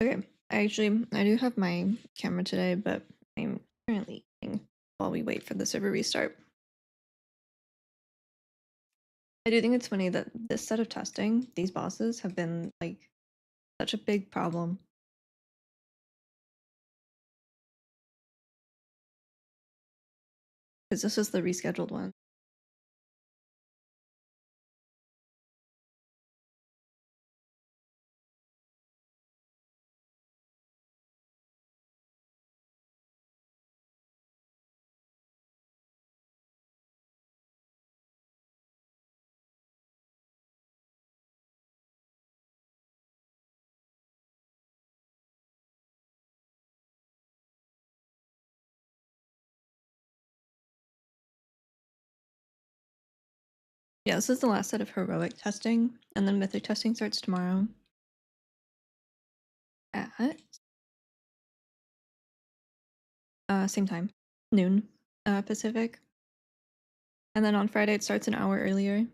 Okay, I do have my camera today, but I'm currently eating while we wait for the server restart. I do think it's funny that this set of testing, these bosses have been like such a big problem. Because this was the rescheduled one. Yeah, this is the last set of heroic testing, and then mythic testing starts tomorrow at same time, noon Pacific. And then on Friday it starts an hour earlier.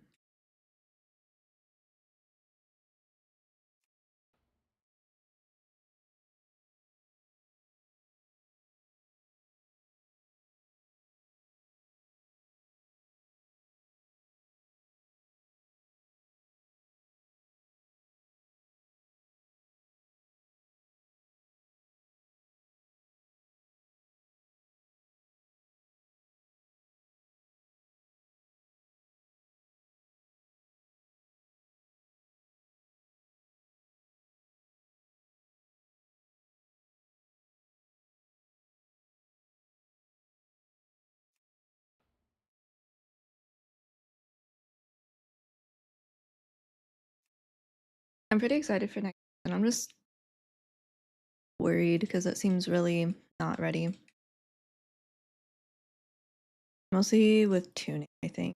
I'm pretty excited for next, and I'm just worried because it seems really not ready. Mostly with tuning, I think.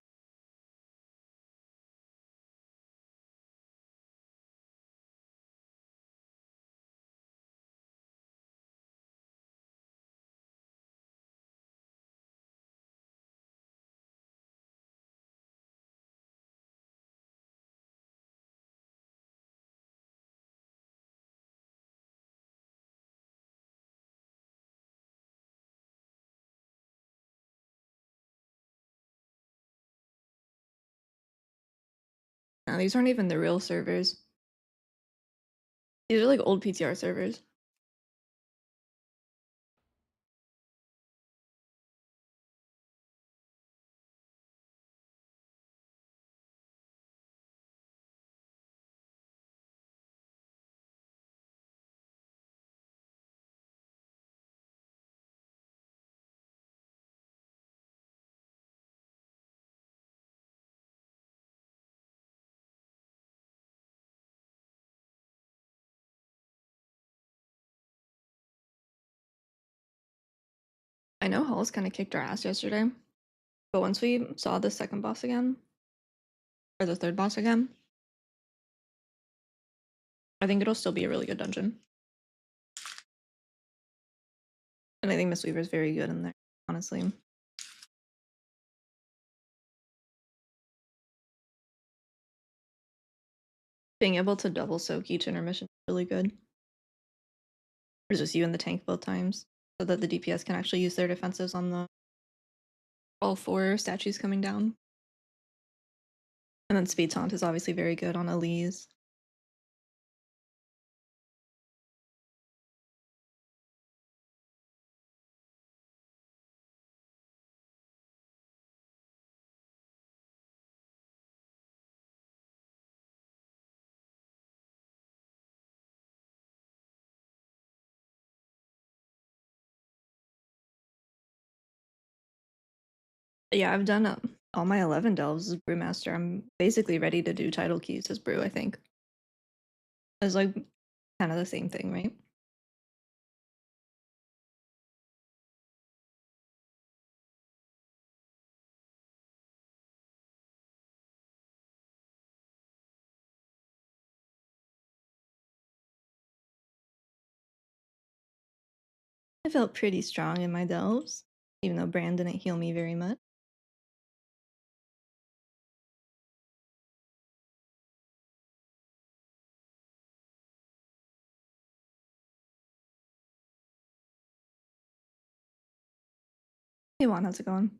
No, these aren't even the real servers. These are like old PTR servers. I know Halls kind of kicked our ass yesterday, but once we saw the second boss again, or the third boss again, I think it'll still be a really good dungeon. And I think Mistweaver is very good in there, honestly. Being able to double soak each intermission is really good. Or just you in the tank both times, so that the DPS can actually use their defensives on the all four statues coming down. And then speed taunt is obviously very good on Elise. Yeah, I've done all my 11 delves as Brewmaster. I'm basically ready to do title keys as Brew, I think. It's like kind of the same thing, right? I felt pretty strong in my delves, even though Bran didn't heal me very much. Hey Juan, how's it going?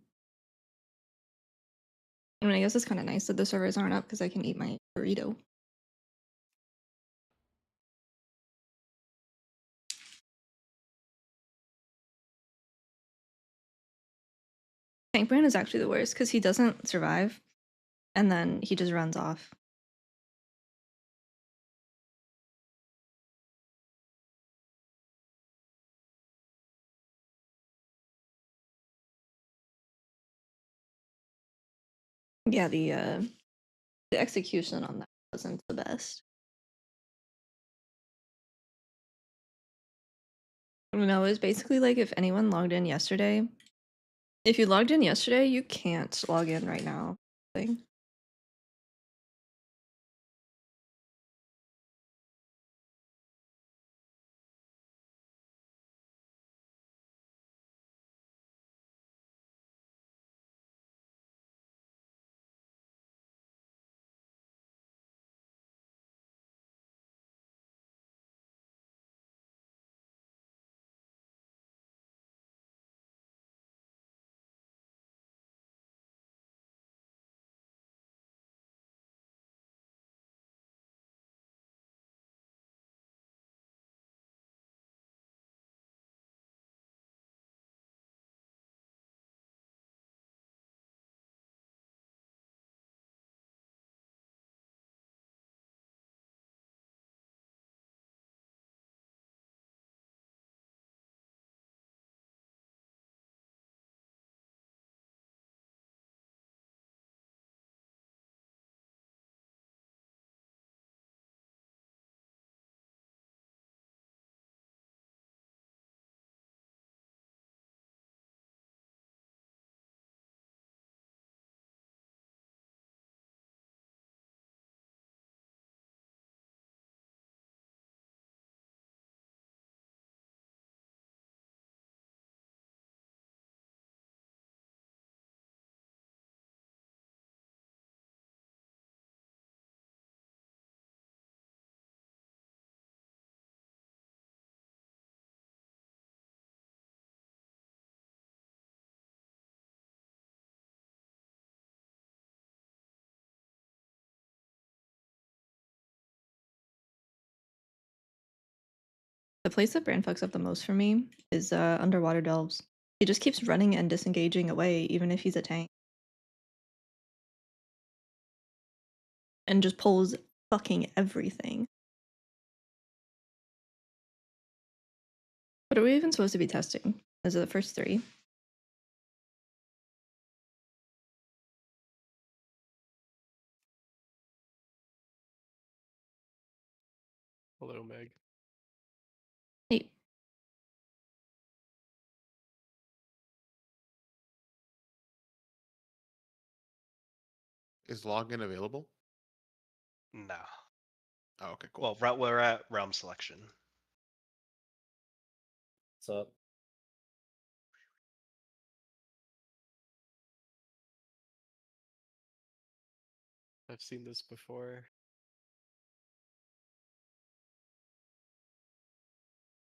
I mean, I guess it's kind of nice that the servers aren't up because I can eat my burrito. Tank Brand is actually the worst because he doesn't survive, and then he just runs off. Yeah, the execution on that wasn't the best. I don't know, it was basically like if anyone logged in yesterday. If you logged in yesterday, you can't log in right now. Thing. The place that Brand fucks up the most for me is underwater delves. He just keeps running and disengaging away, even if he's a tank. And just pulls fucking everything. What are we even supposed to be testing? Is it the first 3? Hello, Meg. Hey. Is login available? No. Oh, okay, cool. Well, we're at realm selection. What's up? I've seen this before.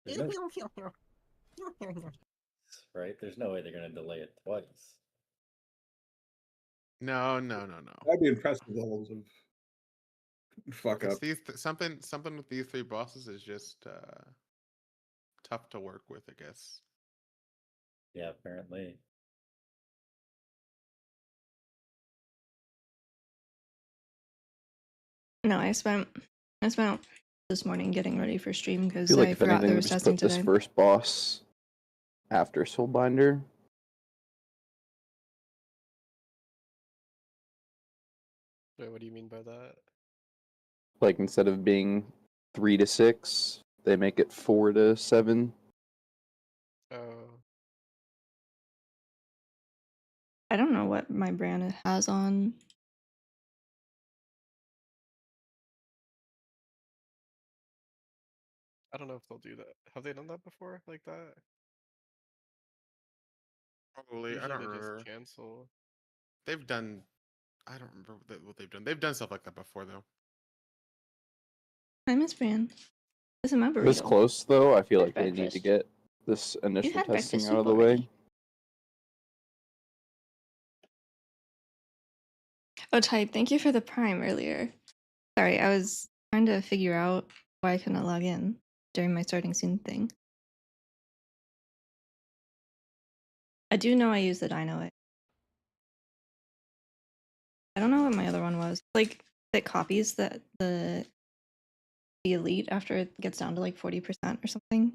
There's no... right? There's no way they're gonna delay it twice. No. That'd be impressive levels of fuck It's up. these something with these 3 bosses is just tough to work with, I guess. Yeah, apparently. No, I spent this morning getting ready for stream I because feel like I if forgot anything, there we was just testing put this today. first boss after Soulbinder. Wait, what do you mean by that? Like instead of being 3 to 6, they make it 4 to 7. Oh, I don't know what my brand has on. I don't know if they'll do that. Have they done that before, like that? Probably, I Usually don't they remember. just cancel. They've done. I don't remember what they've done. They've done stuff like that before, though. I miss brand. This is my burrito. This close though, I feel Had like they need to breakfast. get this You initial had testing breakfast out of soup the way. already. Oh, Type, thank you for the Prime earlier. Sorry, I was trying to figure out why I couldn't log in during my starting soon thing. I do know I use the Dino. I don't know what my other one was. Like, it copies the elite after it gets down to like 40% or something.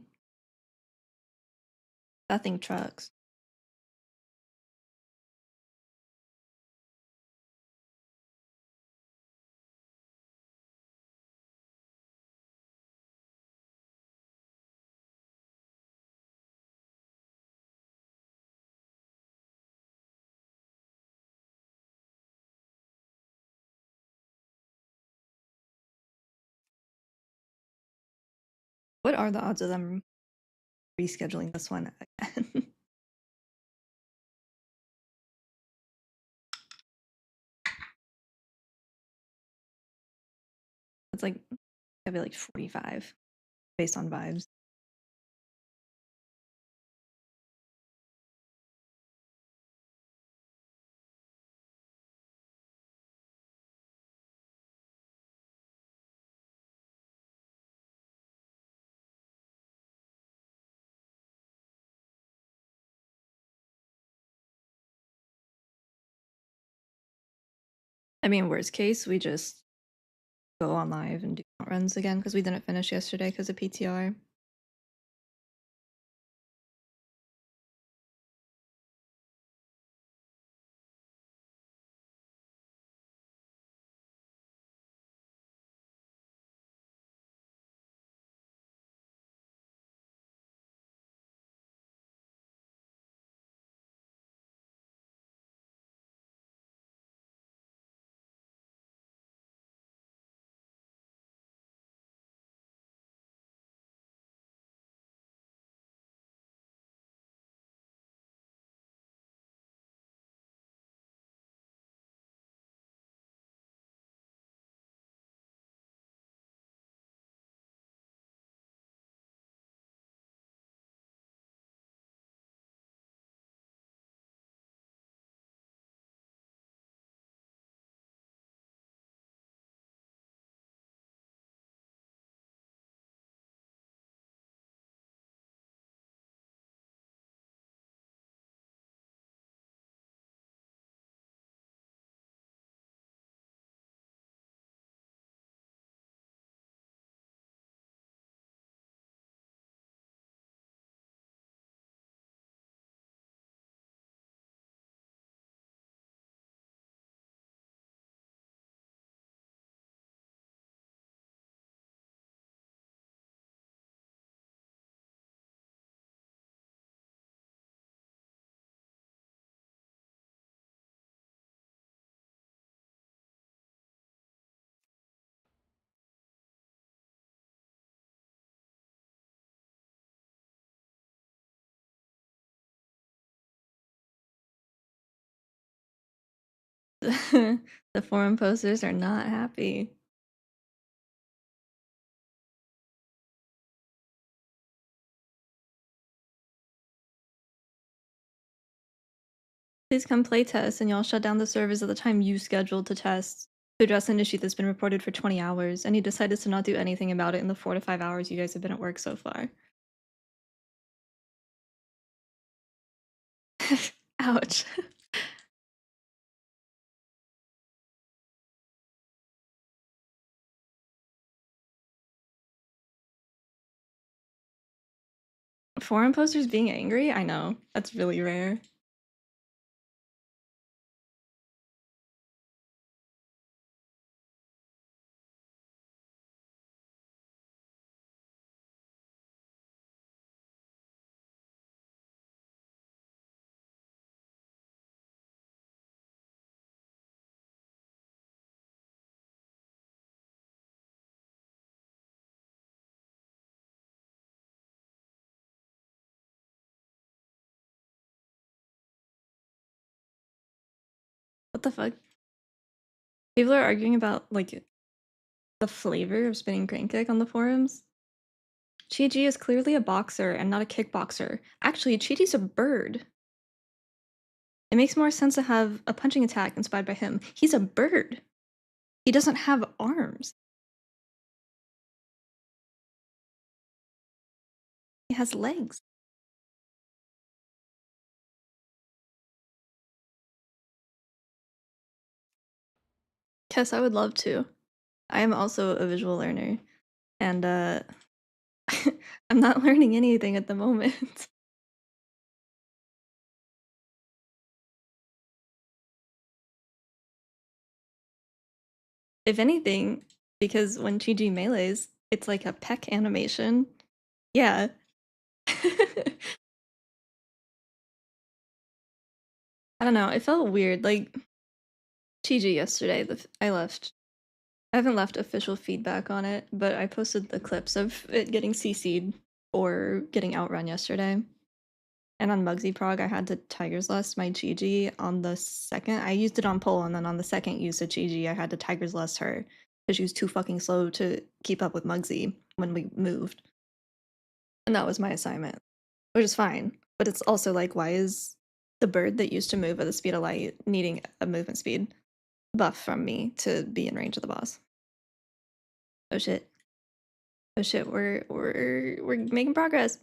That thing trucks. What are the odds of them rescheduling this one again? It's like, gotta be like 45 based on vibes. I mean, worst case, we just go on live and do runs again because we didn't finish yesterday because of PTR. The forum posters are not happy. Please come play test and y'all shut down the servers at the time you scheduled to test to address an issue that's been reported for 20 hours, and he decided to not do anything about it in the 4 to 5 hours you guys have been at work so far. Ouch. Forum posters being angry? I know. That's really rare. What the fuck? People are arguing about, like, the flavor of spinning crane kick on the forums. Chi-Ji is clearly a boxer and not a kickboxer. Actually, Chi-Ji's a bird. It makes more sense to have a punching attack inspired by him. He's a bird. He doesn't have arms. He has legs. Yes, I would love to. I am also a visual learner, and I'm not learning anything at the moment. If anything, because when Chi melees, it's like a peck animation. Yeah. I don't know. It felt weird. Like Chi yesterday, I left. I haven't left official feedback on it, but I posted the clips of it getting CC'd or getting outrun yesterday. And on Mugsy Prog, I had to Tiger's Lust my Chi on the second. I used it on Pole, and then on the second use of Chi, I had to Tiger's Lust her because she was too fucking slow to keep up with Mugsy when we moved. And that was my assignment, which is fine. But it's also like, why is the bird that used to move at the speed of light needing a movement speed buff from me to be in range of the boss? Oh shit. Oh shit, we're making progress.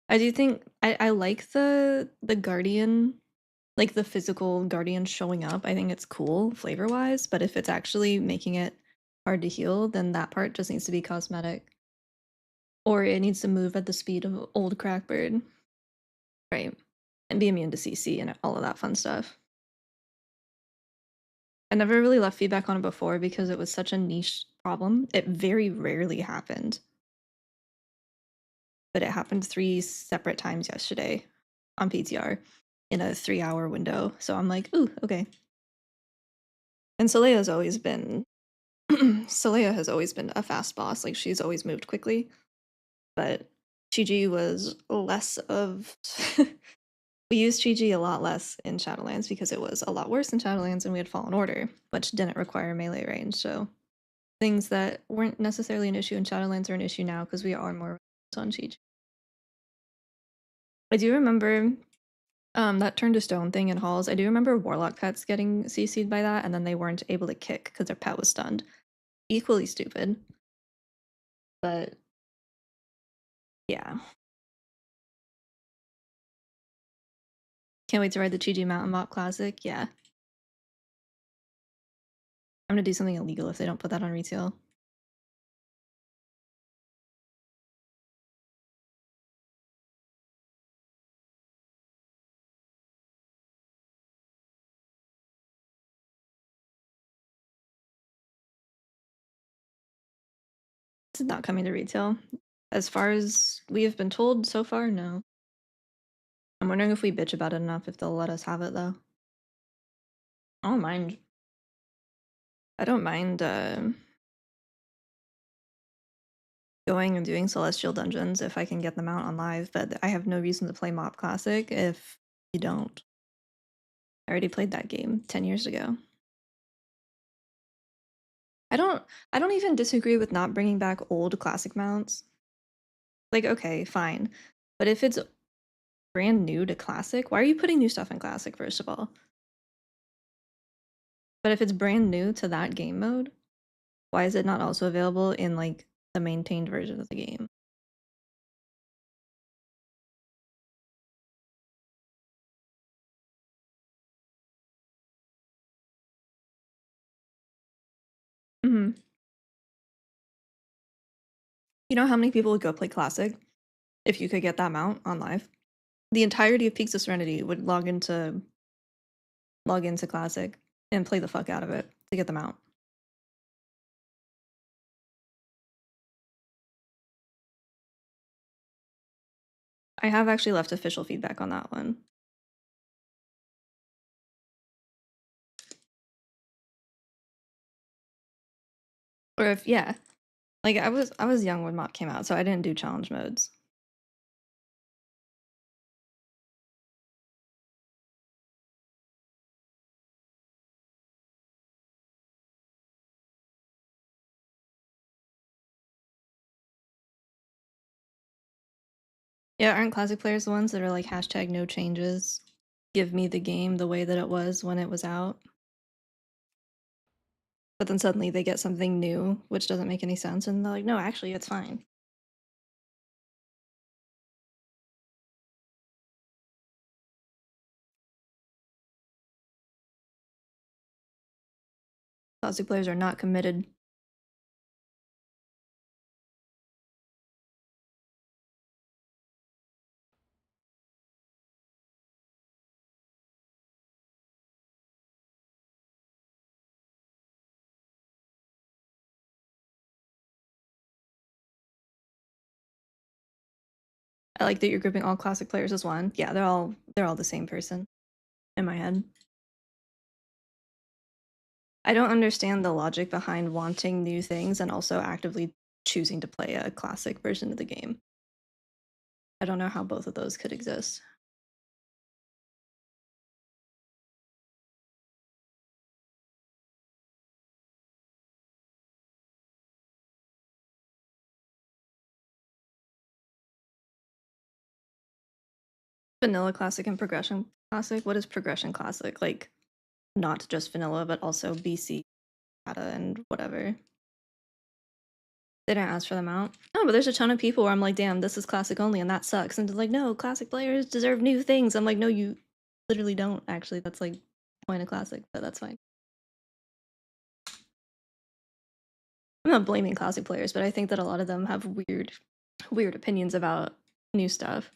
I do think I like the guardian, like the physical guardian showing up. I think it's cool flavor wise, but if it's actually making it hard to heal, then that part just needs to be cosmetic. Or it needs to move at the speed of old Crackbird. Right. And be immune to CC and all of that fun stuff. I never really left feedback on it before because it was such a niche problem. It very rarely happened. But it happened 3 separate times yesterday on PTR in a 3-hour window. So I'm like, ooh, okay. And Solea's always been Solea has always been a fast boss. Like she's always moved quickly. But Chi was less of we used Chi a lot less in Shadowlands because it was a lot worse in Shadowlands and we had Fallen Order, which didn't require melee range. So things that weren't necessarily an issue in Shadowlands are an issue now because we are more on Chi. I do remember that turn to stone thing in halls. I do remember warlock pets getting CC'd by that, and then they weren't able to kick because their pet was stunned. Equally stupid. But yeah. Can't wait to ride the Chi Mountain Mop Classic. Yeah. I'm gonna do something illegal if they don't put that on retail. It's not coming to retail. As far as we have been told so far, no. I'm wondering if we bitch about it enough if they'll let us have it though. I don't mind. I don't mind going and doing celestial dungeons if I can get them out on live, but I have no reason to play Mop Classic if you don't. I already played that game 10 years ago. I don't even disagree with not bringing back old classic mounts. Like, okay, fine. But if it's brand new to classic, why are you putting new stuff in classic, first of all? But if it's brand new to that game mode, why is it not also available in like the maintained version of the game? Hmm. You know how many people would go play classic if you could get that mount on live? The entirety of Peaks of Serenity would log into classic and play the fuck out of it to get them out. I have actually left official feedback on that one. Or if yeah. Like I was young when Mop came out, so I didn't do challenge modes. Yeah, aren't classic players the ones that are like hashtag no changes? Give me the game the way that it was when it was out. But then suddenly they get something new, which doesn't make any sense, and they're like, no, actually, it's fine. Classic players are not committed. I like that you're grouping all classic players as one. Yeah, they're all the same person in my head. I don't understand the logic behind wanting new things and also actively choosing to play a classic version of the game. I don't know how both of those could exist. Vanilla classic and progression classic. What is progression classic? Like, not just vanilla, but also BC, data, and whatever. They didn't ask for them out. Oh, but there's a ton of people where I'm like, damn, this is classic only, and that sucks. And they're like, no, classic players deserve new things. I'm like, no, you literally don't. Actually, that's like point of classic, but that's fine. I'm not blaming classic players, but I think that a lot of them have weird opinions about new stuff.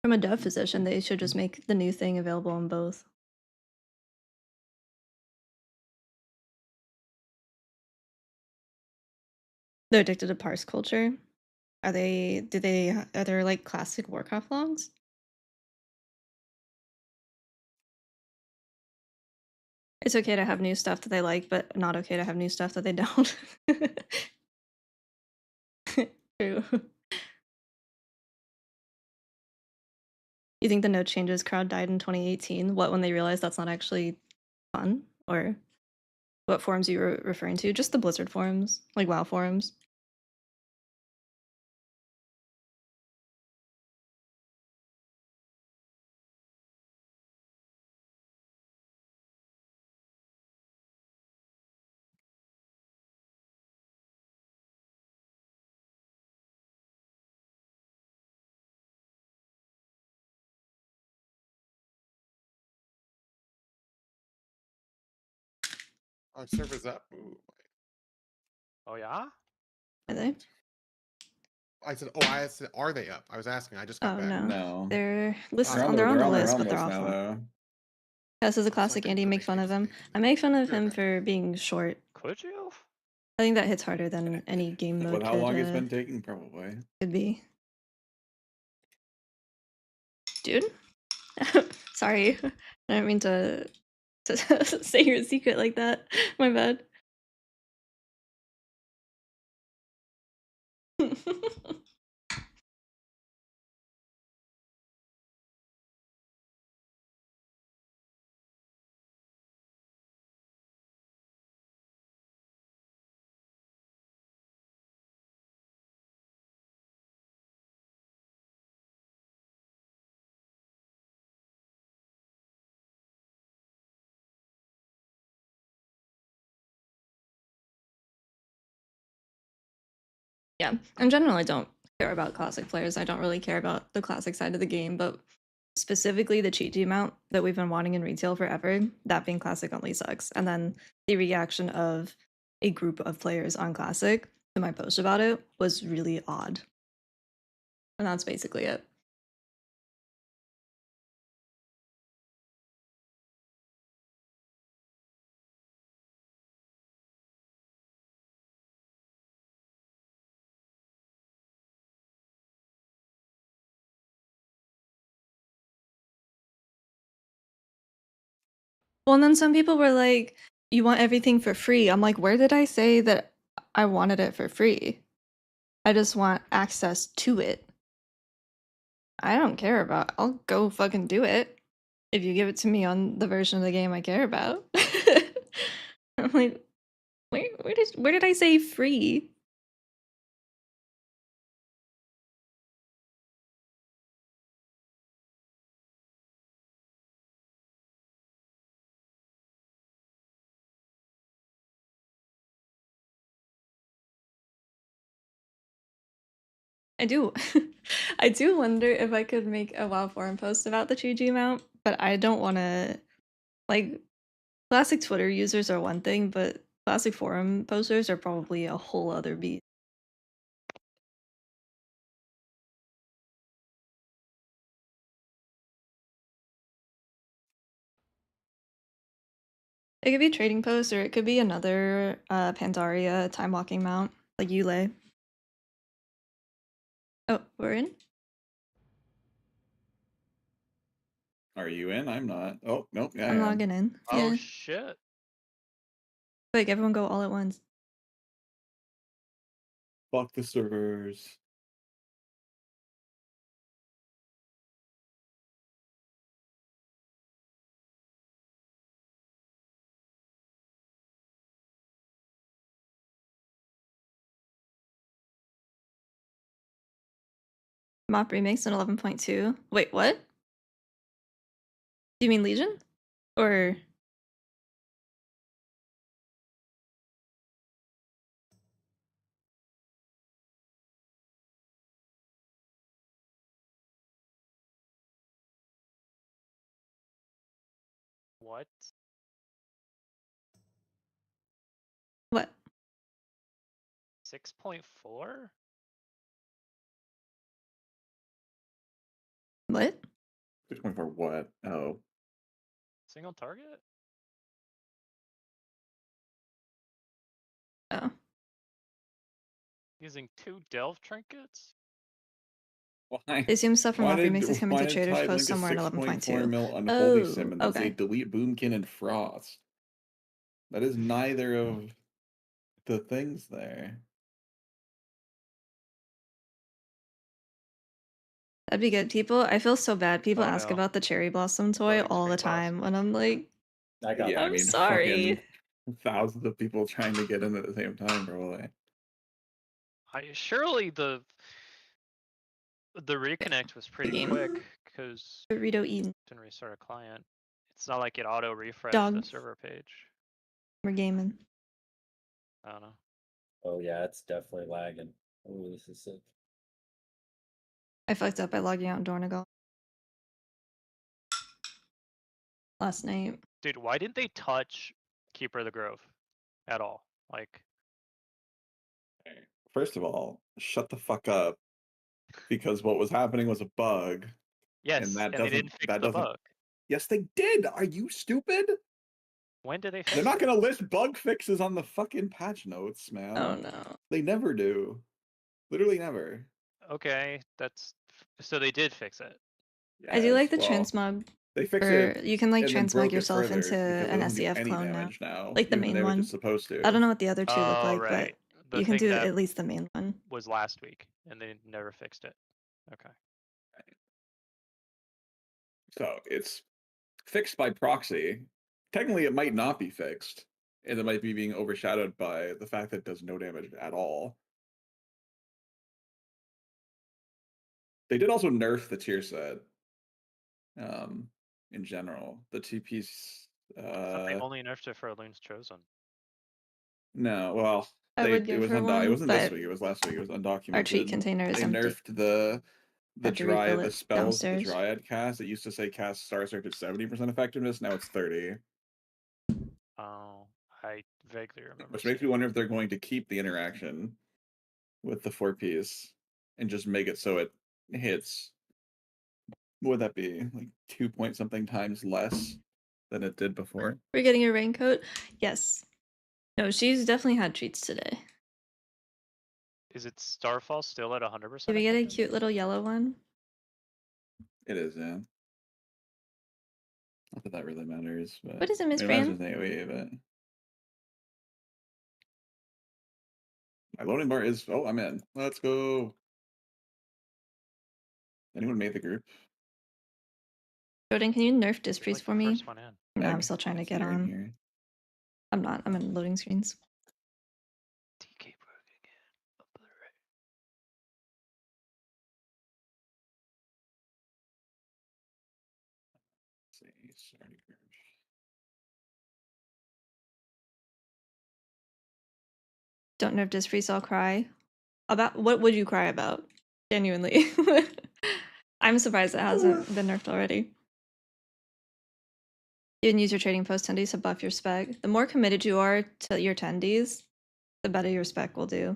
From a dev position, they should just make the new thing available on both. They're addicted to parse culture. Are there like classic Warcraft logs? It's okay to have new stuff that they like, but not okay to have new stuff that they don't. True. You think the no changes crowd died in 2018? What, when they realized that's not actually fun? Or what forums you were referring to? Just the Blizzard forums, like WoW forums. Our server's up. Ooh. Oh yeah? Are they? I said, are they up? I was asking. I just got Oh back. no. No. They're listed They're on they're on the list, realm but they're list off. now, though. This is a It's like classic. the Andy, make fun of him. I make fun of him for being short. Could you? I think that hits harder than any game mode With how long it's been taking, probably. could be. Dude? Sorry. I didn't mean to say your secret like that. My bad. Yeah, in general, I don't care about classic players. I don't really care about the classic side of the game, but specifically the cheat amount that we've been wanting in retail forever, that being classic only sucks. And then the reaction of a group of players on classic to my post about it was really odd. And that's basically it. Well, and then some people were like, you want everything for free. I'm like, where did I say that I wanted it for free? I just want access to it. I don't care about. I'll go fucking do it if you give it to me on the version of the game I care about. I'm like, where did I say free? I do. I do wonder if I could make a WoW forum post about the 2G mount, but I don't want to. Like, classic Twitter users are one thing, but classic forum posters are probably a whole other beast. It could be trading post, or it could be another Pandaria time walking mount, like Yule. Oh, we're in? Are you in? I'm not. Oh, nope. Yeah, I I'm am. logging in. Oh Yeah. shit. Like, everyone go all at once. Fuck the servers. Mop remix in 11.2. Wait, what? Do you mean Legion? Or What? what? 6.4? What? 6.4 for what? Oh. Single target? Oh. Using 2 delve trinkets? Why? They assume stuff from Why Mop did remix is coming why to did traders Tide post link a somewhere in 6.4 11.2. mil unholy Oh, sim and then say okay. delete Boomkin and Frost? That is neither of the things there. That'd be good. I feel so bad. People Oh, ask no. about the cherry blossom toy Loading all the screen pause. time when I'm like, I got Yeah, I I'm mean, sorry. fucking thousands of people trying to get in at the same time, probably. Surely the reconnect was pretty Game. quick because Burrito eating. didn't restart a client. It's not like it auto refreshed the Dog. server page. We're gaming. I don't know. Oh yeah, it's definitely lagging. Oh, this is sick. I fucked up by logging out in Dornagal last night. Dude, why didn't they touch Keeper of the Grove at all? Like, First of all, shut the fuck up. Because what was happening was a bug. yes, And that and they didn't fix the doesn't. bug. Yes, they did. Are you stupid? When did they fix They're not it? gonna list bug fixes on the fucking patch notes, man. Oh no. They never do. Literally never. Okay, so they did fix it. I do like Yes, the well, transmog. they fix Or it you can like and then transmog broke it yourself further into because it an doesn't do SEF any clone now. damage now. Like the even main though one. it's supposed to. I don't know what the other two look Oh, like, right. but you can do at least the main one. Was last week, and they never fixed it. Okay. So it's fixed by proxy. Technically, it might not be fixed, and it might be being overshadowed by the fact that it does no damage at all. They did also nerf the tier set. In general, the TP's. I thought they only nerfed it for Loon's Chosen. No, well, I would it go was for It one, wasn't this but week. It was last week. It was undocumented. our treat container is They empty. nerfed the Have to refill the it spells that the downstairs. Dryad cast. It used to say cast Star Search at 70% effectiveness. Now it's 30, Oh, I vaguely remember. which makes me wonder if they're going to keep the interaction with the 4-piece and just make it so it hits. What would that be? Like 2 point something times less than it did before? We're getting a raincoat? Yes. No, she's definitely had treats today. Is it Starfall still at 100%? Did we get a cute little yellow one? It is, yeah. Not that that really matters, but What is it, Miss it matters Fran? with AoE, but my loading bar is. Oh, I'm in. Let's go. Anyone made the group? Jordan, can you nerf You're Dispriest like for the me? first one in. No, I'm Meg, still trying I to see get you're in on. here. I'm not. I'm in loading screens. TK broke again. Up the right. Let's see, starting group. Don't nerf Dispriest, I'll cry. About what would you cry about? Genuinely. I'm surprised it hasn't been nerfed already. You can use your trading post tendies to buff your spec. The more committed you are to your tendies, the better your spec will do.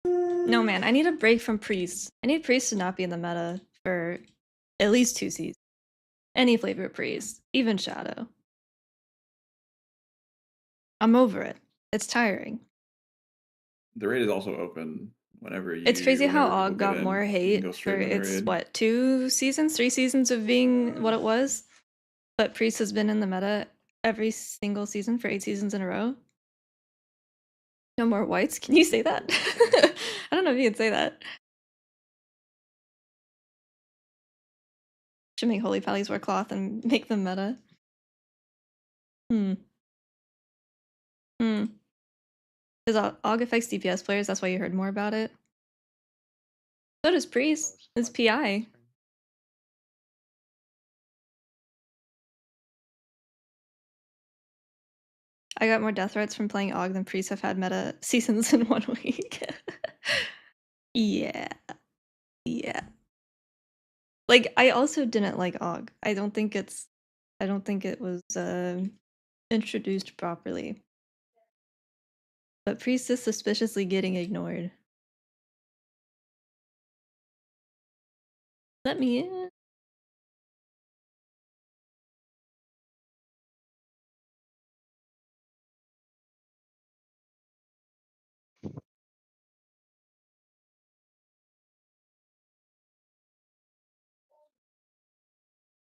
No, man, I need a break from priests. I need priests to not be in the meta for at least 2 seasons. Any flavor of priest, even shadow. I'm over it. It's tiring. The raid is also open whenever you. It's crazy how whenever people Og get got in, more you can hate go for straight into the its, raid. what, 2 seasons, 3 seasons of being what it was? But priest has been in the meta every single season for 8 seasons in a row. No more whites? Can you say that? I don't know if you can say that. Should make holy pallies wear cloth and make them meta. Hmm. Because Og affects DPS players, that's why you heard more about it. So does Priest. It's PI. I got more death threats from playing Og than Priests have had meta seasons in 1 week. Yeah. Yeah. Like, I also didn't like Og. I don't think it was introduced properly. But Priest is suspiciously getting ignored. Let me in.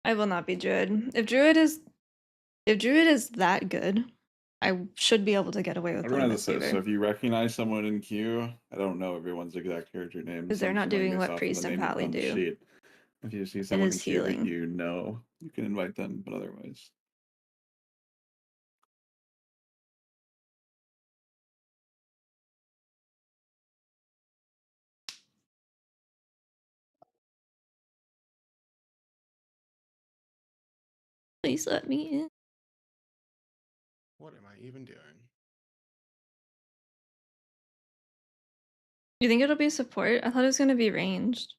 I will not be Druid. If Druid is that good, I should be able to get away with Everyone playing has a Mistweaver. so if you recognize someone in queue, I don't know everyone's exact character name. 'Cause they're not doing what Priest and Pally on the do. sheet. If you see someone in is queue that healing. you know, you can invite them, but otherwise. Please let me in. What am I even doing? You think it'll be support? I thought it was gonna be ranged.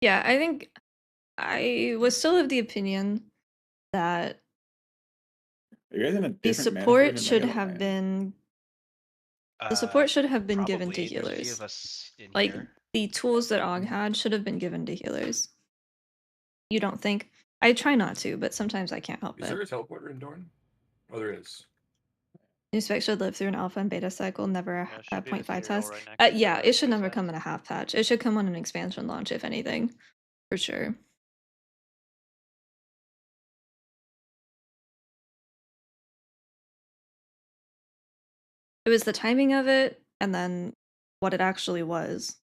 Yeah, I think I was still of the opinion that Are you guys in a the different mana support version? I should gotta have land. been the support should have been given to Probably. There's a few healers. of us in Like here. the tools that Og had should have been given to healers. You don't think? I try not to, but sometimes I can't help Is it. there a teleporter in Dorn? Oh, there is. New spec should live through an alpha and beta cycle, never Yeah, it a should be the 0.5 serial test. right next to Yeah, the it should never reset. come in a half patch. It should come on an expansion launch, if anything, for sure. It was the timing of it, and then what it actually was,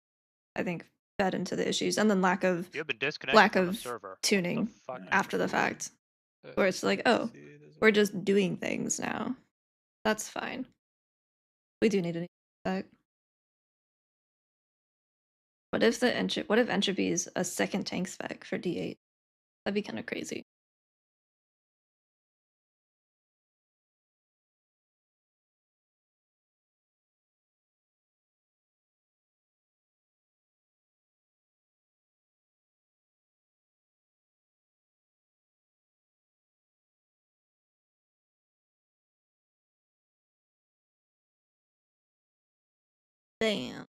I think, fed into the issues, and then lack of You have been disconnected lack from the of server. What the tuning fuck? after the fact, where it's like, I oh, see it as we're well. just doing things now. That's fine. We do need a new spec. What if entropy is a second tank spec for D8? That'd be kind of crazy. Damn.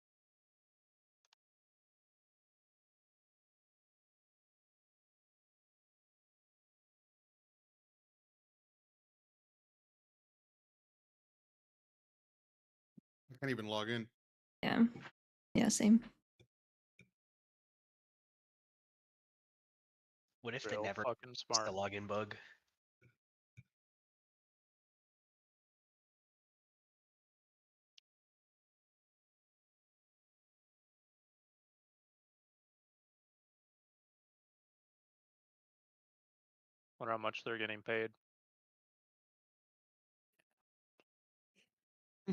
I can't even log in. Yeah. Yeah, same. What if they Real never fucking fix smart. the login bug? Wonder how much they're getting paid.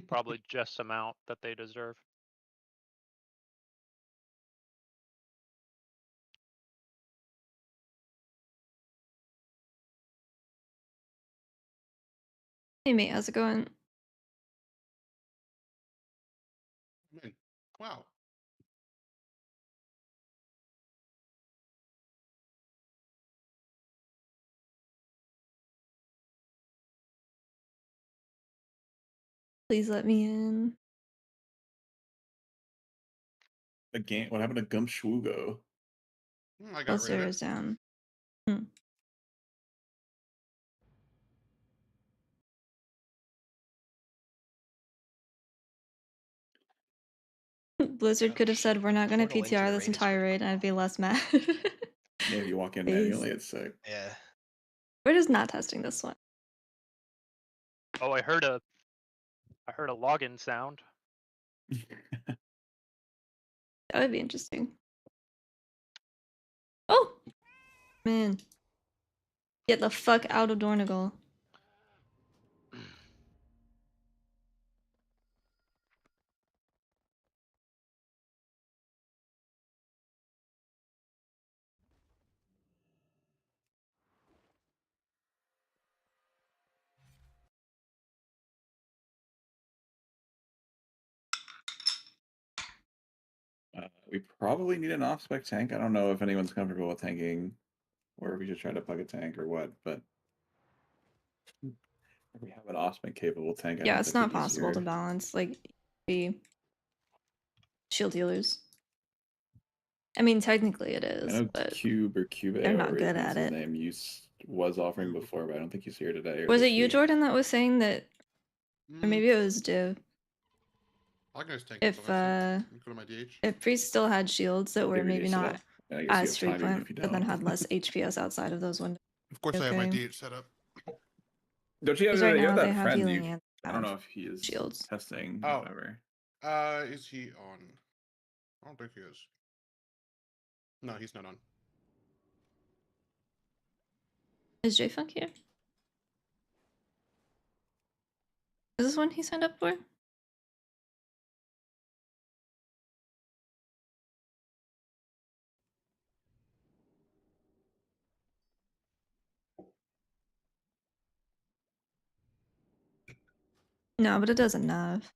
Probably just amount that they deserve. Hey mate, how's it going? Man, wow. Please let me in. Again, what happened to Gump Schwugo? I got Plus rid of zero it. is down. Hmm. Blizzard could have said we're not gonna Portal into PTR the this raid is entire pretty raid and I'd be less mad. Yeah, if you walk in Please. manually, it's sick. Yeah. We're just not testing this one. Oh, I heard a login sound. That would be interesting. Oh! Man. Get the fuck out of Dornigal. We probably need an off-spec tank. I don't know if anyone's comfortable with tanking, or if we should try to plug a tank or what. But if we have an off-spec capable tank, I Yeah, think it's that'd not be possible to easier. balance, like, the shield healers. I mean, technically it I is, know but Cube or Cube, they're or not good whatever at his it. name was offering before, but I don't think he's here today. Or Was it this you, week. Jordan, that was saying that, or maybe it was Div? I can just tank If go to my DH. if priests still had shields that were Every day maybe set not up. And I guess you as have timing if frequent, you but then don't. had less HPS outside of those windows. Of course, I have my Okay. DH set up. Don't you have, Because right you have now they that have friend? healing and I don't have know if he is shields. testing. Oh. Whatever. Is he on? I don't think he is. No, he's not on. Is J Funk here? Is this one he signed up for? No, but it does enough.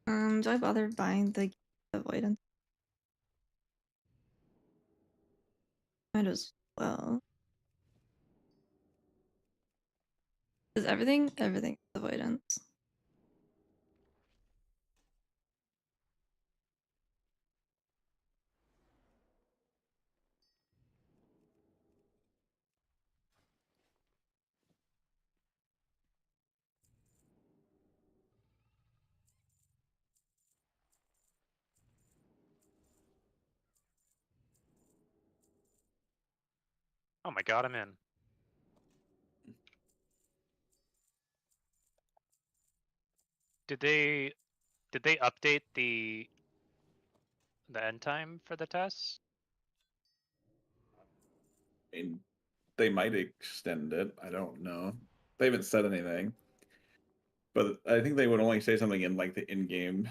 Do I bother buying the avoidance? Might as well. Is everything avoidance? Oh my god, I'm in. Did they update the end time for the tests? I mean, they might extend it. I don't know. They haven't said anything. But I think they would only say something in like the in-game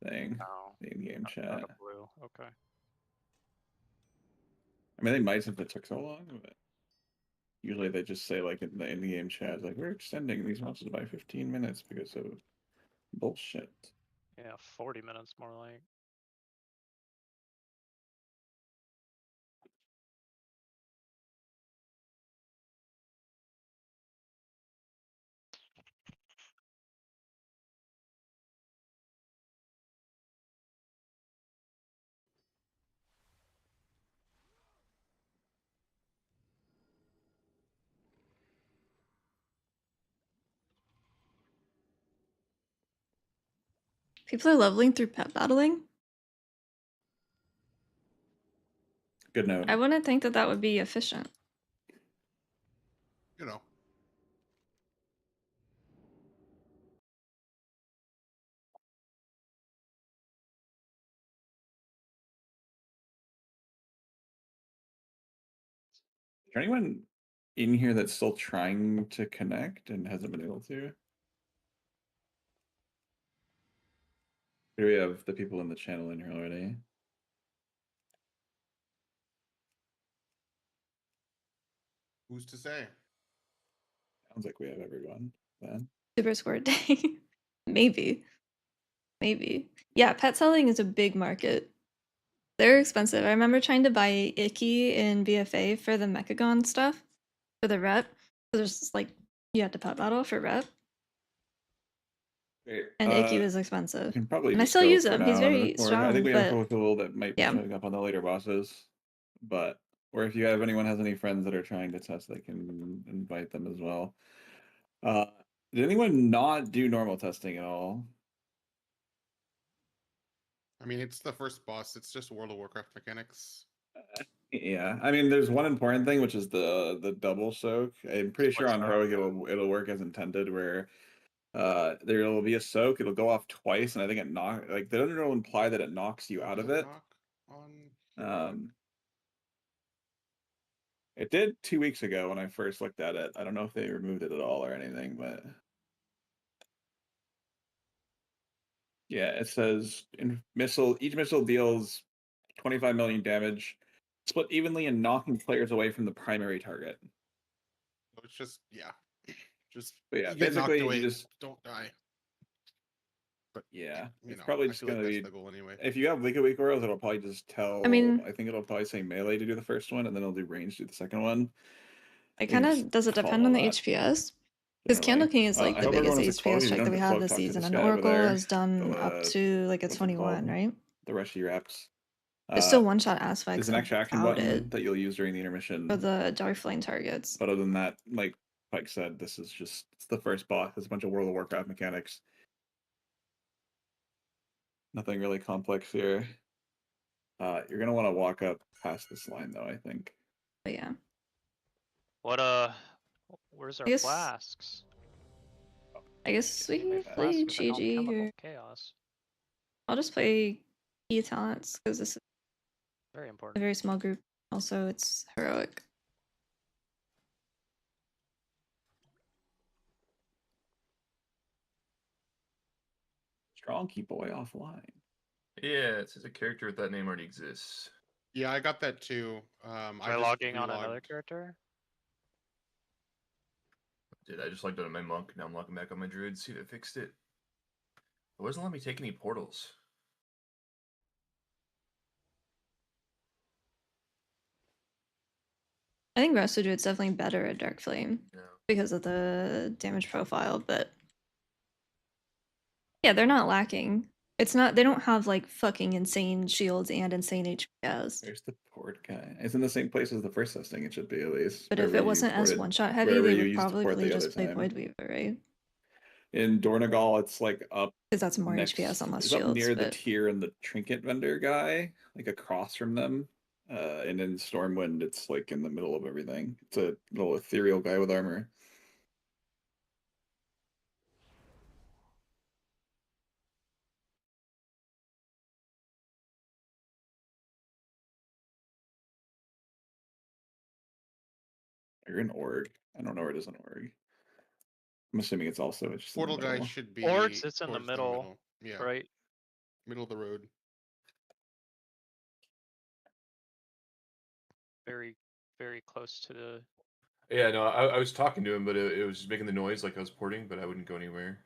thing, Oh, the in-game not chat. a blue. Okay. I mean, they might if it took so long, but usually they just say like in the in-game chat, like we're extending these months by 15 minutes because of bullshit. Yeah, 40 minutes more like. People are leveling through pet battling? Good note. I wouldn't think that that would be efficient. You know. Is there anyone in here that's still trying to connect and hasn't been able to? Here we have the people in the channel in here already. Who's to say? Sounds like we have everyone then. Super score day. Maybe. Maybe. Yeah, pet selling is a big market. They're expensive. I remember trying to buy Icky in BFA for the Mechagon stuff, for the rep. So there's like, you had to pet battle for rep. Great. And Icky was We expensive. can probably And I just still go use for him. He's now, and very or I think strong, we have but a couple that might be yeah. showing up on the later bosses. But or if you have anyone has any friends that are trying to test, they can invite them as well. Did anyone not do normal testing at all? I mean, it's the first boss. It's just World of Warcraft mechanics. Yeah, I mean, there's one important thing, which is the double soak. I'm pretty sure Split on soak, Heroic yeah. it'll work as intended, where there will be a soak, it'll go off twice, and I think it like the other will imply that it knocks you out Does of it it. knock on? It did 2 weeks ago when I first looked at it. I don't know if they removed it at all or anything, but yeah, it says each missile deals 25 million damage, split evenly and knocking players away from the primary target. It's just just But yeah, you get knocked basically away. you just Don't die. But yeah, you it's know, probably I just feel like gonna that's be the goal anyway. if you have League of Weak Worlds, it'll probably just tell. I mean, I think it'll probably say melee to do the first one, and then it'll do range to do the second one. it You can kind just of does it depend follow on the that HPS? Because Candle generally. King is like I the hope biggest everyone has a cloak. HPS If you check don't that we have a have cloak, this talk to season, this and guy over Oracle there. has done up to like a What's it 21, called? right? The rest of your reps. There's still one-shot aspects There's an extra action about button it that you'll use during the intermission. for the Dark Flame targets. But other than that, like Pike said, this is just it's the first boss. There's a bunch of World of Warcraft mechanics. Nothing really complex here. You're gonna want to walk up past this line though, I think. But yeah. Where's I our guess flasks? we Give me can play flasks with GG here. alchemical chaos. I'll just play key talents because this is Very a important. very small group. Also, it's heroic. Strong, keep away offline. Yeah, it says a character with that name already exists. Yeah, I got that too. Am I logging on another relogged. character? I just logged out of my monk. Now I'm logging back on my druid. See if it fixed it. It wasn't letting me take any portals. I think Resto Druid's definitely better at Dark Flame Yeah. because of the damage profile, but yeah, they're not lacking. It's not they don't have like fucking insane shields and insane HPS. There's the port guy. It's in the same place as the first testing. It should be at least. But if wherever it you wasn't as ported- one-shot heavy, wherever they you would used to port probably the just other play time. Void Weaver, right? In Dornagal, it's like up Because that's more next, HPS on less it's up shields. near the But tier and the trinket vendor guy, like across from them. And in Stormwind, it's like in the middle of everything. It's a little ethereal guy with armor. You're in org. I don't know where it is in org. I'm assuming it's also it's just in the Portal guy middle. should be Orcs, it's in the towards middle, Yeah, right? middle of the road. Very, very close to the. Yeah, no, I was talking to him, but it was making the noise like I was porting, but I wouldn't go anywhere.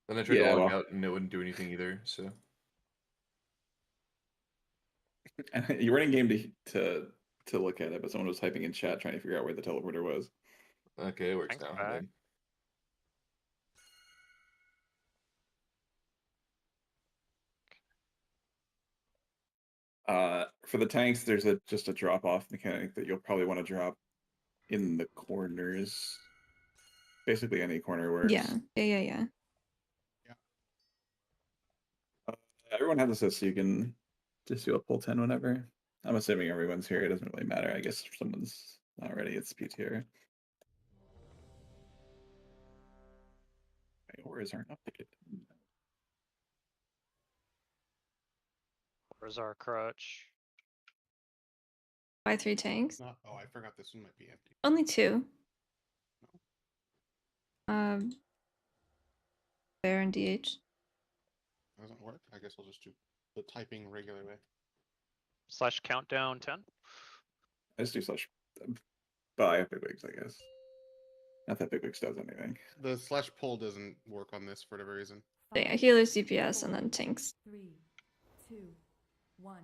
Then I tried Yeah, to log well. out, and it wouldn't do anything either. So You were in game to look at it, but someone was typing in chat trying to figure out where the teleporter was. okay, it works Thanks, now. back. Then. For the tanks, there's just a drop off mechanic that you'll probably want to drop in the corners. Basically, any corner works. yeah. Everyone has this, so you can just do a pull 10 whenever. I'm assuming everyone's here. It doesn't really matter. I guess if someone's not ready, it's PTR. My auras aren't updated. Where's our crutch? Buy 3 tanks. Not. Oh, I forgot this one might be empty. Only 2. Bear and DH. Doesn't work. I guess I'll just do the typing regular way. Slash countdown 10. I just do slash. But I have big wigs, I guess. Not that big wigs does anything. The slash pull doesn't work on this for whatever reason. So yeah, healers, DPS, and then tanks. 3, 2, 1.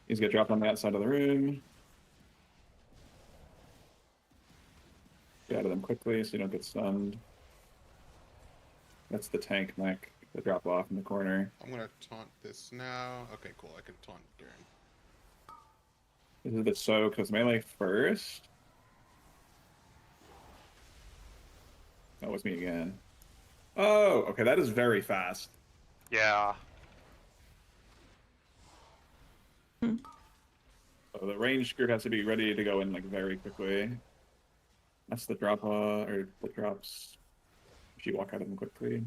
He's gonna drop on the outside of the room. Get out of them quickly so you don't get stunned. That's the tank mech. The drop off in the corner. I'm gonna taunt this now. Okay, cool. I can taunt Darren. This is the soak, because melee first. That was me again. Oh, okay, that is very fast. Yeah. So the range group has to be ready to go in like very quickly. That's the drop or the drops. If you walk out of them quickly.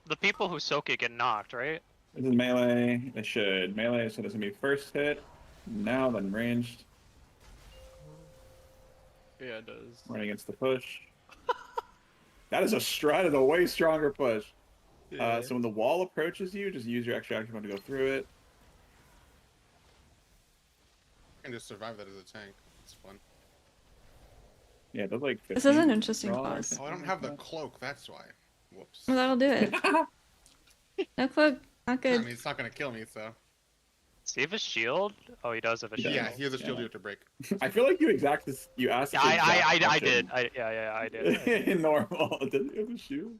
The people who soak it get knocked, right? This is melee. They should. Melee, so this is gonna be first hit. Now then ranged. Yeah, it does. Running against the push. That is a way stronger push. Yeah. So when the wall approaches you, just use your extra action to go through it. I can just survive that as a tank. It's fun. Yeah, it does like 15. This is an interesting draw or class. something Oh, I don't like have the that. cloak. That's why. Whoops. Well, that'll do it. No cloak, not I good. mean, it's not gonna kill me, so. Does he have a shield? Oh, he does have a He shield. does. Yeah, he has a shield Yeah. you have to break. I feel like you asked. Yeah, the I exact did. question. Yeah, I did. In normal, doesn't he have a shield?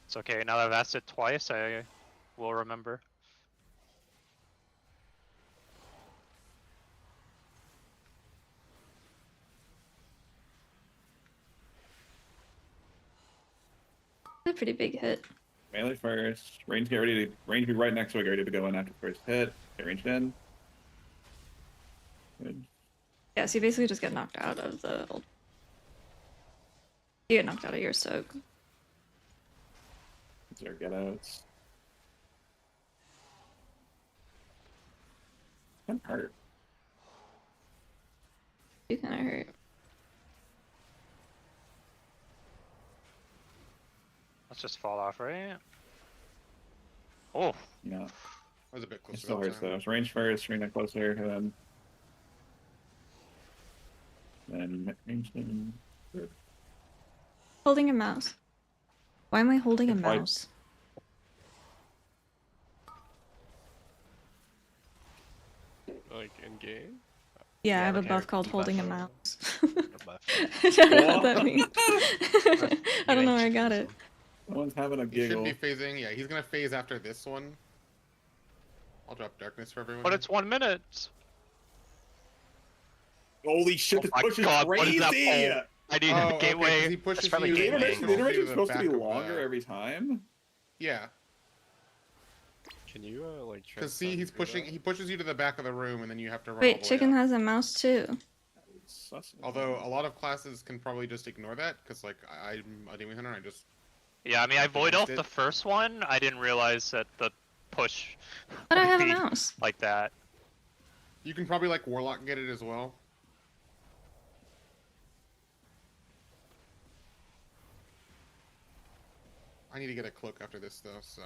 It's okay. Now that I've asked it twice, I will remember. It's a pretty big hit. Melee first. Range get ready to range be right next to it, ready to go in after the first hit. Get ranged in. Good. Yeah, so you basically just get knocked out of the old. You get knocked out of your soak. These are get outs. Can hurt. You kind of hurt. Let's just fall off, right? Oh, Yeah. That was a bit It closer. still that hurts time. though. So range first, bring that closer, and then range in. Holding a mouse. Why am I holding a If I- mouse? Like in game. Yeah, I Yeah, have a okay, buff called holding a buff. mouse. Buff. I don't know what that What? means. I don't know where I got it. Someone's having a He giggle. should be phasing. Yeah, he's gonna phase after this one. I'll drop darkness for everyone. but it's 1 minute. Holy shit! Oh This my push is God, what is that crazy. pole? I need Oh, a okay, 'cause gateway. he pushes probably you. gateway. and The then intermission to is the supposed to back be of the- longer every time. Yeah, Can you like? because see, he's pushing. He pushes you to the back of the room, and then you have to run. all Wait, the way chicken up. has a mouse too. Sus. Although a lot of classes can probably just ignore that, because like I'm a demon hunter, and I just Yeah, I mean, I void off Against the it. first one. I didn't realize that the push But I would have a be mouse. like that. you can probably like warlock get it as well. I need to get a cloak after this though, so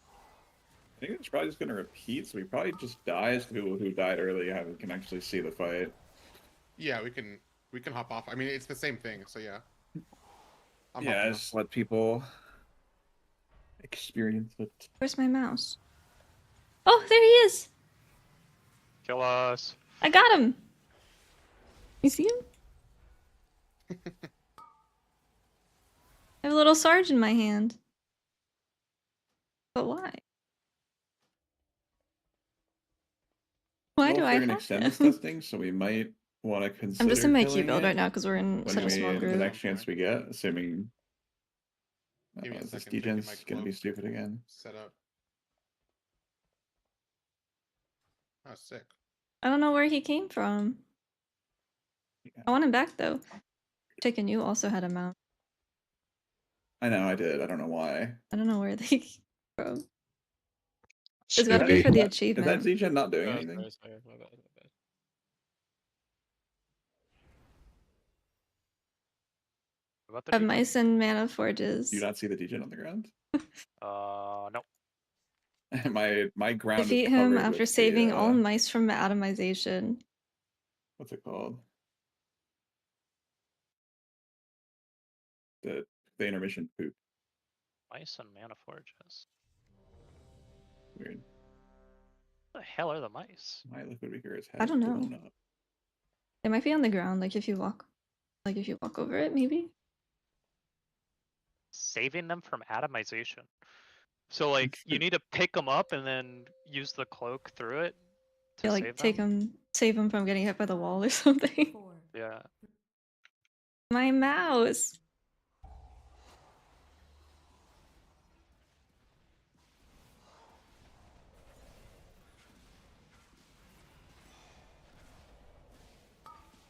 I think it's probably just gonna repeat, so we probably just die as people who died early can actually see the fight. yeah, we can hop off. I mean, it's the same thing, so yeah. I'm Yeah, hopping just let people experience it. Where's my mouse? Oh, there he is! Kill us. I got him! You see him? I have a little Sarge in my hand. But why? Why know do if I they're gonna have extend him? this testing, so we might want to consider. I'm just in my Q killing build it right now because we're in when such a small the group. next chance we get, assuming Give me a this second. Taking my degen's gonna be cloak stupid again. set up. Oh, sick. I don't know where he came from. Yeah. I want him back though. Chicken, you also had a mount. I know I did. I don't know why. I don't know where they came from. It's gotta be for the Is that achievement. Zegen not doing Oh, anything? sorry, my bad, my bad. What about the Have degen? mice and mana Do forges. you not see the degen on the ground? No. my ground is Defeat him covered after with saving the, all mice from atomization. what's it called? The intermission poop. Mice and mana forges. Weird. What the hell are the mice? My liquid weaker is I don't know. blown up. It might be on the ground, like if you walk over it, maybe. Saving them from atomization. So like you need to pick them up and then use the cloak through it to Yeah, like save take them. him, save him from getting hit by the wall or something. 4, Yeah. My mouse.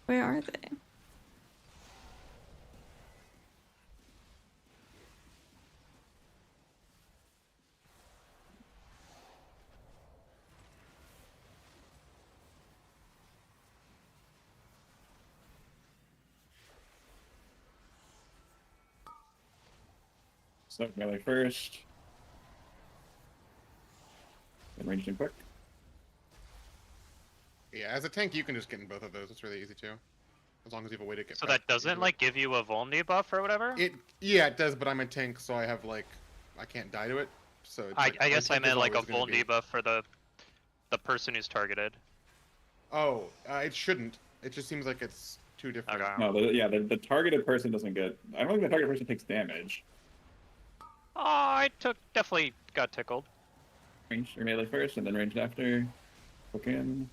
Where are they? So melee first. Then ranged in quick. Yeah, as a tank, you can just get in both of those. It's really easy too, as long as you have a way to get. So past that doesn't into like give you a vuln debuff or whatever? Yeah, it does, but I'm a tank, so I have like, I can't die to it. So it's I like, guess I tank is meant like a always gonna vuln be- debuff for the person who's targeted. Oh, it shouldn't. It just seems like it's two different. Okay. No, the targeted person doesn't get. I don't think the targeted person takes damage. Oh, I definitely got tickled. Ranged or melee first, and then ranged after. Hook in.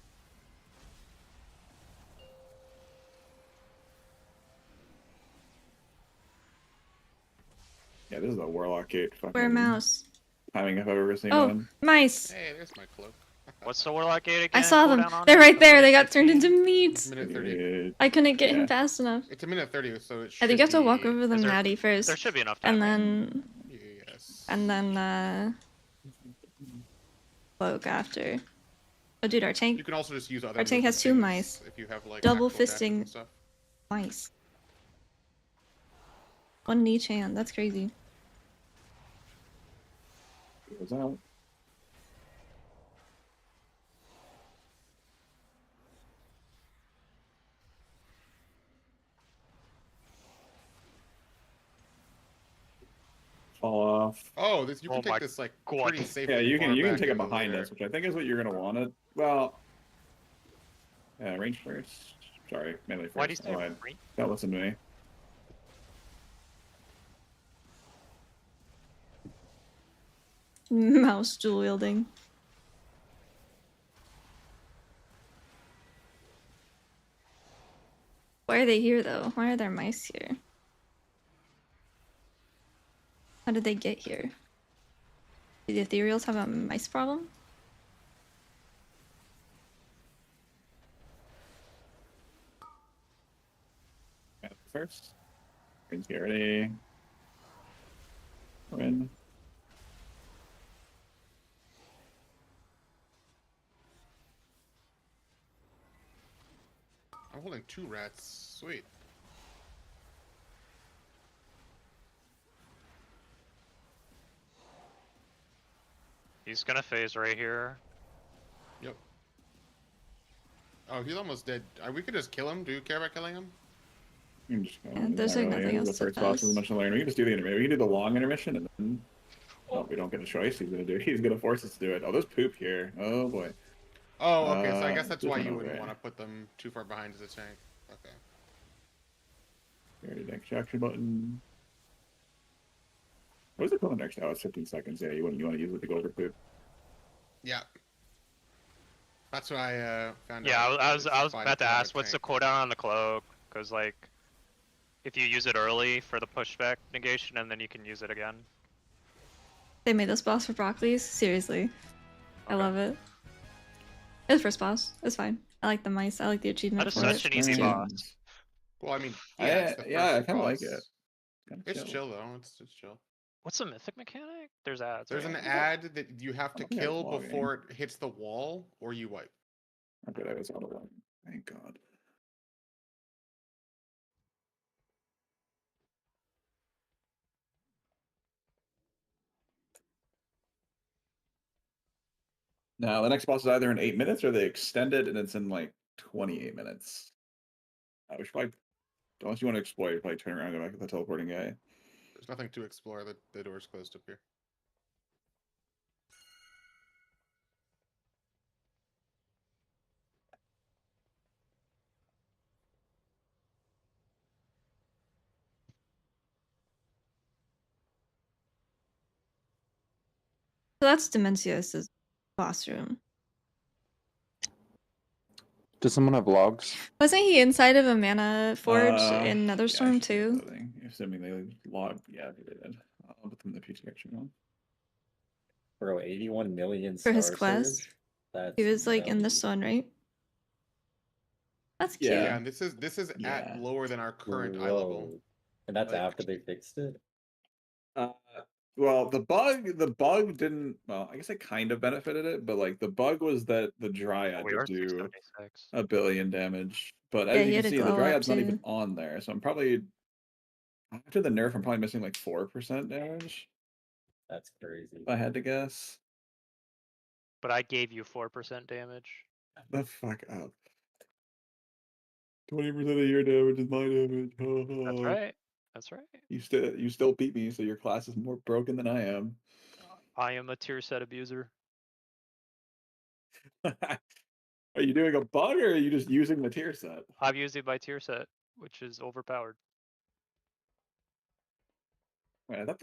Yeah, this is a warlock gate. Where Fucking mouse? timing if I've ever seen Oh, one. mice. Hey, there's my cloak. What's the warlock gate again? I saw them. Cooldown on They're it? right A there. minute They got turned 15? into meat. It's a minute 30. Dude. I couldn't get Yeah. him fast enough. It's a minute 30, so it should I think you have to walk be- over the Is there- natty first, There should be enough time. and right? Yes. then cloak after. Oh, dude, our You tank can also just use other. Our tank has movement 2 things mice. If you have like Double actual dashes fisting. and stuff. mice. 1 in each hand. That's crazy. Goes out. Fall off. Oh, this you can Oh take my this like God. pretty safely. Yeah, you far can back take it over behind there. us, which I think is what you're gonna want it. Well, yeah, range first. Sorry, melee first. Why do you say Oh, range? don't listen to me. Mouse dual wielding. Why are they here though? Why are there mice here? How did they get here? Did the ethereals have a mice problem? Yeah, first. Range get ready. Win. I'm holding 2 rats. Sweet. He's gonna phase right here. Yep. Oh, he's almost dead. We could just kill him. Do you care about killing him? You can just go. Yeah, there's, Not like, really. nothing The else to first boss is pass. much to learn. We can just do the intermission. We can do the long intermission, and then. Oh, we don't get a choice. He's gonna force us to do it. Oh, there's poop here. Oh boy. Oh, okay. So I guess that's this why one you over wouldn't there. want to put them too far behind as a tank. Okay. Ready next action button. What is it called next? Oh, it's 15 seconds. Yeah, you want to use it to go over poop. Yeah. That's what I found Yeah, out. I was It's fine about if to you have a ask, what's the tank. cooldown on the cloak? Because like, if you use it early for the pushback negation, and then you can use it again. They made this boss for Broccoli's? Seriously. I Okay. love it. It's first boss. It's fine. I like the mice. I like the achievement That is for such it. an easy It's cute. boss. Well, I mean, I yeah, it's the yeah, I first kind of like boss. it. Kinda It's chill though. It's chill. What's the mythic mechanic? There's ads. There's right? an ad that you have to don't think I was kill logging. before it hits the wall, or you wipe. I bet I was out of line. Thank God. Now the next boss is either in 8 minutes or they extend it and it's in like 28 minutes. We should probably, unless you want to explore, you probably turn around and go back to the teleporting guy. There's nothing to explore. The door's closed up here. So that's Dimensios' boss room. Does someone have logs? Wasn't he inside of a mana forge in Yeah, I Netherstorm should too? do loading, assuming they log. Yeah, they did. I'll put them in the PT action one. Bro, 81 million For his Star quest? Surge? That's He was like in nutty. this one, right? That's cute. Yeah, and this is at Yeah. lower than our current eye level. Whoa. And that's Like- after they fixed it? Well, the bug didn't. Well, I guess it kind of benefited it, but like the bug was that the Dryad We would are do 676. 1 billion damage. But Yeah, as he you had can a see, the glow up, Dryad's not even too. on there, so I'm probably after the nerf, I'm probably missing like 4% damage. That's crazy. If I had to guess. But I gave you 4% damage. The fuck up. 20% of your damage is my damage. That's right. That's right. You still beat me, so your class is more broken than I am. I am a tier set abuser. Are you doing a bug or are you just using the tier set? I'm using my tier set, which is overpowered. Wait, I thought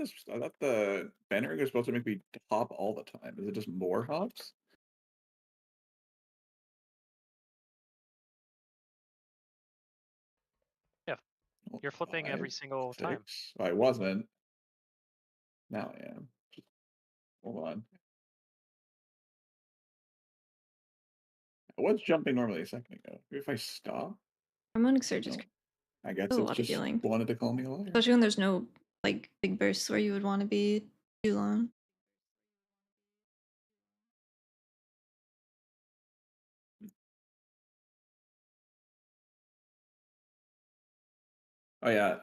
the banner was supposed to make me hop all the time. Is it just more hops? Yeah. Well, You're flipping every 5, single time. 6. I wasn't. Now I am. Hold on. I was jumping normally a second ago. Maybe if I stop, Harmonic Surge is no. I guess a it's lot of just healing. wanted to call me a liar. Especially when there's no like big bursts where you would want to be too long. Oh yeah,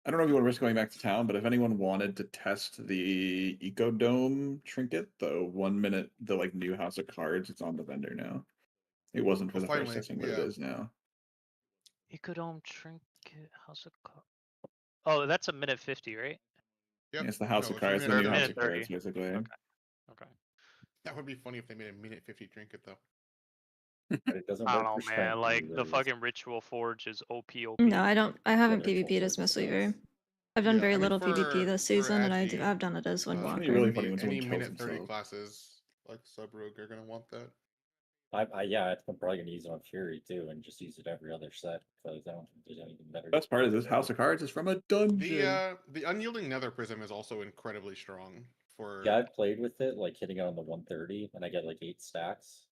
I don't know if you want to risk going back to town, but if anyone wanted to test the Eco Dome trinket, the 1 minute, the like new House of Cards, it's on the vendor now. It wasn't for Oh, the first finally, testing, but it yeah. is now. Ecodome trinket house of Oh, that's a minute 50, right? Yep. It's the House No, of it's a Cards, the minute new 30. House of Minute Cards, 30. basically. Okay. That would be funny if they made a minute 50 trinket though. But it doesn't I work don't for know, man. strength Like the users. fucking Ritual Forge is OP. No, I don't. I haven't Ritual PvP'd as Forge Mistweaver. sucks. I've done Yeah, very I mean, little PvP this season, and Agi, I've done it as Windwalker. It's really funny when any someone kills minute 30 themselves. classes like Sub Rogue are gonna want that. Yeah, I'm probably gonna use it on Fury too, and just use it every other set because I don't think there's anything better. Best part is this House of Cards is from a dungeon. The unyielding Nether Prism is also incredibly strong for. Yeah, I've played with it, like hitting it on the 130, and I get like 8 stacks.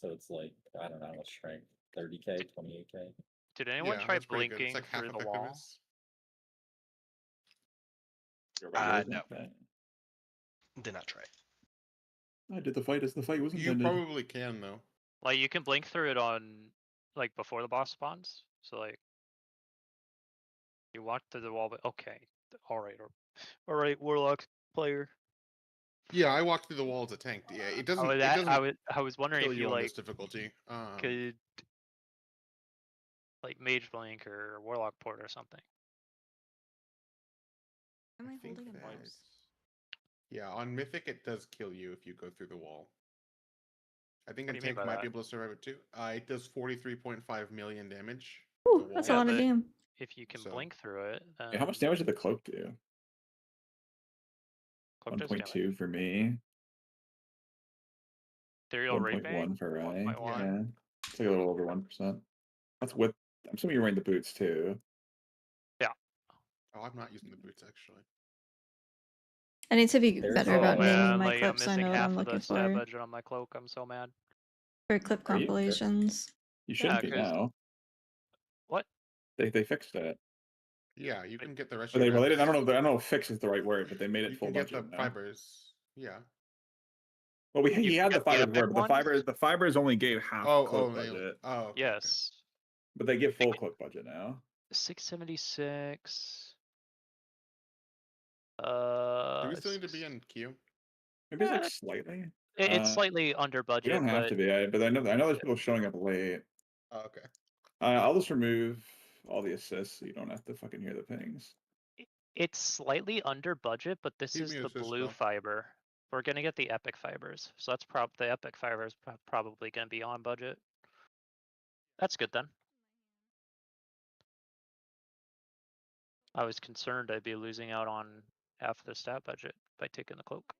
So it's like, I don't know how much strength, 30k, 28k. Did anyone try that's pretty good. blinking It's like half through the wall? effectiveness. No. Did not try it. I did the fight as the fight was You intended. probably can though. Like you can blink through it on like before the boss spawns. So like you walk to the wall, but okay, all right, Warlock player. Yeah, I walked through the wall as a tank. Yeah, it doesn't. Oh, It that doesn't I was wondering kill if you you on like this difficulty. could like Mage Blink or Warlock Port or something. Am I think holding a that- mouse? Yeah, on Mythic it does kill you if you go through the wall. I think What a do you mean tank by might that? be able to survive it too. It does 43.5 million damage. Ooh, the that's wall. a lot but of damage. If you can So- blink through it, Yeah, how much damage did the cloak do? Cloak does damage. 1.2 for me. Ethereal Raping. 1.1 for Rai. 1.1. Yeah, it's like a little over 1%. That's with. I'm assuming you're wearing the boots too. Oh, I'm not using the boots actually. I need to be There's better a- about Oh naming man, my like I'm clips so I missing know what half I'm of the looking stat for budget on my cloak. I'm so mad. for clip Are you? compilations. You shouldn't Yeah, be 'cause- now. What? They fixed it. Yeah, you can get the rest Or of they, your well, they didn't, I maps. don't know. I don't know if "fix" is the right word, but they made it You full can get the budget now. fibers. Yeah. Well, You he can had the get the fibers epic were, but ones? the fibers only gave half Oh, cloak they- budget, oh, okay, okay. Yes. but they give full cloak budget now. 676. Do we still need to be in queue? Maybe it's like Uh, slightly. It's slightly under You budget, don't have but to be, but I know there's people showing up late. Oh, okay. I'll just remove all the assists so you don't have to fucking hear the pings. it's slightly under budget. But this Keep is me the assist, blue though. fiber. We're gonna get the epic fibers, so that's the epic fiber is probably gonna be on budget. That's good then. I was concerned I'd be losing out on half the stat budget by taking the cloak.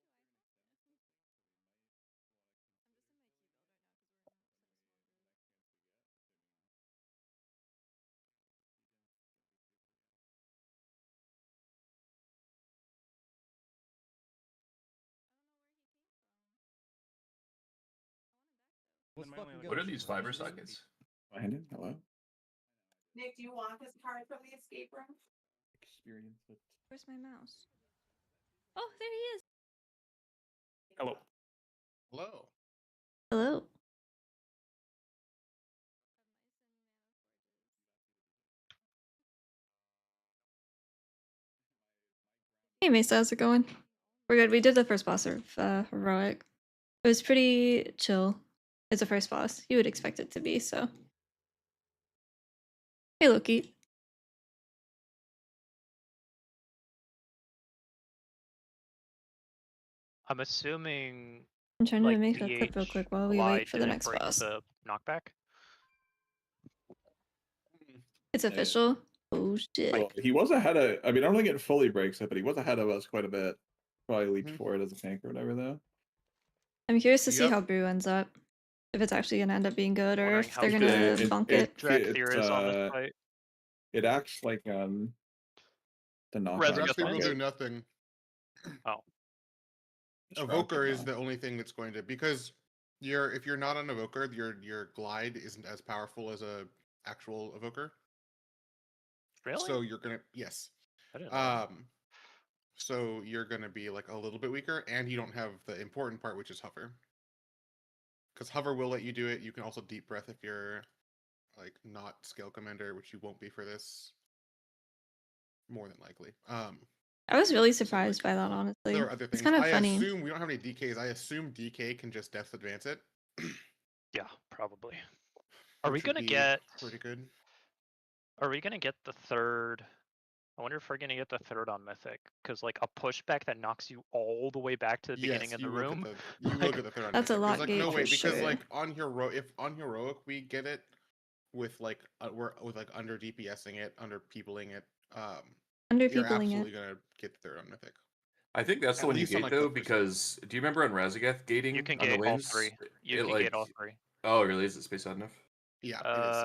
What are these fiber sockets? Landon, hello. Nick, do you want this card from the escape room? Experience it. Where's my mouse? Oh, there he is. Hello. Hello. Hello. Hey Mesa, how's it going? We're good. We did the first boss of Heroic. It was pretty chill. It's the first boss. You would expect it to be, so. Hey Loki. I'm assuming I'm trying to like make a clip real PH quick while we Lie wait for the didn't next break boss. the knockback. It's official. Oh shit. Well, he was ahead of. I mean, I don't think it fully breaks it, but he was ahead of us quite a bit. Probably leaped Mhm. forward as a tank or whatever, though. I'm curious to see Yep. how Brew ends up. If it's actually gonna end up being good or Wondering if how they're good gonna bunk it. Drag it's, Theor is on this fight. It acts like the knockout. Resurrect Actually, will Bucket. do nothing. Oh. Evoker is the only thing that's going to, because if you're not an evoker, your glide isn't as powerful as a actual evoker. Really? So you're gonna yes. I didn't know that. So you're gonna be like a little bit weaker, and you don't have the important part, which is hover. Because hover will let you do it. You can also deep breath if you're like not scale commander, which you won't be for this. More than likely. I was really surprised by that, honestly. There are other It's things. kind of I funny. assume we don't have any DKs. I assume DK can just depth advance it. Yeah, probably. Are we which would gonna be get? pretty good? Are we gonna get the third? I wonder if we're gonna get the third on Mythic, because like a pushback that knocks you all the way back to the beginning of the room. You will get the third on That's a Mythic. lot There's like gate no for way, because sure. like on heroic we get it with like we're with like under DPSing it, under peopling it. Under You're peopling absolutely it. gonna get the third on Mythic. I think that's the At one you least on, gate like, though, the first because do you remember on Razagath gating You can on the gate all wings? three. You it, can like, gate all three. Oh, really? Is it spaced out enough? Yeah,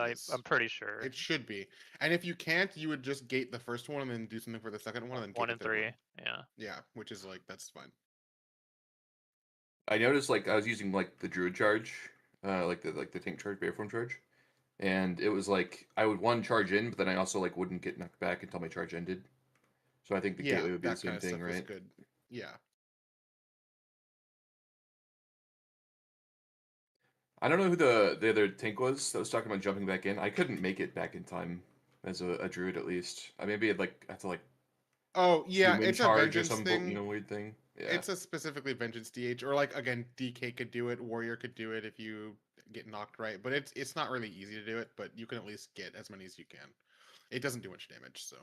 it is. I'm pretty sure. It should be. And if you can't, you would just gate the first one and then do something for the second one and then gate 1 the and third 3. one. Yeah. Yeah, which is like that's fine. I noticed like I was using like the druid charge, like the tank charge, Bearform charge, and it was like I would one charge in, but then I also like wouldn't get knocked back until my charge ended. So I think the gateway would be the that same kind of thing, stuff is right? good. Yeah. I don't know who the other tank was that was talking about jumping back in. I couldn't make it back in time as a druid at least. I maybe I'd like have to like Oh yeah, zoom in it's a charge or vengeance some thing. weird thing. Yeah. It's a specifically vengeance DH, or like again, DK could do it, warrior could do it if you get knocked right. But it's not really easy to do it, but you can at least get as many as you can. It doesn't do much damage, so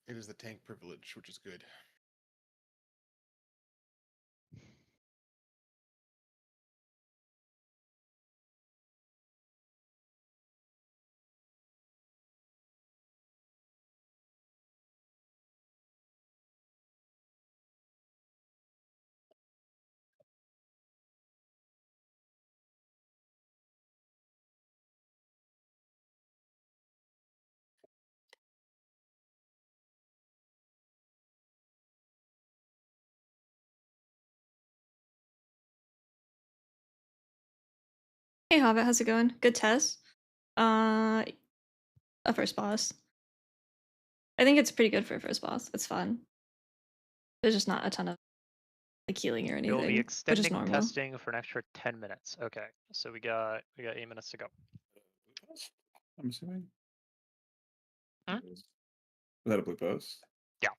it is the tank privilege, which is good. Hey Hobbit, how's it going? Good test. A first boss. I think it's pretty good for a first boss. It's fun. There's just not a ton of like healing or It will be anything, which is extending normal. testing for an extra 10 minutes. Okay, so we got 8 minutes to go. I'm assuming. Hmm? Was that a blue post? Yeah.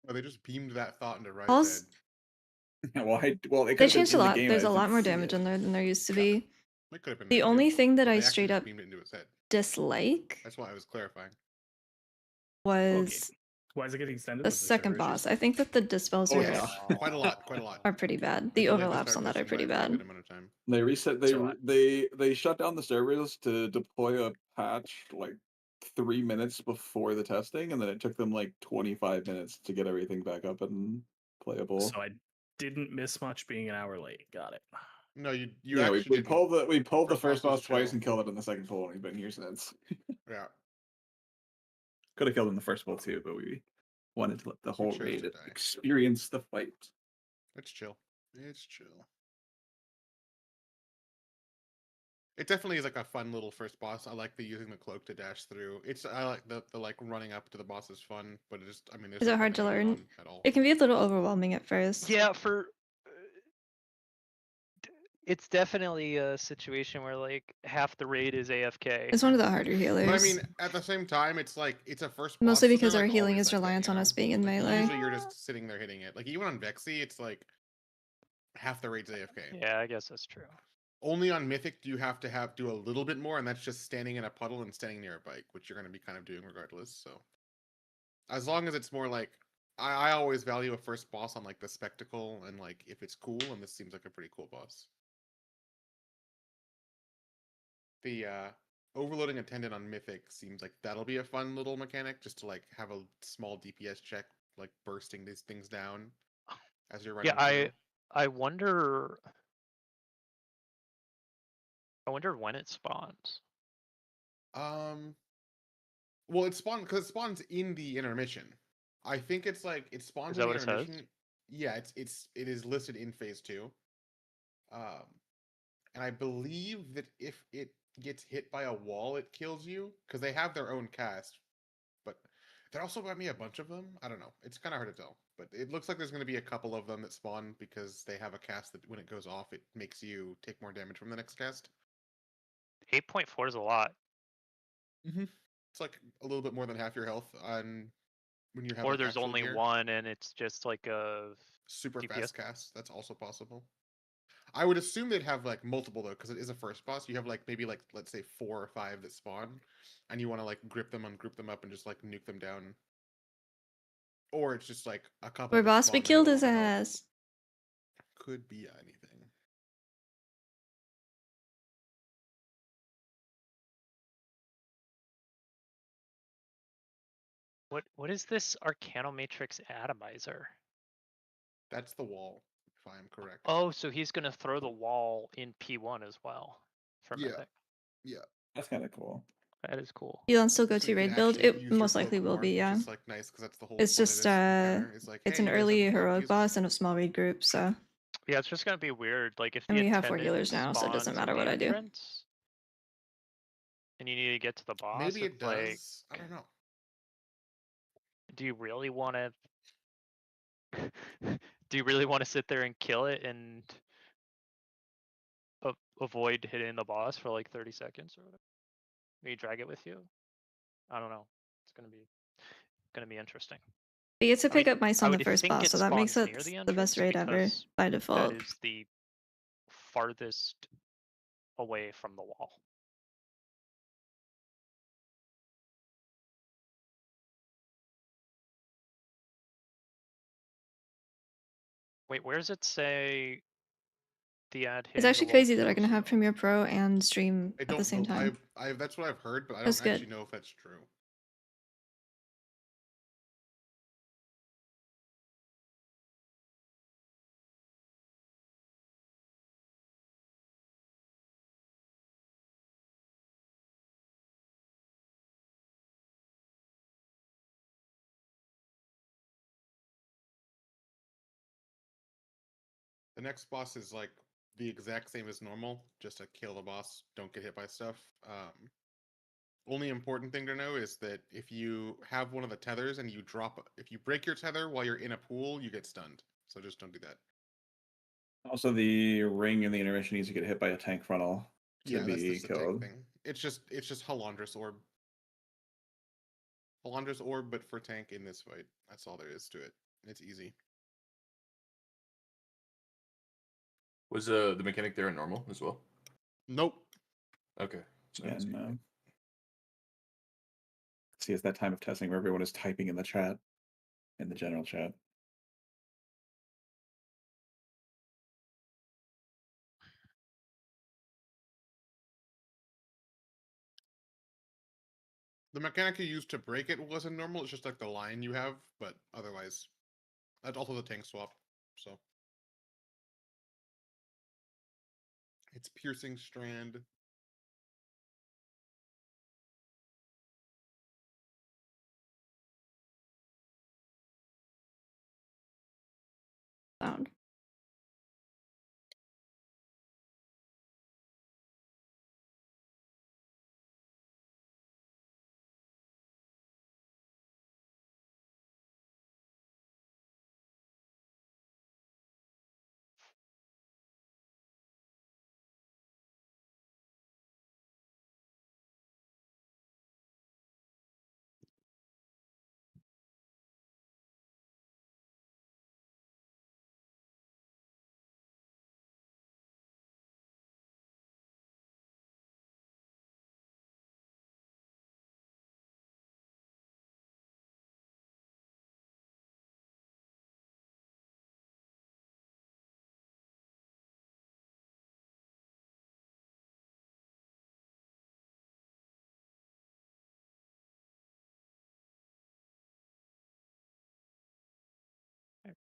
Oh, they just beamed that thought into Rice's Pulse? head. well, it They could have changed a been in the lot. game. There's I a lot didn't more see damage it. in there than there used to Yeah. be. It could have been The there too, only thing that but I they actually straight just up beamed it into his head. dislike That's why I was clarifying. was Why is it getting extended? the With second server issues? boss. I think that the dispels Oh are, yes, quite a lot, quite a lot. are pretty bad. I The delayed overlaps start on that are testing by pretty a pretty bad. good amount of time. They reset. So They shut down the servers to deploy a patch like 3 minutes before the testing, and then it took them like 25 minutes to get everything back up and playable. So I didn't miss much being an hour late. Got it. No, you yeah, actually we didn't. pulled the first boss was twice chill. and killed it in the second pull, and he's been here since. Yeah, Could have killed him in the first pull too, but we wanted to let the whole chose raid to die. experience the fight. it's chill. It's chill. It definitely is like a fun little first boss. I like the using the cloak to dash through. I like the like running up to the boss is fun, but it just there's Is it no hard point to adding learn? on at all. It can be a little overwhelming at first. Yeah, it's definitely a situation where like half the raid is AFK. It's one of the harder healers. But I mean, at the same time, it's like it's a first boss. Mostly so because they're, our like, healing always is like that, reliant you on know? us being in Like, melee. usually you're just sitting there hitting it. Like even on Vexy, it's like half the raid's AFK. Yeah, I guess that's true. Only on Mythic do you have to do a little bit more, and that's just standing in a puddle and standing near a bike, which you're going to be kind of doing regardless. So as long as it's more like I always value a first boss on like the spectacle and like if it's cool, and this seems like a pretty cool boss. The overloading attendant on Mythic seems like that'll be a fun little mechanic, just to like have a small DPS check, like bursting these things down as you're running Yeah, through. I wonder when it spawns. Well, it spawns because it spawns in the intermission. I think it's like it spawns Is in that the what it says? intermission. Yeah, it is listed in phase 2. And I believe that if it gets hit by a wall, it kills you because they have their own cast. But there also might be a bunch of them. I don't know. It's kind of hard to tell. But it looks like there's going to be a couple of them that spawn because they have a cast that when it goes off, it makes you take more damage from the next cast. 8.4 is a lot. It's like a little bit more than half your health on when you have. Or like, there's actual only gear. one and it's just like a Super DPS. fast cast. That's also possible. I would assume they'd have like multiple though, because it is a first boss. You have like maybe like let's say 4 or 5 that spawn, and you want to like grip them, ungroup them up, and just like nuke them down. Or it's just like a couple. Our that boss, spawn we and killed have a his lot of health. ass. Could be anything. What is this Arcanomatrix Atomizer? That's the wall, if I'm correct. Oh, so he's gonna throw the wall in P1 as well for Yeah. Mythic. Yeah. That's kind of cool. That is cool. Elon still go So to you can raid build. actually It use your most cloak likely will more, be, yeah. Which is like nice because that's the whole It's point just of this encounter, is like, it's hey, an you guys have early the cloak, heroic use it. boss in a small raid group, so Yeah, it's just gonna be weird. Like if I the mean you have 4 attendant healers now, so it doesn't spawns matter in the what I do. entrance, and you need to get to the boss. Maybe it it's like, does. I don't know. do you really want to? Do you really want to sit there and kill it and avoid hitting the boss for like 30 seconds or whatever? Maybe drag it with you. I don't know. It's gonna be interesting. We get to I pick mean, up mice I on the would first think boss, it so that makes spawns it near the the best entrance raid ever because by that default. is the farthest away from the wall. Wait, where does it say the ad It's hitting the actually wall crazy that I kills can have you? Premiere Pro and stream I at the don't same know. time. I that's what I've heard, but I That's don't good. actually know if that's true. The next boss is like the exact same as normal, just to kill the boss, don't get hit by stuff. Only important thing to know is that if you have one of the tethers and you if you break your tether while you're in a pool, you get stunned. So just don't do that. Also, the ring in the intermission needs to get hit by a tank frontal to That's be just the tank killed. thing. It's just Halandris Orb. Halandris Orb, but for tank in this fight. That's all there is to it. It's easy. Was the mechanic there in normal as well? Nope. Okay. So Yeah, no. See, it's that time of testing where everyone is typing in the chat, in the general chat. The mechanic you used to break it wasn't normal. It's just like the line you have, but otherwise, that's also the tank swap. So it's piercing strand. Sound.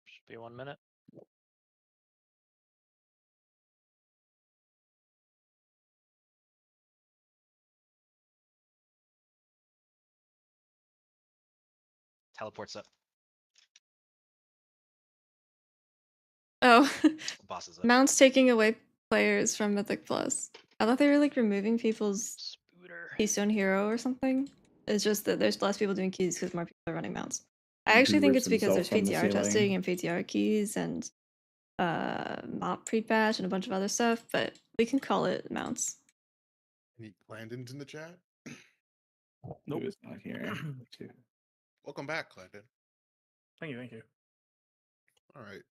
Should be 1 minute. Teleports up. Oh, Bosses up. Mount's taking away players from Mythic Plus. I thought they were like removing people's Keystone Hero or something. It's just that there's less people doing keys because more people are running Mounts. I Who actually think rips it's because himself there's from the PTR testing ceiling. and PTR keys and mop pre-patch and a bunch of other stuff, but we can call it Mounts. Any Clandon's in the chat? Nope. Who is not here? Welcome back, Clandon. Thank you. All right.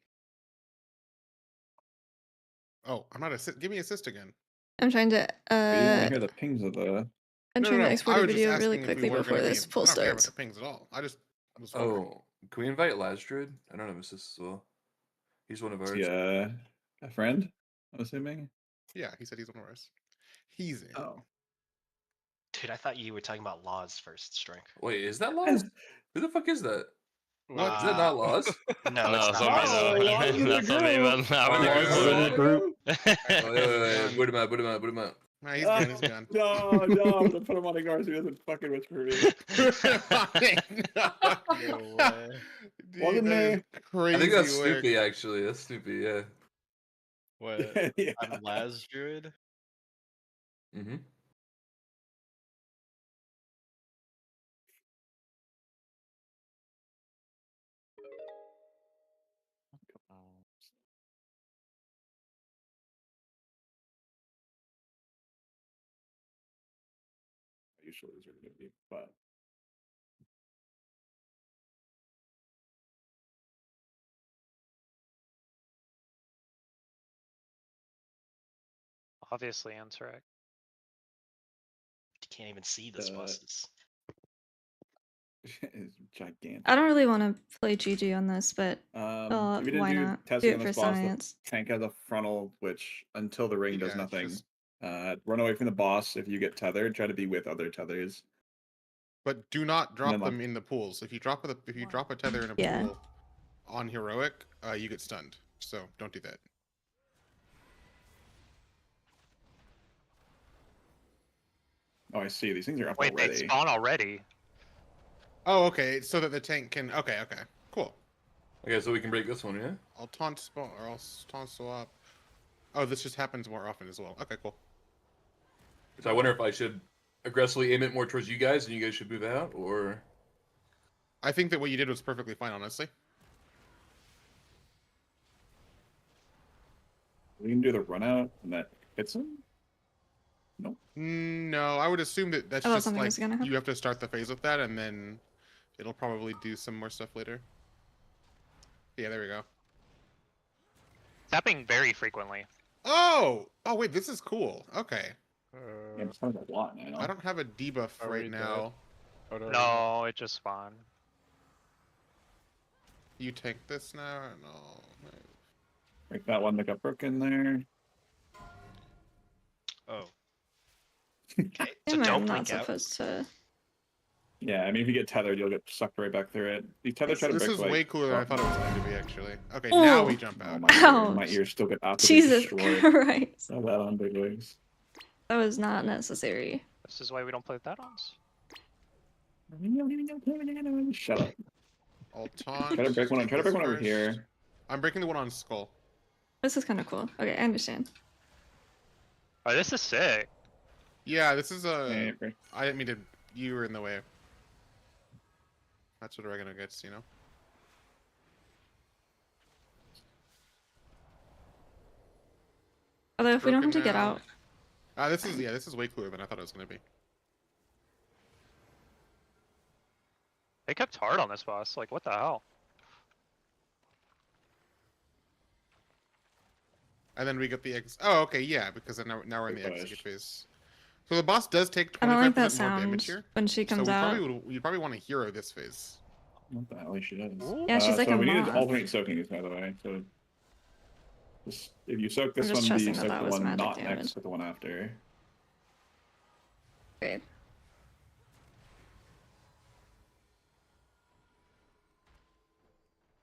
Oh, I'm not assist. Give me assist again. I'm trying to We didn't want to hear the pings of the. I'm trying to export I a was just video really asking if quickly we were before gonna this be. poll I don't care about starts. the pings at all. I just was wondering. Oh, can we invite Lazdruid? I don't have assist as well. He's one of ours. Yeah, a friend, I'm assuming. Yeah, he said he's one of ours. He's in. Oh. Dude, I thought you were talking about Law's first strength. Wait, is that Laws? Who the fuck is that? What? Is that not Laws? No, it's not. That's on me, man. I'm in the group. Wait, put him out. Nah, he's gone. He's gone. No, I'm gonna put him on a guard so he doesn't fucking whisper me. No way. Dude, Wasn't that is me. crazy. I think that's work. Snoopy, actually. That's Snoopy, yeah. What? Yeah. I'm Lazdruid? Mm-hmm. Usually these are gonna be, but Obviously, Ansarek. You can't even see this bosses. is gigantic. I don't really want to play GG on this, but If you didn't why do not? Do testing it on for this boss, science. the tank has a frontal, which until the ring does Yeah, it's nothing. just- Run away from the boss. If you get tethered, try to be with other tethers. But do not drop then, like- them in the pools. If you drop a tether in a Yeah. pool on heroic, you get stunned. So don't do that. Oh, I see. These things are up Wait, already. they spawn already? Oh, okay. So that the tank can. Okay. Cool. Okay, so we can break this one, yeah? I'll taunt spawn or I'll taunt swap. Oh, this just happens more often as well. Okay, cool. So I wonder if I should aggressively aim it more towards you guys, and you guys should move out, or I think that what you did was perfectly fine, honestly. We can do the run out and that hits him? Nope. No, I would assume that that's I thought just something like was gonna happen. you have to start the phase with that, and then it'll probably do some more stuff later. Yeah, there we go. It's happening very frequently. Oh! Oh, wait, this is cool. Okay. Yeah, it's kind of a lot now. I don't have a debuff Are right we now. No, it just spawned. You tank this now? Or no. Break that one that got broken there. Oh. Okay, so Am I don't not blink out. supposed to? Yeah, I mean, if you get tethered, you'll get sucked right back through it. You tether try to This break is like, way cooler than I thought it was going to be, actually. Okay, Oh. now we jump Oh, out. my Ouch. ears still get absolutely Jesus destroyed. Christ. So that on big wigs. That was not necessary. This is why we don't play with add-ons. Shut up. I'll taunt. Try to break one. take Try to break this one over first. here. I'm breaking the one on Skull. This is kind of cool. Okay, I understand. Oh, this is sick. Yeah, this is a. Yeah, break. I didn't mean to. You were in the way. That's what oregano gets, you know. Although if we don't have Broken to get now. out, This is way cooler than I thought it was going to be. They kept hard on this boss. Like, what the hell? And then we get the Oh, okay, yeah, because then now we're in the Good execute push. phase. So the boss does take 25% I don't like that more sound damage here. when she So comes we out. you probably want to hero this phase. What the hell she does? Yeah, she's like so a we need to moth. alternate soakings, by the way. So just, if you soak this just one, trusting you that soak that the was one magic not damage. next to the one after. Great.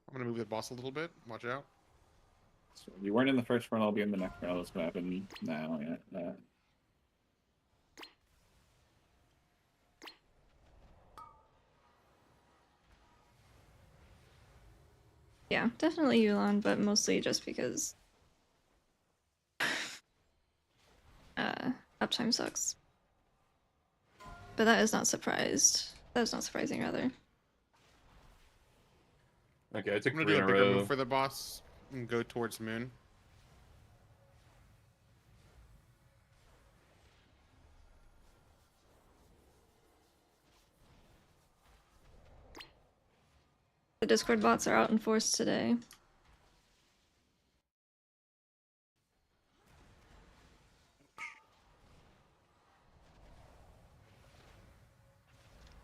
I'm gonna move the boss a little bit. Watch out. So if you weren't in the first round, I'll be in the next round. That's gonna happen now. Yeah. Yeah, definitely Yulon, but mostly just because uptime sucks. But that is not surprised. That is not surprising, rather. okay, I took I'm gonna 3 do in a a bigger row. move for the boss and go towards Moon. The Discord bots are out in force today.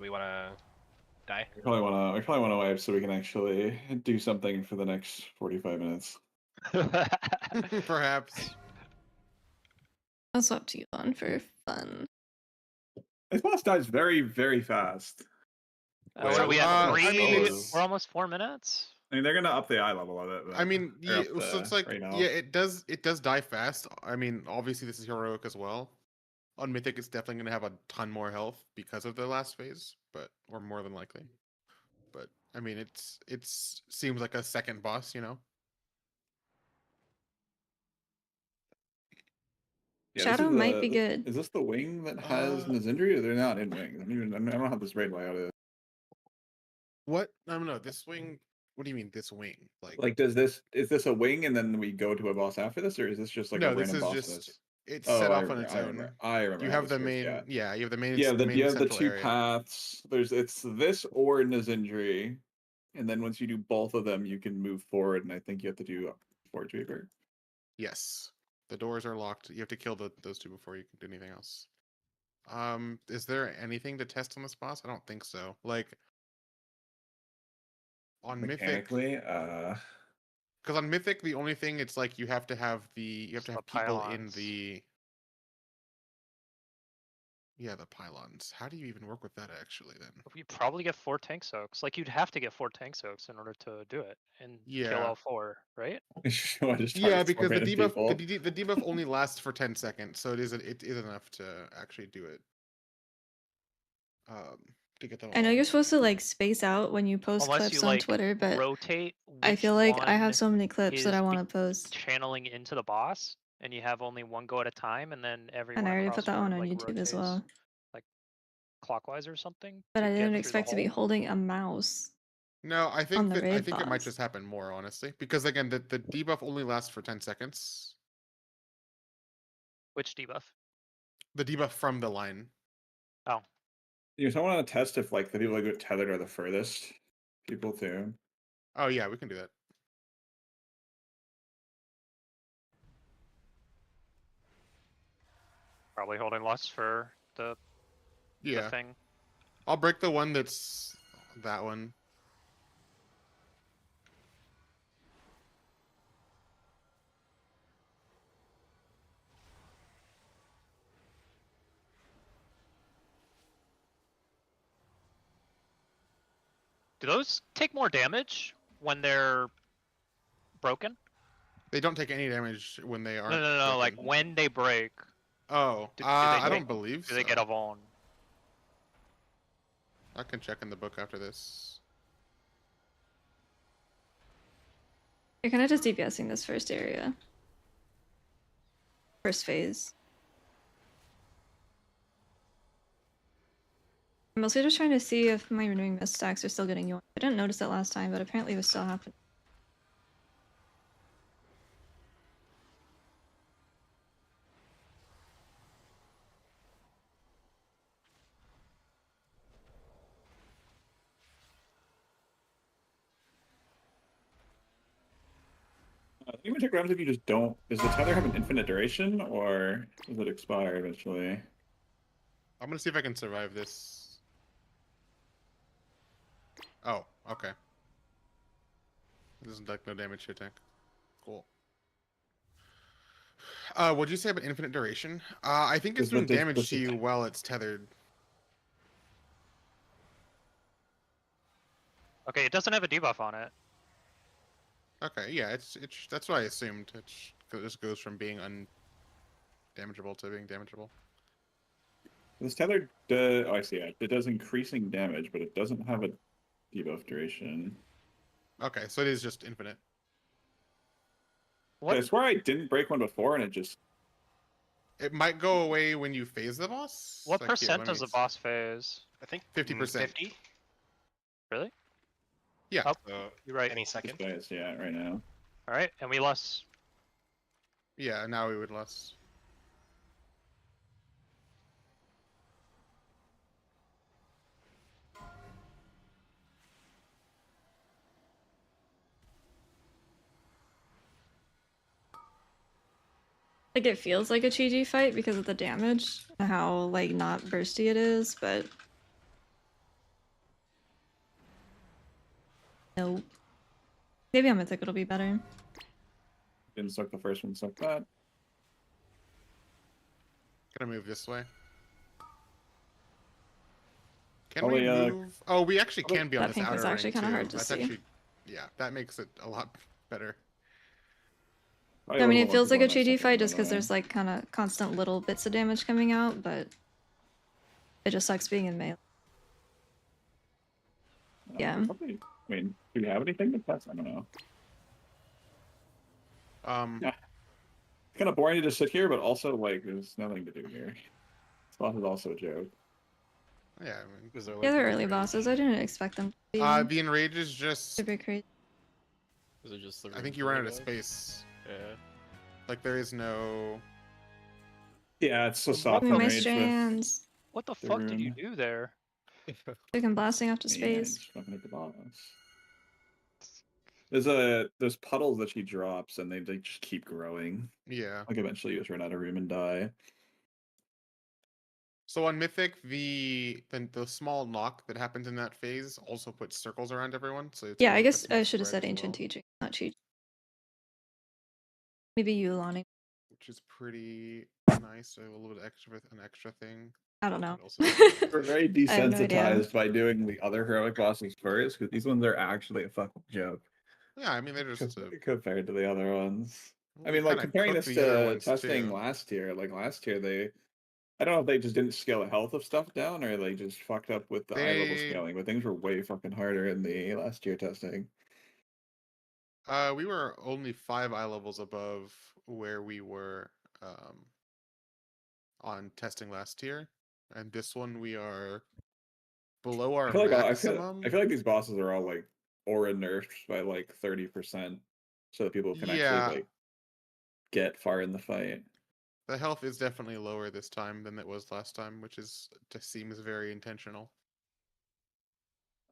We want to die? We probably wanna wipe so we can actually do something for the next 45 minutes. Perhaps. I'll swap to Yulon for fun. This boss dies very, very fast. What are we at? I 3? mean, it's- We're almost 4 minutes. I mean, they're gonna up the eye level of it. But, I mean, or yeah, up so it's the like, rate yeah, health. it does die fast. I mean, obviously this is heroic as well. On Mythic, it's definitely gonna have a ton more health because of the last phase, or more than likely. But I mean, it's seems like a second boss, you know. Yeah, this Shadow is might be good. Is this the wing that has Nizindri, or they're not in wings? I don't know how this raid layout is. What? I don't know. This wing. What do you mean this wing? Like, is this a wing and then we go to a boss after this, or is this just like no, a this random is boss? just it's Oh, set I off on remember, its I own. remember, I remember You how have the this main. works, Yeah, you have the main. you have the central two area. paths. It's this or Nizindri, and then once you do both of them, you can move forward. And I think you have to do Forge Weaver. Yes, the doors are locked. You have to kill those two before you can do anything else. Is there anything to test on this boss? I don't think so. Like on Mythic, Mechanically, because on Mythic the only thing it's like you have to have people in pylons. the. Yeah, the pylons. How do you even work with that actually then? You probably get 4 tank soaks. Like, you'd have to get 4 tank soaks in order to do it and kill Yeah. all 4, right? Yeah, because the debuff only lasts for 10 seconds, so it is enough to actually do it. To get them. I know all. you're supposed to like space out when you post Unless clips you, on like, Twitter, but rotate I which feel like I have one so many clips that is I want to post. channeling into the boss, and you have only one go at a time, and then everyone And I already across put that board, one on like, YouTube as rotates, well. like clockwise or something. But to I get didn't through the expect to be hole. holding a mouse. No, I On think the that raid it might boss. just happen more, honestly. Because again, the debuff only lasts for 10 seconds. Which debuff? The debuff from the line. Oh. You know, so I want to test if like the people that get tethered are the furthest people too. Oh yeah, we can do that. Probably holding lust for the thing. I'll break the one that's that one. Do those take more damage when they're broken? They don't take any damage when they aren't. No. Like when they break. Oh, do I don't believe so. Do they get a vuln? I can check in the book after this. You're kind of just DPSing this first area. First phase. I'm mostly just trying to see if my renewing mist stacks are still getting you. I didn't notice it last time, but apparently it was still happening. I think we take rounds if you just don't. Does the tether have an infinite duration, or does it expire eventually? I'm gonna see if I can survive this. Oh, okay. This is like no damage to tank. Cool. What'd you say about infinite duration? I think it's doing damage to you while it's tethered. Okay, it doesn't have a debuff on it. Okay, yeah, it's that's what I assumed. It just goes from being undamageable to being damageable. This tether, oh, I see it. It does increasing damage, but it doesn't have a debuff duration. Okay, so it is just infinite. I swear I didn't break one before, and it just... It might go away when you phase the boss. What percent does the boss phase? I think 50%. 50. Really? Yeah. Oh, So you're right. Any second. This guy's, yeah, right now. All right, and we lost. Yeah, now we would less. Like it feels like a GG fight because of the damage and how like not bursty it is, but nope. Maybe on Mythic it'll be better. Didn't suck the first one, suck that. Gonna move this way. Can we move? Oh, we actually can be on this pink outer was ring actually kind of too. hard to That's see. actually, yeah, that makes it a lot better. I mean, it feels like a GG fight just because there's like kind of constant little bits of damage coming out, but it just sucks being in melee. Yeah. Probably, I mean, do we have anything to test? I don't know. Yeah. It's kind of boring to just sit here, but also like there's nothing to do here. This boss is also a joke. Yeah, I mean, is there Yeah, they're early bosses. I didn't expect them to be the enrage is just super crazy. Is it just the I think you run out of space. Yeah. Like there is no. Yeah, it's so soft. My strands. What the fuck did you do there? Took him blasting off to space. Fucking at the boss. There's puddles that she drops, and they just keep growing. Yeah. Like eventually you just run out of room and die. So on Mythic, the small knock that happens in that phase also puts circles around everyone. So it's Yeah, I guess I should have said ancient teaching, not cheat. Maybe you, Lonnie. Which is pretty nice. So a little bit extra, an extra thing. I don't know. We're very I have no idea. desensitized by doing the other heroic bosses first, because these ones are actually a fucking joke. Yeah, I mean they're just compared to the other ones. Well, I mean, like comparing this cooked the other to ones, testing too. last year, like last year I don't know if they just didn't scale the health of stuff down or they just fucked up with the high level They- scaling, but things were way fucking harder in the last year testing. We were only 5 eye levels above where we were on testing last year, and this one we are below our I feel like maximum. I feel like these bosses are all like aura nerfed by like 30%, so that people can actually Yeah, like get far in the fight. the health is definitely lower this time than it was last time, which is just seems very intentional.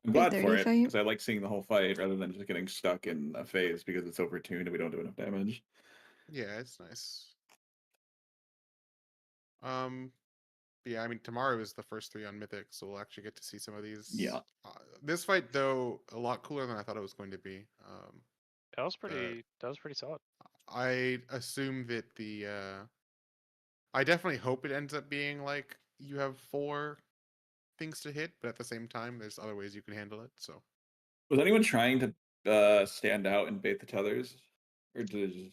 I'm glad 30 for it fight. because I like seeing the whole fight rather than just getting stuck in a phase because it's overtuned and we don't do enough damage. Yeah, it's nice. Yeah, I mean tomorrow is the first 3 on Mythic, so we'll actually get to see some of these. Yeah. This fight though a lot cooler than I thought it was going to be. That was pretty solid. I assume that I definitely hope it ends up being like you have 4 things to hit, but at the same time, there's other ways you can handle it. So Was anyone trying to stand out and bait the tethers, or did it just?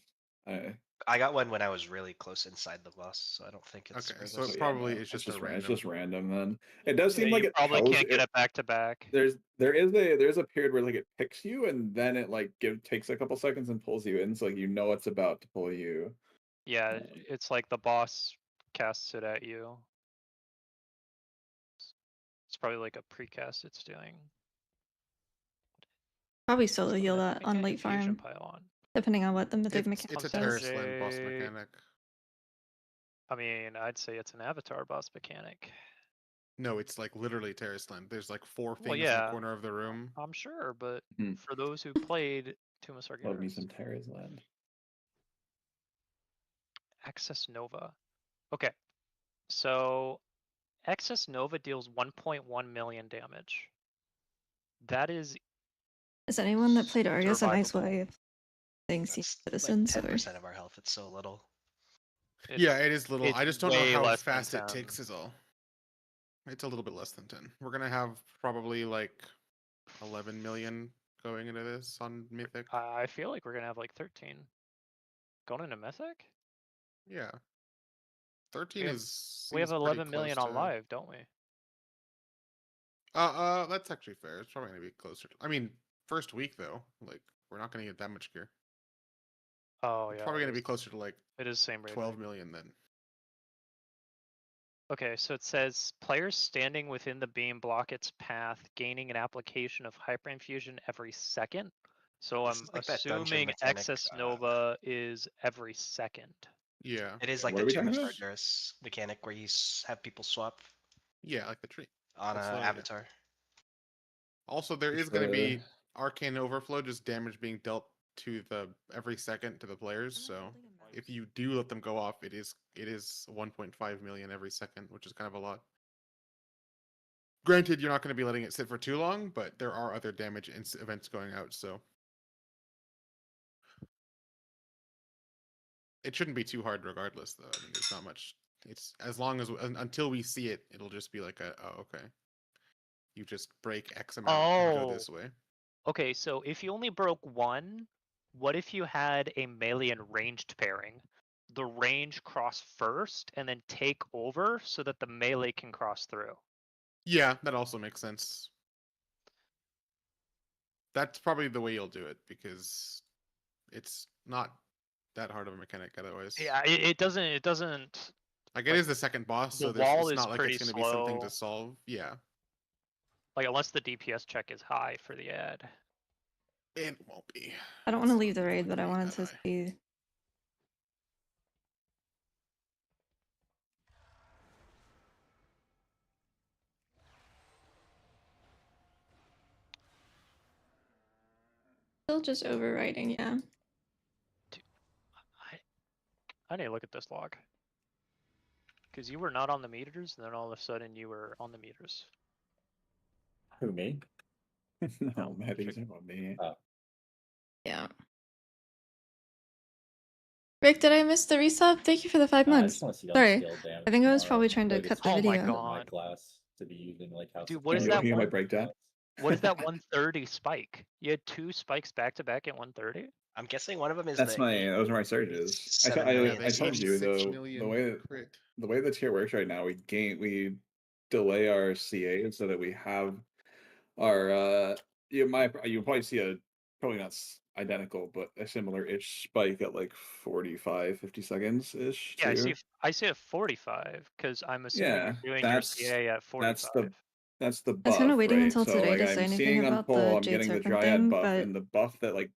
I got one when I was really close inside the boss, so I don't think it's okay, worth so it. it probably no, is just a it's random. just random then. It does seem Yeah, like you it probably tells can't get it back to back. there's a period where like it picks you and then it like takes a couple seconds and pulls you in, so like you know it's about to pull you. Yeah, it's like the boss casts it at you. It's probably like a precast it's doing. Probably solo What's the heal Mythic that on mechanic? late Fusion farm, pylon. depending on what the mythic It's mechanic a does. terrace land boss Say- mechanic. I mean, I'd say it's an avatar boss mechanic. No, it's like literally terrace land. There's like 4 things Well, in yeah, the corner of the room. I'm sure, but Hmm. for those who played Tomb of Love me Sargeras, some Terra's Land. Excess Nova. Okay, so Excess Nova deals 1.1 million damage. That is Is anyone that played Argus and Ice survivable. Wave playing Senior That's Citizens? like Or 10% of our health. It's so little. Yeah, it is little. it's I just don't know way how less than fast it 10. ticks is all. It's a little bit less than 10. We're gonna have probably like 11 million going into this on Mythic. I feel like we're gonna have like 13. Going into Mythic? Yeah. 13 We have- is We have seems pretty 11 million close on to- live, don't we? That's actually fair. It's probably gonna be closer. I mean, first week though, like we're not gonna get that much gear. Oh It's yeah. probably it gonna be is- closer to like It is same rate. 12 million then. Okay, so it says players standing within the beam block its path, gaining an application of hyper infusion every second. So This I'm is like that dungeon assuming mechanic, Excess Nova is every second. Yeah. It is Yeah, like what the are we Tomb of talking about? Sargeras mechanic where you have people swap Yeah, like the tree. on That's an literally it. avatar. Also, there is going to be arcane overflow, just damage being dealt to the every second to the players. So if you do let them go off, it is 1.5 million every second, which is kind of a lot. Granted, you're not going to be letting it sit for too long, but there are other damage events going out, so it shouldn't be too hard regardless, though. I mean, there's not much. It's as long as until we see it, it'll just be like okay. You just break X amount and go this way. Okay, so if you only broke one, what if you had a melee and ranged pairing? The range cross first and then take over so that the melee can cross through. Yeah, that also makes sense. That's probably the way you'll do it because it's not that hard of a mechanic otherwise. Yeah, it doesn't. Like it is the second boss, the so wall it's is not like it's pretty going to be something slow. to solve. Yeah, Like unless the DPS check is high for the ad. it won't be. I don't want to leave the raid, but I wanted to see. Still just overriding, yeah. I need to look at this log. Because you were not on the meters, and then all of a sudden you were on the meters. Who, me? No, man, he's talking about me. Yeah. Rick, did I miss the resub? Thank you for the 5 months. Sorry. I think I was probably trying to cut the video. My god. Class to be using like house. Dude, what is that? My breakdown? What is that 130 spike? You had 2 spikes back to back at 130? I'm guessing one of them is those are my surges. I told you though, the way the tier works right now, we delay our CA so that we have our you probably see probably not identical, but a similar-ish spike at like 45, 50 seconds ish. Yeah, too. I see a 45 because I'm assuming Yeah, you're doing your CA at 45. that's the I was kind buff, of waiting right? until So today like to say I'm anything seeing on about pull, the I'm Jade getting the Serpent Dryad thing, buff, but and the buff that like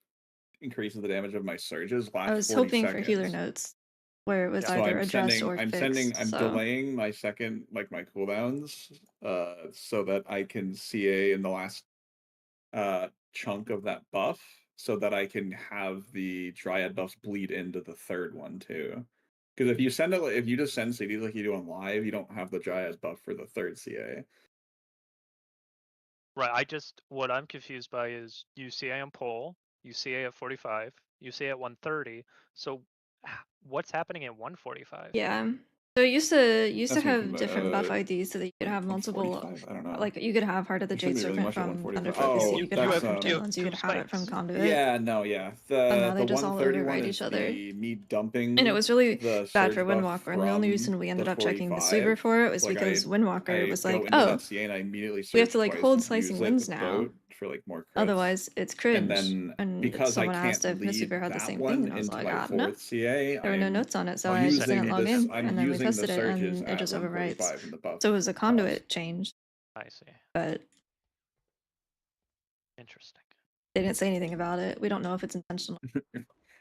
increases the damage of my surges I lasts was 40 hoping seconds. for healer notes where it was So either I'm addressed sending, or I'm fixed. sending, I'm so delaying my second, like my cooldowns, so that I can CA in the last chunk of that buff, so that I can have the Dryad buffs bleed into the third one too. Because if you send it, if you just send CDs like you do on live, you don't have the Dryad buff for the third CA. Right, what I'm confused by is you CA on pole, you CA at 45, you CA at 130, so what's happening at 145? yeah. So it used to That's have me, different buff IDs so that you could have multiple. 145? I don't know. Like you could have Heart of the It shouldn't Jade be really Serpent much at from 145. Thunder Focus, Oh, you could you have it have from that's Tailends, you two could have it from spikes. Conduit. yeah, no, yeah. And now they The just all 131 override is each other. me dumping. And it was really the bad surge for buff Windwalker, and the only from reason we ended the up checking 45. mistweaver for it was Like because I Windwalker was go like, into oh, that CA and I immediately we have surge to like twice hold use slicing it winds with now. boat for like more crits. Otherwise, it's And cringe. then And because I someone asked can't if lead mistweaver had the that same thing, one and I was into like, my no. fourth CA, There were no notes on it, so Oh, I you just said didn't log in, I'm and then we using the tested it, surges and it at just overwrites. 145 in the buff. So it was a conduit change, I see. but Interesting. they didn't say anything about it. We don't know if it's intentional.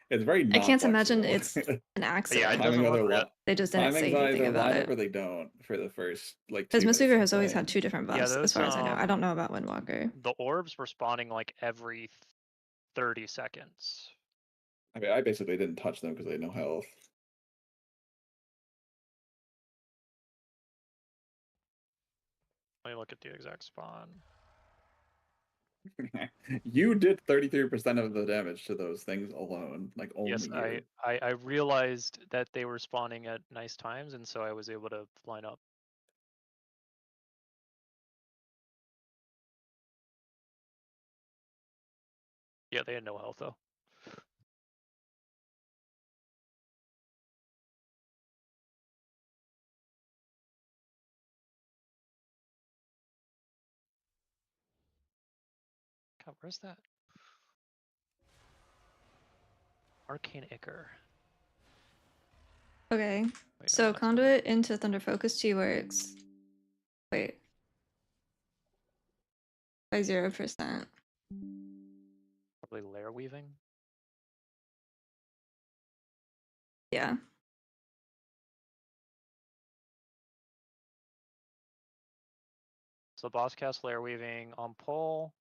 It's very I not can't imagine flexible. it's an accident. Yeah, it doesn't look right. They just didn't say Timings anything either about line it. up or they don't for the first like 2 Because minutes Mistweaver of has always playing. had two different buffs, as those, far as I know. I don't know about Windwalker. The orbs were spawning like every 30 seconds. I mean, I basically didn't touch them because they had no health. Let me look at the exact spawn. You did 33% of the damage to those things alone, like only Yes, you. I realized that they were spawning at nice times, and so I was able to line up. Yeah, they had no health though. God, where's that? Arcane Ichor. Okay, Wait, no, so that's not Conduit into Thunder Focus 2 works. Wait. By 0%. probably layer weaving. Yeah. So boss cast layer weaving on pole.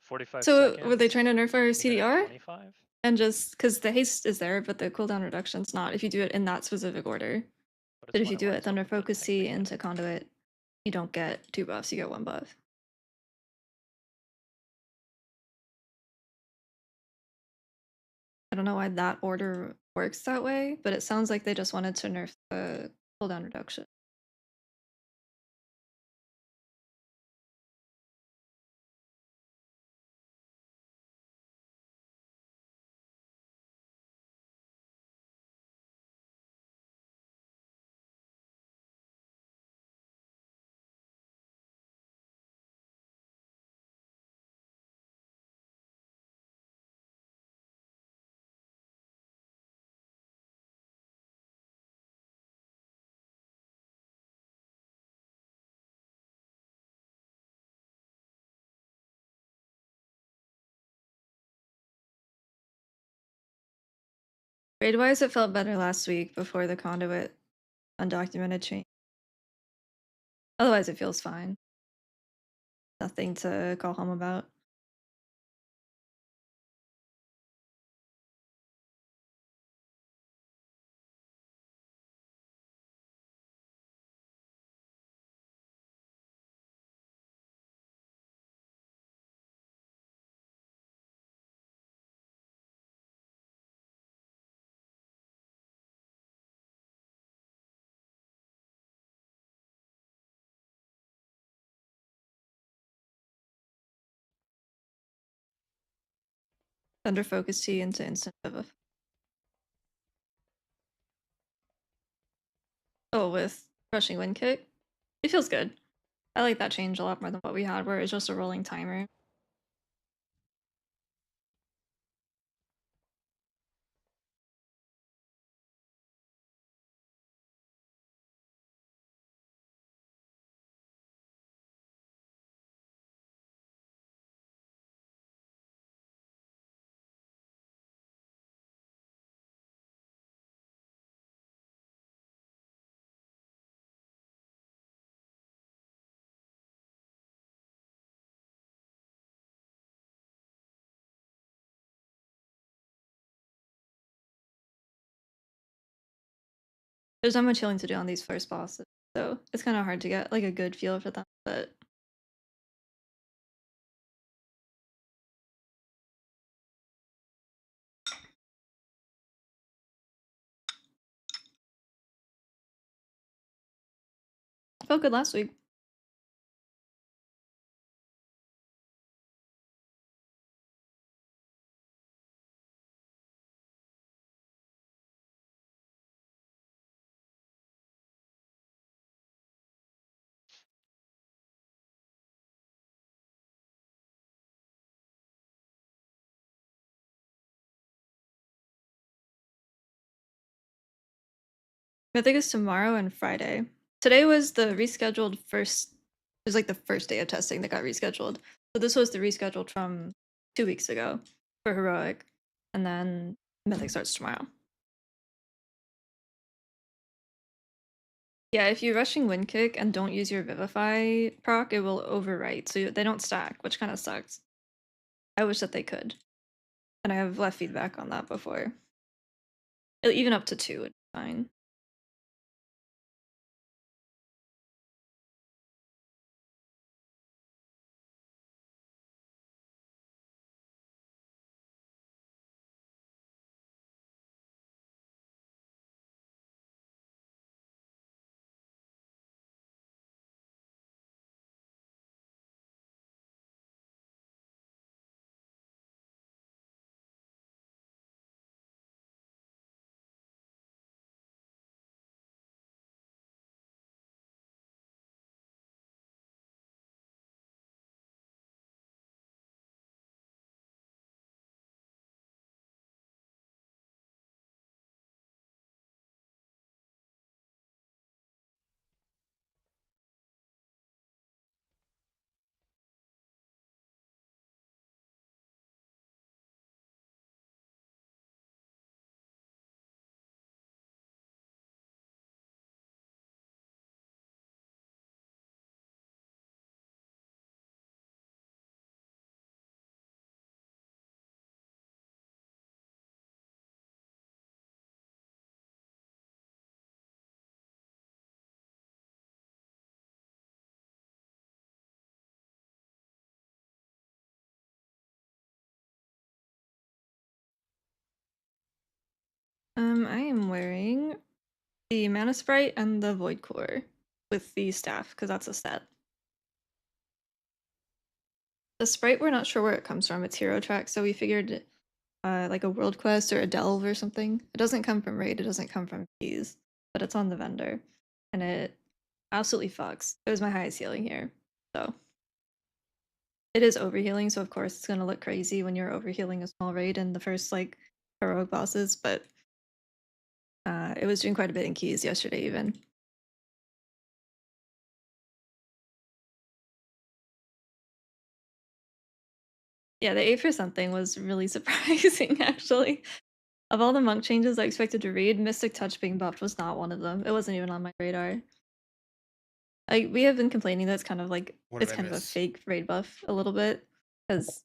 45 So seconds. were they trying to nerf our even at CDR? 25? And just because the haste is there, but the cooldown reduction's not if you do it in that specific order. But if you do it Thunder Focus C into Conduit, you don't get 2 buffs, you get 1 buff. I don't know why that order works that way, but it sounds like they just wanted to nerf the cooldown reduction. Raid-wise, it felt better last week before the Conduit undocumented change. Otherwise, it feels fine. Nothing to call home about. Thunder Focus T into instant buff. Oh, with Rushing Wind Kick? It feels good. I like that change a lot more than what we had, where it's just a rolling timer. There's not much healing to do on these first bosses, so it's kind of hard to get like a good feel for them. But felt good last week. Mythic is tomorrow and Friday. Today was the rescheduled first. It was like the first day of testing that got rescheduled. So this was the rescheduled from 2 weeks ago for heroic, and then Mythic starts tomorrow. Yeah, if you're rushing Wind Kick and don't use your Vivify proc, it will overwrite, so they don't stack, which kind of sucks. I wish that they could. And I have left feedback on that before. Even up to 2 would be fine. I am wearing the Mana Sprite and the Void Core with the staff, because that's a set. The Sprite, we're not sure where it comes from. It's Hero Track, so we figured like a World Quest or a Delve or something. It doesn't come from Raid, it doesn't come from keys, but it's on the vendor. And it absolutely fucks. It was my highest healing here, so. It is overhealing, so of course it's gonna look crazy when you're overhealing a small raid in the first like heroic bosses, but it was doing quite a bit in keys yesterday even. Yeah, the 8% thing was really surprising actually. Of all the monk changes I expected to read, Mystic Touch being buffed was not one of them. It wasn't even on my radar. We have been complaining that it's kind of like it's kind of a fake raid buff a little bit, because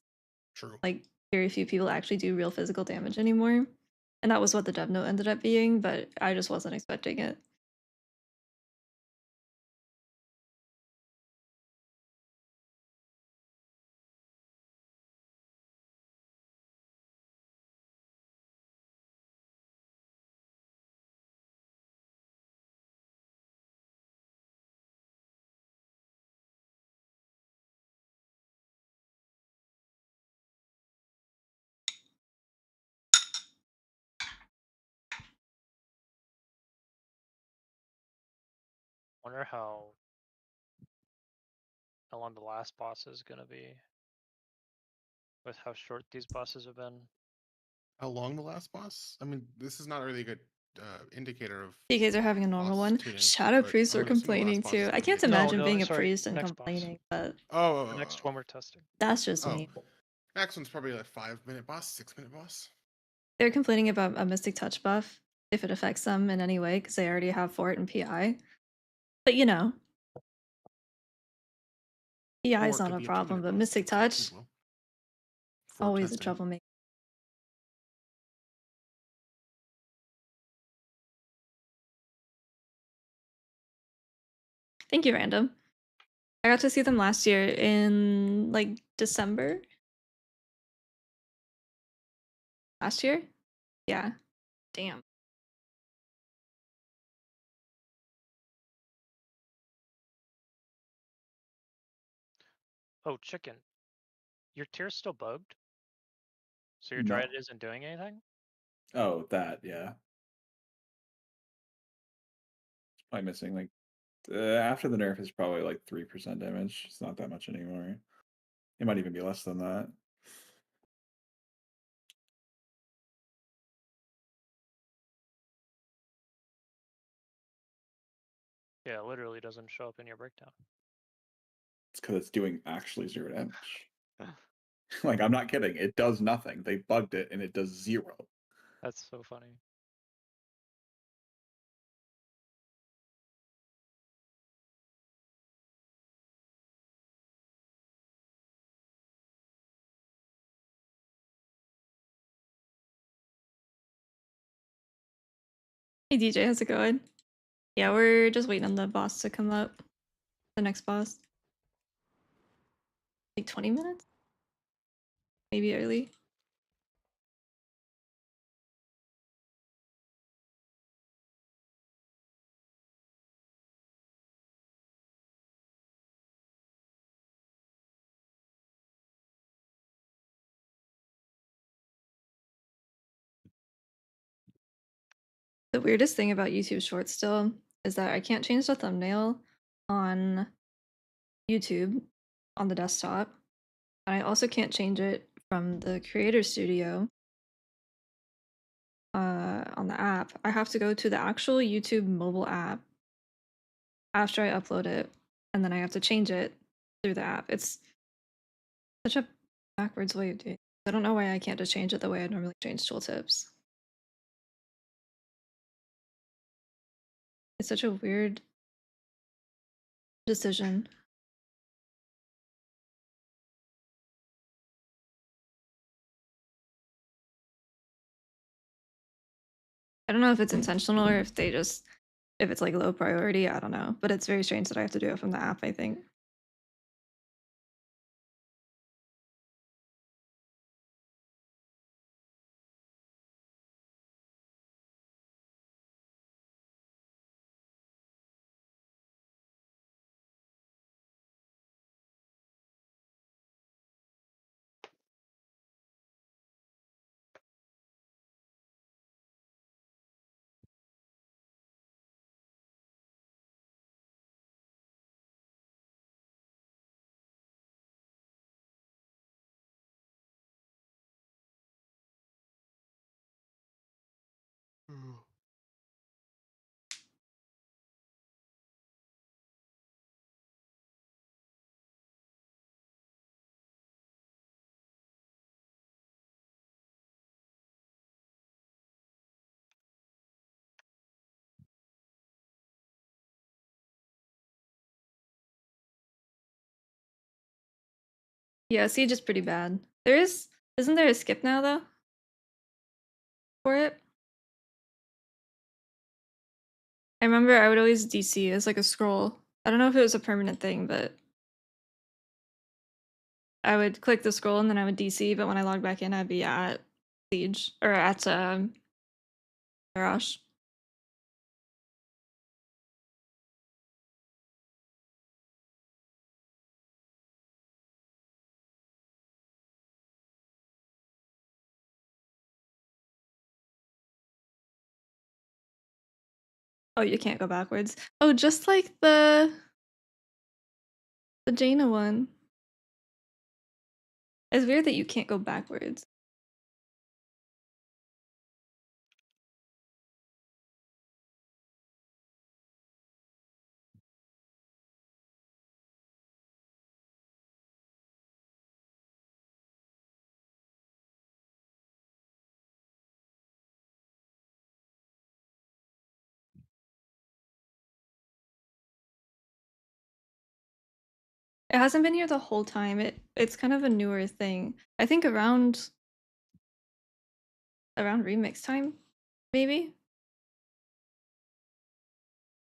True. like very few people actually do real physical damage anymore. And that was what the dev note ended up being, but I just wasn't expecting it. Wonder how long the last boss is gonna be. With how short these bosses have been. How long the last boss? I mean, this is not really a good indicator of. DKs are having a normal one. Shadow priests are complaining too. I can't imagine being a priest and complaining, but the next one we're testing. That's just me. Next one's probably like 5-minute boss, 6-minute boss. They're complaining about a Mystic Touch buff if it affects them in any way, because they already have Fort and PI. But you know, PI is not a problem, but Mystic Touch, always a troublemaker. Thank you, Random. I got to see them last year in like December. Last year? Yeah. Damn. Oh, chicken. Your tier's still bugged? So your No. dryad isn't doing anything? Oh, that, yeah. It's probably missing like after the nerf is probably like 3% damage. It's not that much anymore. It might even be less than that. Yeah, it literally doesn't show up in your breakdown. It's because it's doing actually 0 damage. Like, I'm not kidding. It does nothing. They bugged it and it does 0. That's so funny. Hey DJ, how's it going? Yeah, we're just waiting on the boss to come up. The next boss. Like 20 minutes? Maybe early. The weirdest thing about YouTube Shorts still is that I can't change the thumbnail on YouTube on the desktop. And I also can't change it from the Creator Studio on the app. I have to go to the actual YouTube mobile app after I upload it, and then I have to change it through the app. It's such a backwards way of doing it. I don't know why I can't just change it the way I normally change tooltips. It's such a weird decision. I don't know if it's intentional or if they just if it's like low priority, I don't know. But it's very strange that I have to do it from the app, I think. Yeah, Siege is pretty bad. Isn't there a skip now though? For it? I remember I would always DC as like a scroll. I don't know if it was a permanent thing, but I would click the scroll and then I would DC, but when I logged back in, I'd be at Siege or at Garrosh. Oh, you can't go backwards. Oh, just like the Jaina one. It's weird that you can't go backwards. It hasn't been here the whole time. It's kind of a newer thing. I think around remix time, maybe.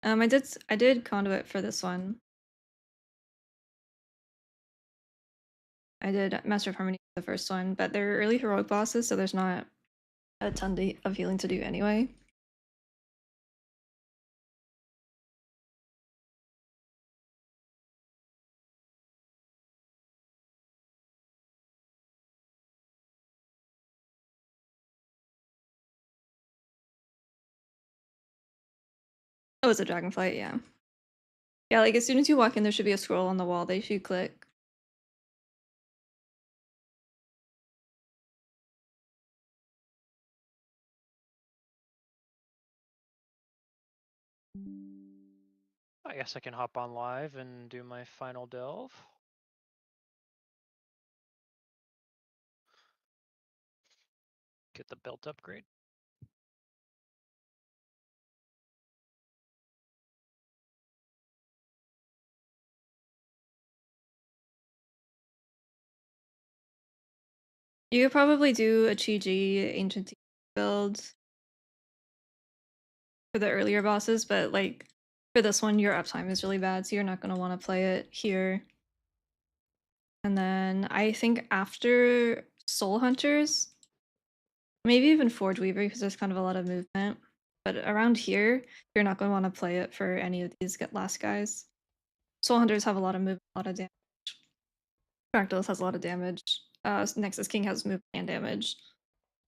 I did conduit for this one. I did Master of Harmony for the first one, but they're early heroic bosses, so there's not a ton of healing to do anyway. Oh, it's a dragonflight, yeah. Yeah, like as soon as you walk in, there should be a scroll on the wall that you click. I guess I can hop on live and do my final delve. Get the belt upgrade. You could probably do a Chi-Ji Ancient build for the earlier bosses, but like for this one, your uptime is really bad, so you're not going to want to play it here. And then I think after Soul Hunters, maybe even Forge Weaver, because there's kind of a lot of movement. But around here, you're not going to want to play it for any of these last guys. Soul Hunters have a lot of movement, a lot of damage. Fractals has a lot of damage. Nexus King has movement and damage.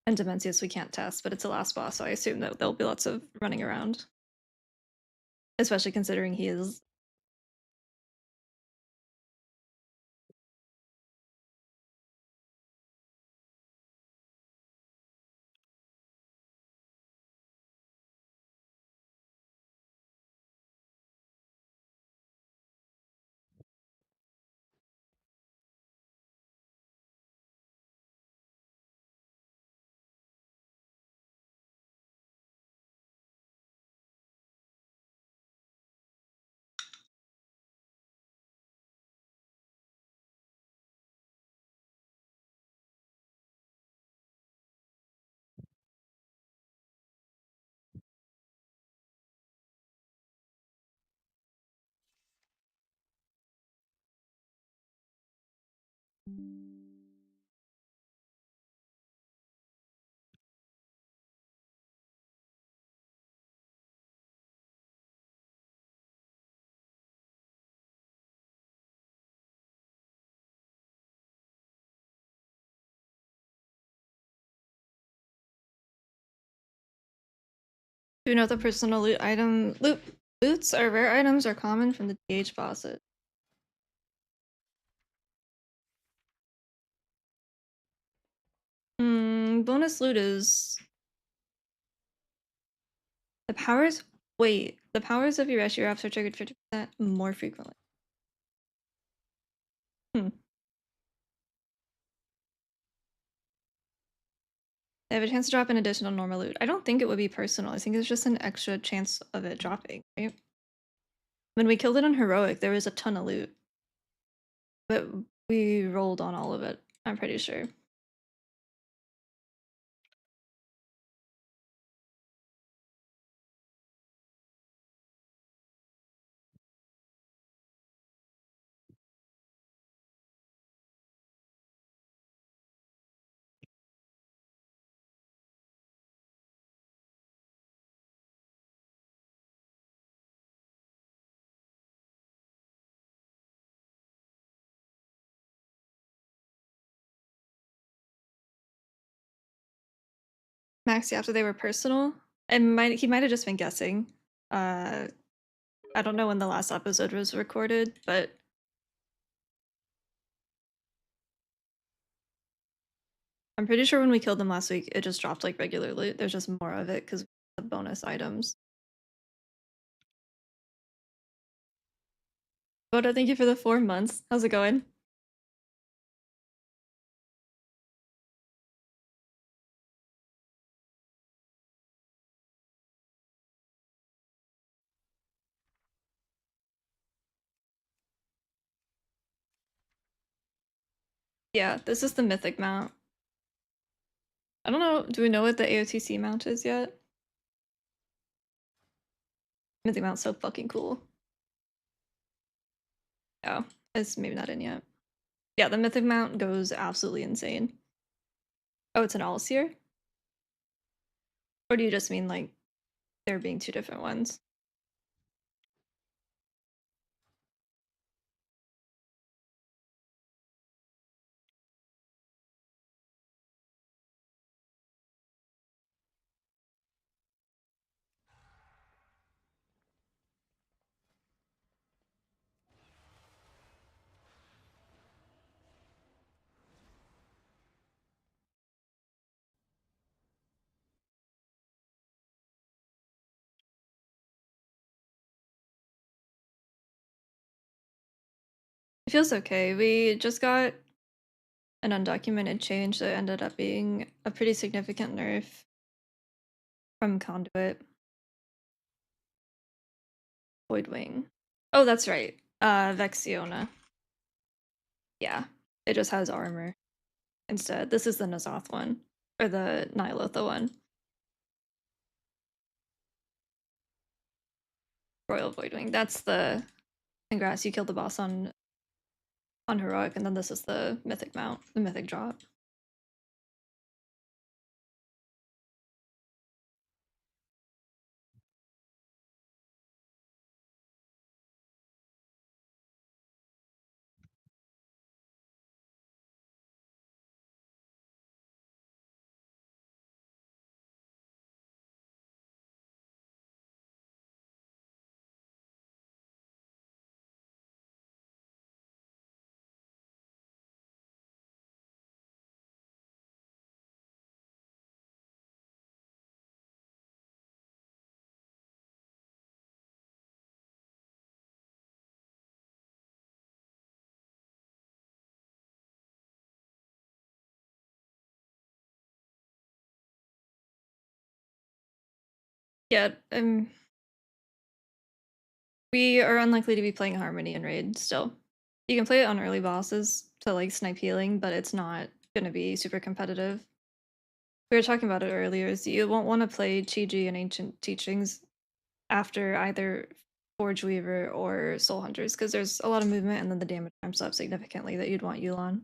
And Dimensius we can't test, but it's a last boss, so I assume that there'll be lots of running around. Especially considering he is. Do you know the personal loot item loots are rare items are common from the DH bosses? Bonus loot is the powers. Wait, the powers of your rescue ops are triggered 50% more frequently. They have a chance to drop an additional normal loot. I don't think it would be personal. I think it's just an extra chance of it dropping, right? When we killed it on heroic, there was a ton of loot. But we rolled on all of it, I'm pretty sure. Max, after they were personal, he might have just been guessing. I don't know when the last episode was recorded, but I'm pretty sure when we killed them last week, it just dropped like regular loot. There's just more of it because of bonus items. Boda, thank you for the 4 months. How's it going? Yeah, this is the Mythic mount. I don't know, do we know what the AOTC mount is yet? Mythic Mount's so fucking cool. Oh, it's maybe not in yet. Yeah, the Mythic Mount goes absolutely insane. Oh, it's an all seer? Or do you just mean like there being two different ones? It feels okay. We just got an undocumented change that ended up being a pretty significant nerf from Conduit. Voidwing. Oh, that's right. Vexiona. Yeah, it just has armor instead. This is the Nazoth one. Or the Nihilotha one. Royal Voidwing. That's the... Congrats, you killed the boss on Heroic, and then this is the Mythic Mount. The Mythic drop. Yeah, we are unlikely to be playing Harmony in Raid still. You can play it on early bosses to like snipe healing, but it's not going to be super competitive. We were talking about it earlier, is you won't want to play Chi-Ji and Ancient Teachings after either Forge Weaver or Soul Hunters, because there's a lot of movement and then the damage ramps up significantly that you'd want Yu'lon.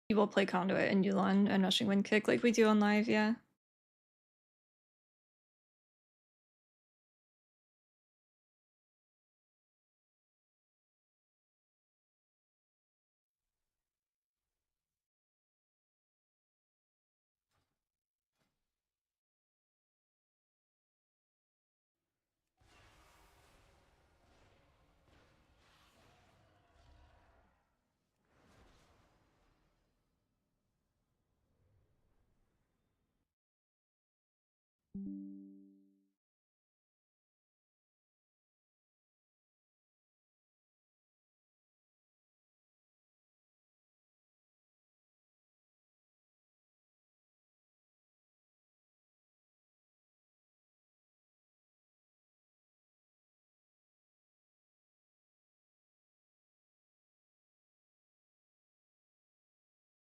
You will play Conduit and Yu'lon and Rushing Wind Kick like we do on live, yeah.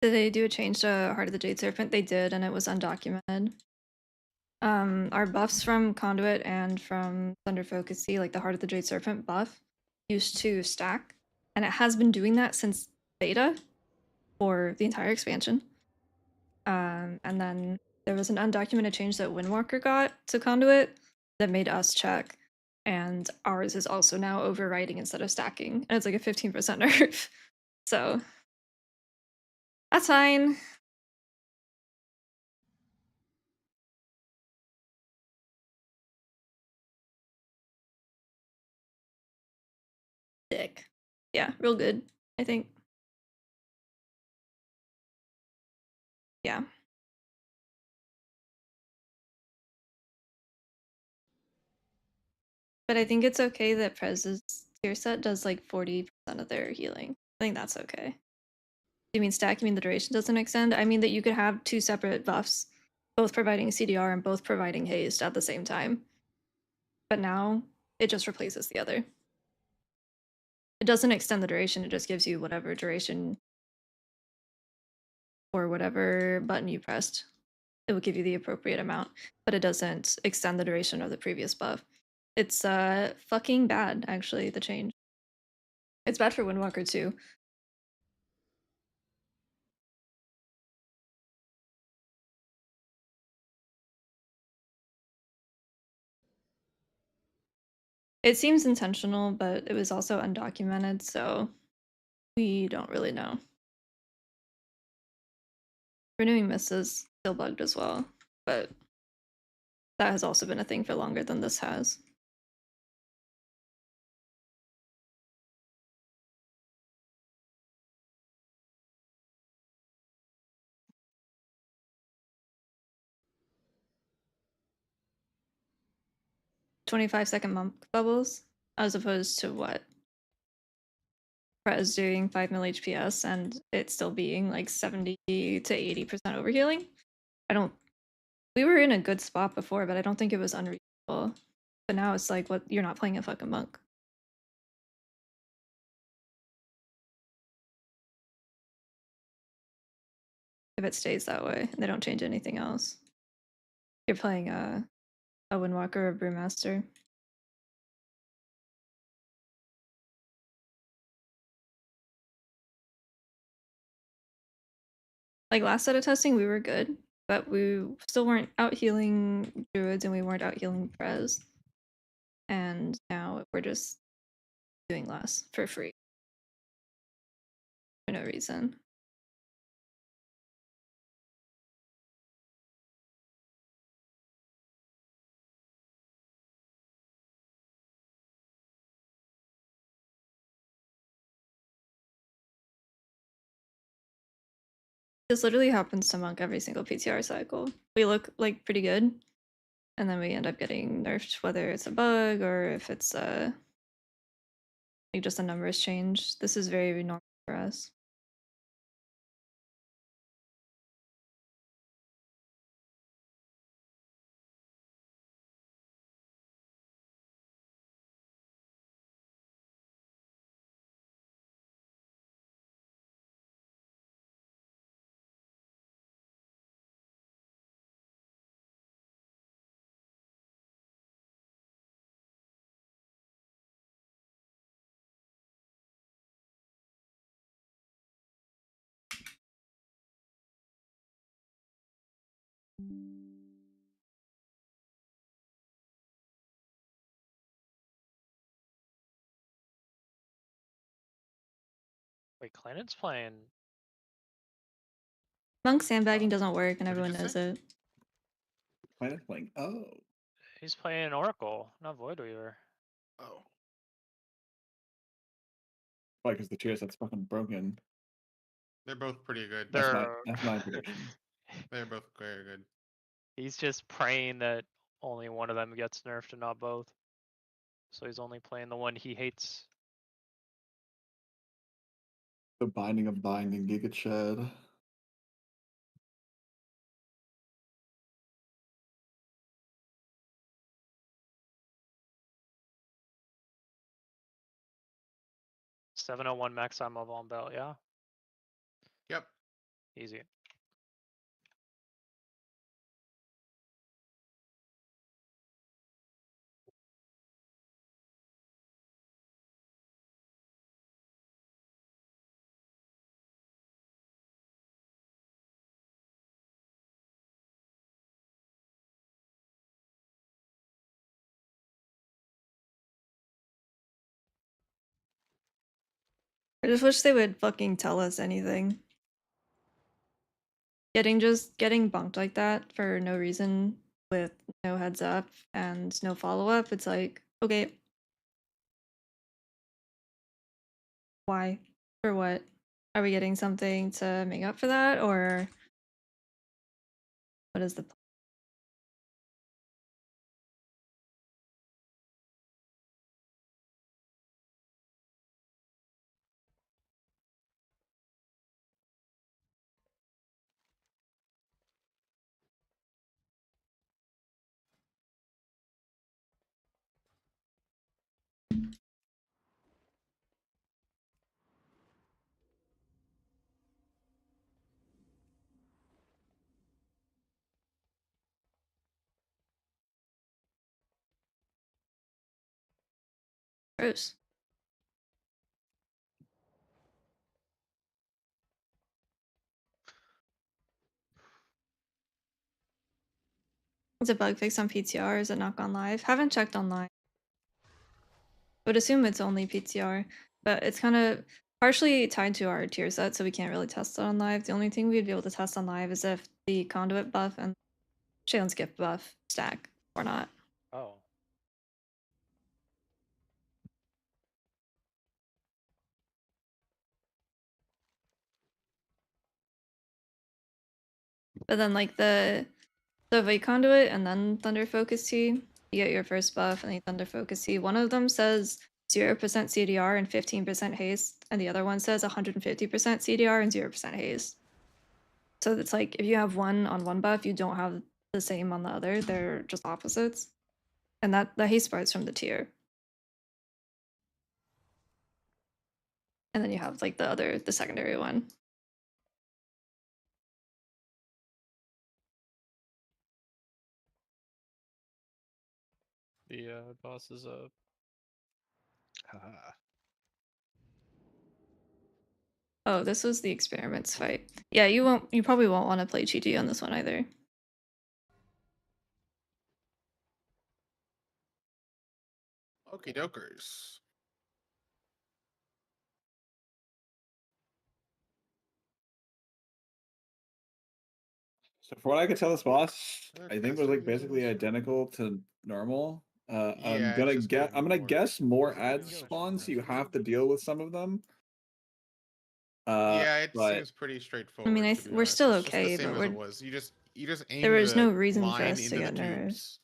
Did they do a change to Heart of the Jade Serpent? They did, and it was undocumented. Our buffs from Conduit and from Thunder Focusy, like the Heart of the Jade Serpent buff, used to stack, and it has been doing that since beta for the entire expansion. And then there was an undocumented change that Windwalker got to Conduit that made us check, and ours is also now overriding instead of stacking, and it's like a 15% nerf. So that's fine. Sick. Yeah, real good, I think. Yeah. But I think it's okay that Prez's tier set does like 40% of their healing. I think that's okay. You mean stack? You mean the duration doesn't extend? I mean that you could have two separate buffs, both providing CDR and both providing haste at the same time. But now it just replaces the other. It doesn't extend the duration, it just gives you whatever duration or whatever button you pressed. It will give you the appropriate amount, but it doesn't extend the duration of the previous buff. It's fucking bad, actually, the change. It's bad for Windwalker too. It seems intentional, but it was also undocumented, so we don't really know. Renewing Mists is still bugged as well, but that has also been a thing for longer than this has. "25-second monk bubbles," as opposed to what? Prez doing 5 mil HPS and it still being like 70 to 80% overhealing? We were in a good spot before, but I don't think it was unreasonable. But now it's like, what? You're not playing a fucking monk. If it stays that way, and they don't change anything else. You're playing a Windwalker or a Brewmaster. Like last set of testing, we were good, but we still weren't out healing druids and we weren't out healing Prez. And now we're just doing less for free. For no reason. This literally happens to Monk every single PTR cycle. We look like pretty good, and then we end up getting nerfed, whether it's a bug or if it's like just the numbers change. This is very normal for us. Wait, Clanon's playing. Monk sandbagging doesn't work, and everyone knows it. Planet playing. Oh. He's playing Oracle, not Voidweaver. Oh. Why? Because the tier set's fucking broken. They're both pretty good. That's my prediction. They're both very good. He's just praying that only one of them gets nerfed and not both. So he's only playing the one he hates. The Binding of Binding Giga Shed. $701 max on mobile on belt, yeah? Yep. Easy. I just wish they would fucking tell us anything. Getting bunked like that for no reason with no heads up and no follow-up, it's like, okay. Why? For what? Are we getting something to make up for that, or what is the Gross. Is it bug fix on PTR? Is it not gone live? Haven't checked online. Would assume it's only PTR, but it's kind of partially tied to our tier set, so we can't really test it on live. The only thing we'd be able to test on live is if the conduit buff and Shalen's gift buff stack or not. Oh. But then like the Void Conduit and then Thunder Focus Tea, you get your first buff and then Thunder Focus Tea. One of them says 0% CDR and 15% haste, and the other one says 150% CDR and 0% haste. So it's like if you have one on one buff, you don't have the same on the other. They're just opposites. And that the haste part's from the tier. And then you have like the secondary one. The boss is up. Oh, this was the experiments fight. Yeah, you probably won't want to play GG on this one either. Okie dokers. So from what I could tell, this boss, Okay, I think was like basically identical to normal. I'm Yeah, gonna it's just get. getting I'm gonna more guess more difficult. ads spawn, so you have to deal with some of them. Yeah, it But seems pretty straightforward. I mean, to be we're honest. still It's just okay, the same but as it we're was. You just aim there was the no reason for line us to into the get nerfed. tubes.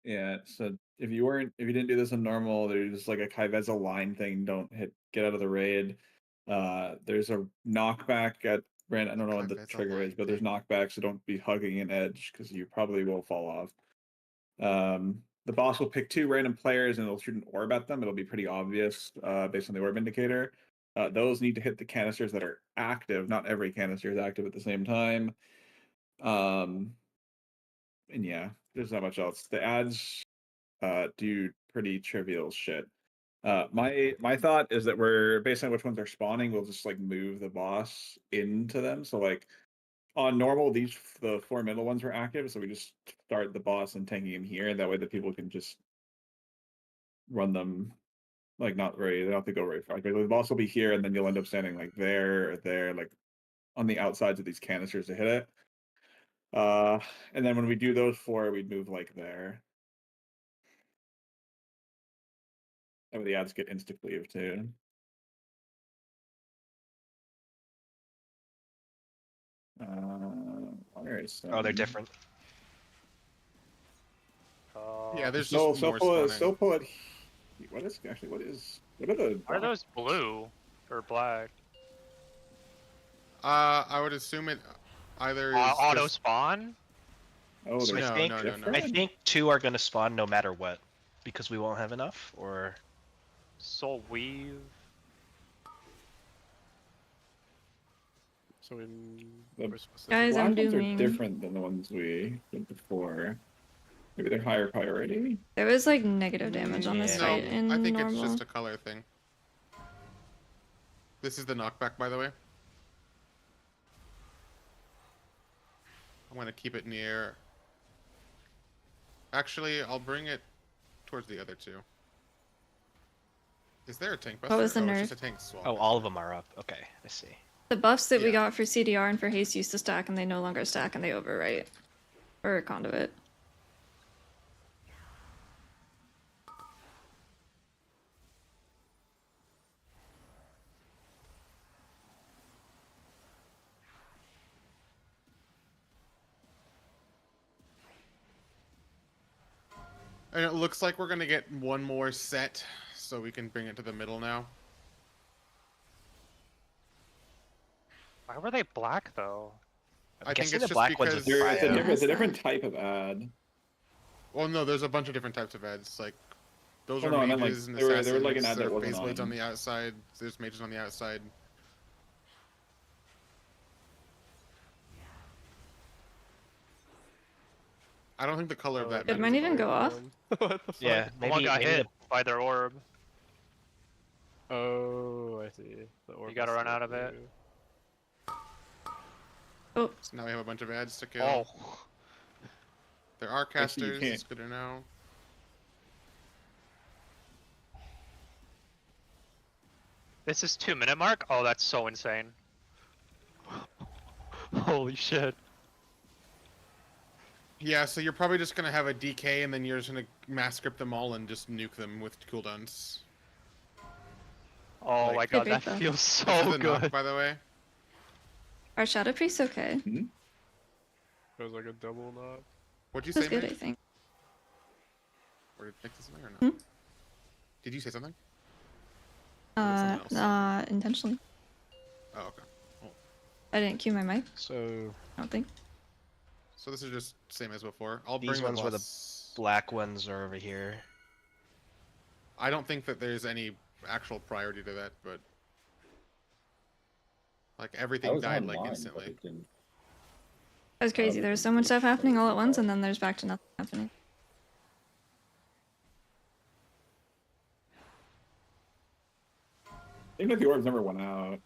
yeah, so if you didn't do this in normal, there's like a Kai'Veza line thing. Don't get out of the raid. There's a knockback at Brand. I don't know what the Kai'Veza trigger is, line but there's thing. knockback, so don't be hugging an edge because you probably will fall off. The boss will pick 2 random players and it'll shoot an orb at them. It'll be pretty obvious based on the orb indicator. Those need to hit the canisters that are active. Not every canister is active at the same time. And yeah, there's not much else. The ads do pretty trivial shit. My thought is that we're based on which ones are spawning, we'll just like move the boss into them. So like on normal, the 4 middle ones were active, so we just start the boss and tanking him here, and that way the people can just run them like not very. They don't have to go very far. Like, the boss will be here, and then you'll end up standing like there or there, like on the outsides of these canisters to hit it. And then when we do those 4, we'd move like there. And the ads get insta cleave too. Alright, so Oh, they're different. Yeah, there's so just more spawning. what are the Are those blue or black? I would assume it either is Auto just- spawn? Oh, So they're No. I think 2 are going to spawn no matter what, because we won't have enough, or Soul Weave. So The we're supposed to Guys, black I'm ones are dooming. different than the ones we did before. Maybe they're higher priority. There was like negative damage on this Yeah. fight No, in I think normal. it's just a color thing. This is the knockback, by the way. I'm gonna keep it near. Actually, I'll bring it towards the other 2. Is there a tank buster? What was the It's nerf? just a tank swap. oh, all of them are up. Okay, I see. The buffs that we Yeah. got for CDR and for haste used to stack, and they no longer stack, and they overwrite. Or conduit. And it looks like we're gonna get one more set, so we can bring it to the middle now. Why were they black though? I'm I think guessing it's the just black ones because- with It's a bio. different, Yeah. type of ad. Well, no, there's a bunch of different types of ads. Like those Oh, are no, I meant, like, mages and there were, assassins. like an ad There that are wasn't phase blades on. on the outside. There's mages on the outside. I don't think the color of that. It might even go off. What the fuck? Yeah, Someone got maybe hit by their orb. Oh, I see. The orb You gotta is run still out of it. blue. Oh, So now we have a bunch of ads to kill. Oh. There are Actually, you casters. can't. It's good to know. This is 2-minute mark? Oh, that's so insane. Holy shit. Yeah, so you're probably just gonna have a DK, and then you're just gonna mass script them all and just nuke them with cooldowns. Oh Like- my god, Good that break, though. feels This is so the knock, good. by the way. Our Shadow Priest okay. It was like a double knock. What'd you That's say, good, Meg? I think. Or did Nick say something or not? Hmm? Did you say something? Or was it someone else? Intentionally. Oh, okay. Well, I didn't cue my mic. So I don't think. so this is just same as before. I'll these bring ones the were the boss. black ones are over here. I don't think that there's any actual priority to that, but like I everything was died like online, but instantly. it didn't. That was crazy. There's so much stuff happening all at once, and then there's back to nothing happening. I think that the orbs never went out. It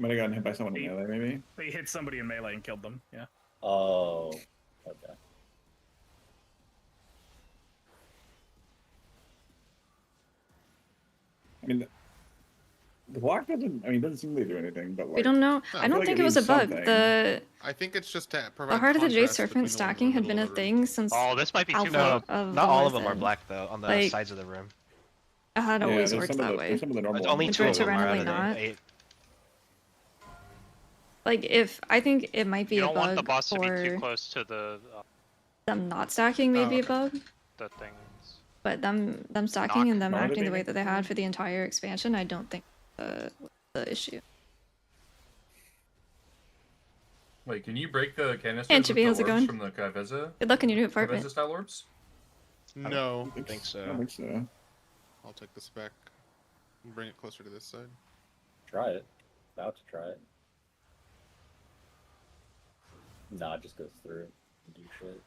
might have gotten hit by someone in melee, maybe. They hit somebody in melee and killed them. Yeah. Oh, okay. I mean, the block doesn't. I mean, doesn't seem to do anything. But like, We don't know. No, I I don't feel like think it it was a means bug. something. The I think it's just to provide Heart of the Jade contrast between Serpent the ones stacking in the had been a middle of the room. thing since Oh, this might be too Alpha good. of Not all of them are Horizon. black though. On the Like- sides of the room. It had Yeah, always there's worked some of that the, way. there's some of the normal Only ones. two Which of were them are out randomly of the not. 8. Like if I think it might be You a don't want the bug boss to be too for close to the them not stacking may Oh, be a okay. bug, the things. but them stacking and them Not acting the being way a- that they had for the entire expansion, I don't think the issue. Wait, can you break the canisters Hey, with Chibi, the how's it orbs going? from the Kaveza? Good luck in your new apartment. Kaveza style orbs? No, I think so. I don't think so. I'll take the spec and bring it closer to this side. Try it. About to try it. Nah, it just goes through and do shit.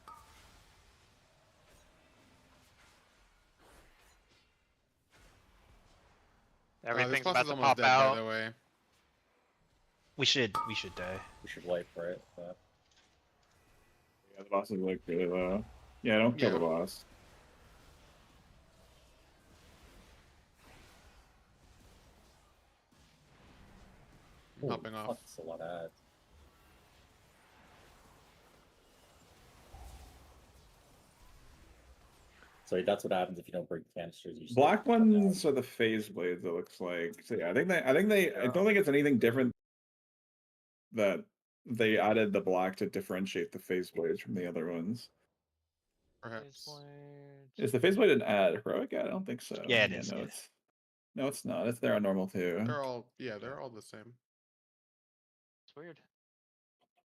This Everything's boss about is to almost pop dead, by out. the way. We should die. We should wait for it. But... Yeah, the boss is like really low. Yeah, don't kill Yeah. the boss. I'm hopping off. That's a lot of ads. So that's what happens if you don't break canisters. You Black ones are the phase blades. It looks like. So yeah, I think they. I don't think it's anything different. That they added the black to differentiate the phase blades from the other ones. Perhaps. Is the phase blade an ad heroic ad? I don't think so. Yeah, it is, No, yeah. it's not. It's there on normal too. They're all they're all the same. It's weird.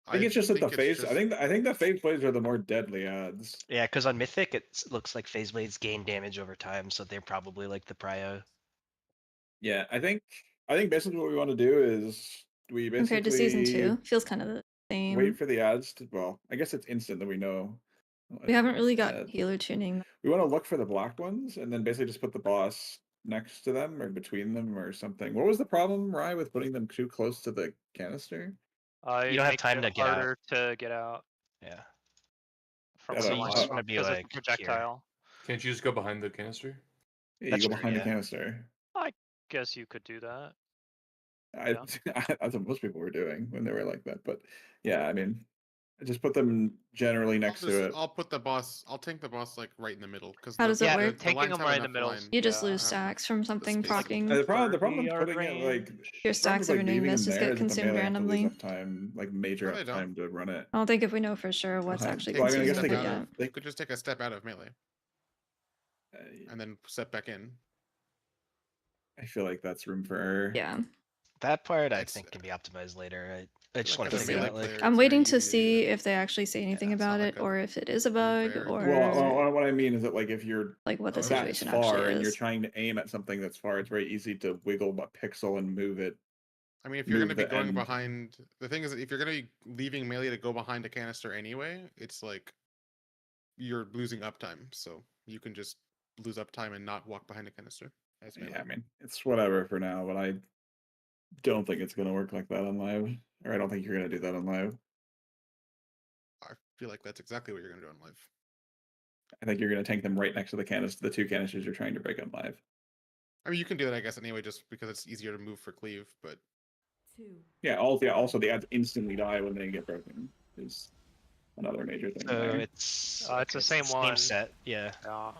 I think it's just that the it's phase. just- I think the phase blades are the more deadly ads. Yeah, because on Mythic it looks like phase blades gain damage over time, so they're probably like the prio. Yeah, I think basically what we want to do is we basically Compared to season 2, feels kind of the same. wait for the ads to. Well, I guess it's instant that we know. We haven't really got ads. healer tuning. We want to look for the black ones and then basically just put the boss next to them or between them or something. What was the problem, Rye, with putting them too close to the canister? You don't have time to get out. Harder to get out Yeah. from Yeah, the so line you just wanna be, because like, it's a projectile. Can't you just go behind the canister? Yeah, That's you go true, behind yeah. the canister. I guess you could do that. That's what most people were doing when they were like that. But yeah, I mean, just put them generally next to it. I'll put the boss. I'll tank the boss like right in the middle because How does it Yeah, work? taking them right in the middle. You just lose stacks from something space. proccing. The problem with 30-yard putting it like Your the stacks problem of with, renewing leaving mist them just there get is that the consumed melee have to lose randomly. uptime, like major No, they don't. uptime to run it. I don't think if we know for sure what's Uh-huh. actually Take Well, I mean, I guess consuming they it could- yet. You could just take a step out of melee and then step back in. I feel like that's room for error. Yeah. That part I That's- think can be optimized later. I just like want to as a figure melee out like player, I'm it's waiting very to easy see do that. if they actually say anything it's not about like it, a or if it is a bug, error. or Well, what I mean is that like if you're like what the that that situation far actually and you're is. trying to aim at something that's far, it's very easy to wiggle a pixel and move it. I mean, if you're going to move be the going end. behind, the thing is, that if you're going to be leaving melee to go behind a canister anyway, it's like you're losing uptime. So you can just lose uptime and not walk behind a canister. as Yeah, melee. I mean, it's whatever for now, but I don't think it's gonna work like that on live. Or I don't think you're gonna do that on live. I feel like that's exactly what you're gonna do on live. I think you're gonna tank them right next to the two canisters you're trying to break on live. I mean, you can do that, I guess, anyway, just because it's easier to move for cleave. But Yeah, also the ads instantly die when they get broken is another major thing So there. it's It's the same one. set, yeah. Yeah.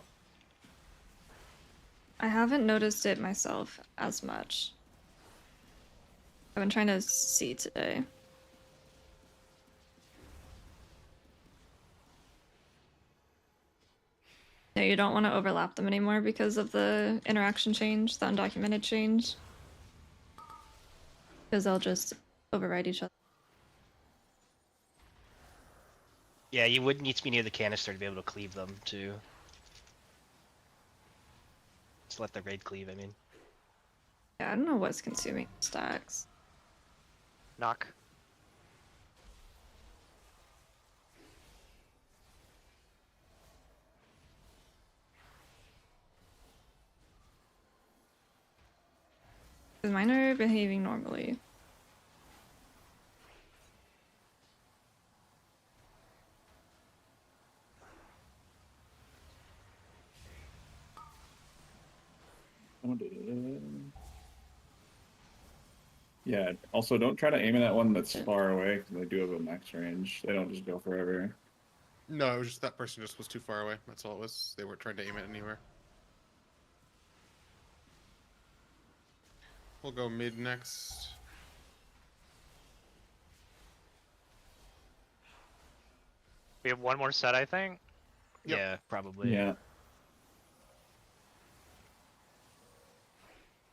I haven't noticed it myself as much. I've been trying to see today. No, you don't want to overlap them anymore because of the interaction change, the undocumented change. Because they'll just override each other. Yeah, you would need to be near the canister to be able to cleave them too. Just let the raid cleave, I mean. Yeah, I don't know what's consuming stacks. Knock. Because mine are behaving normally. Yeah, also don't try to aim at that one that's far away, because they do have a max range. They don't just go forever. no, it was just that person just was too far away. That's all it was. They weren't trying to aim it anywhere. We'll go mid next. We have one more set, I think. Yep. Yeah, probably. Yeah.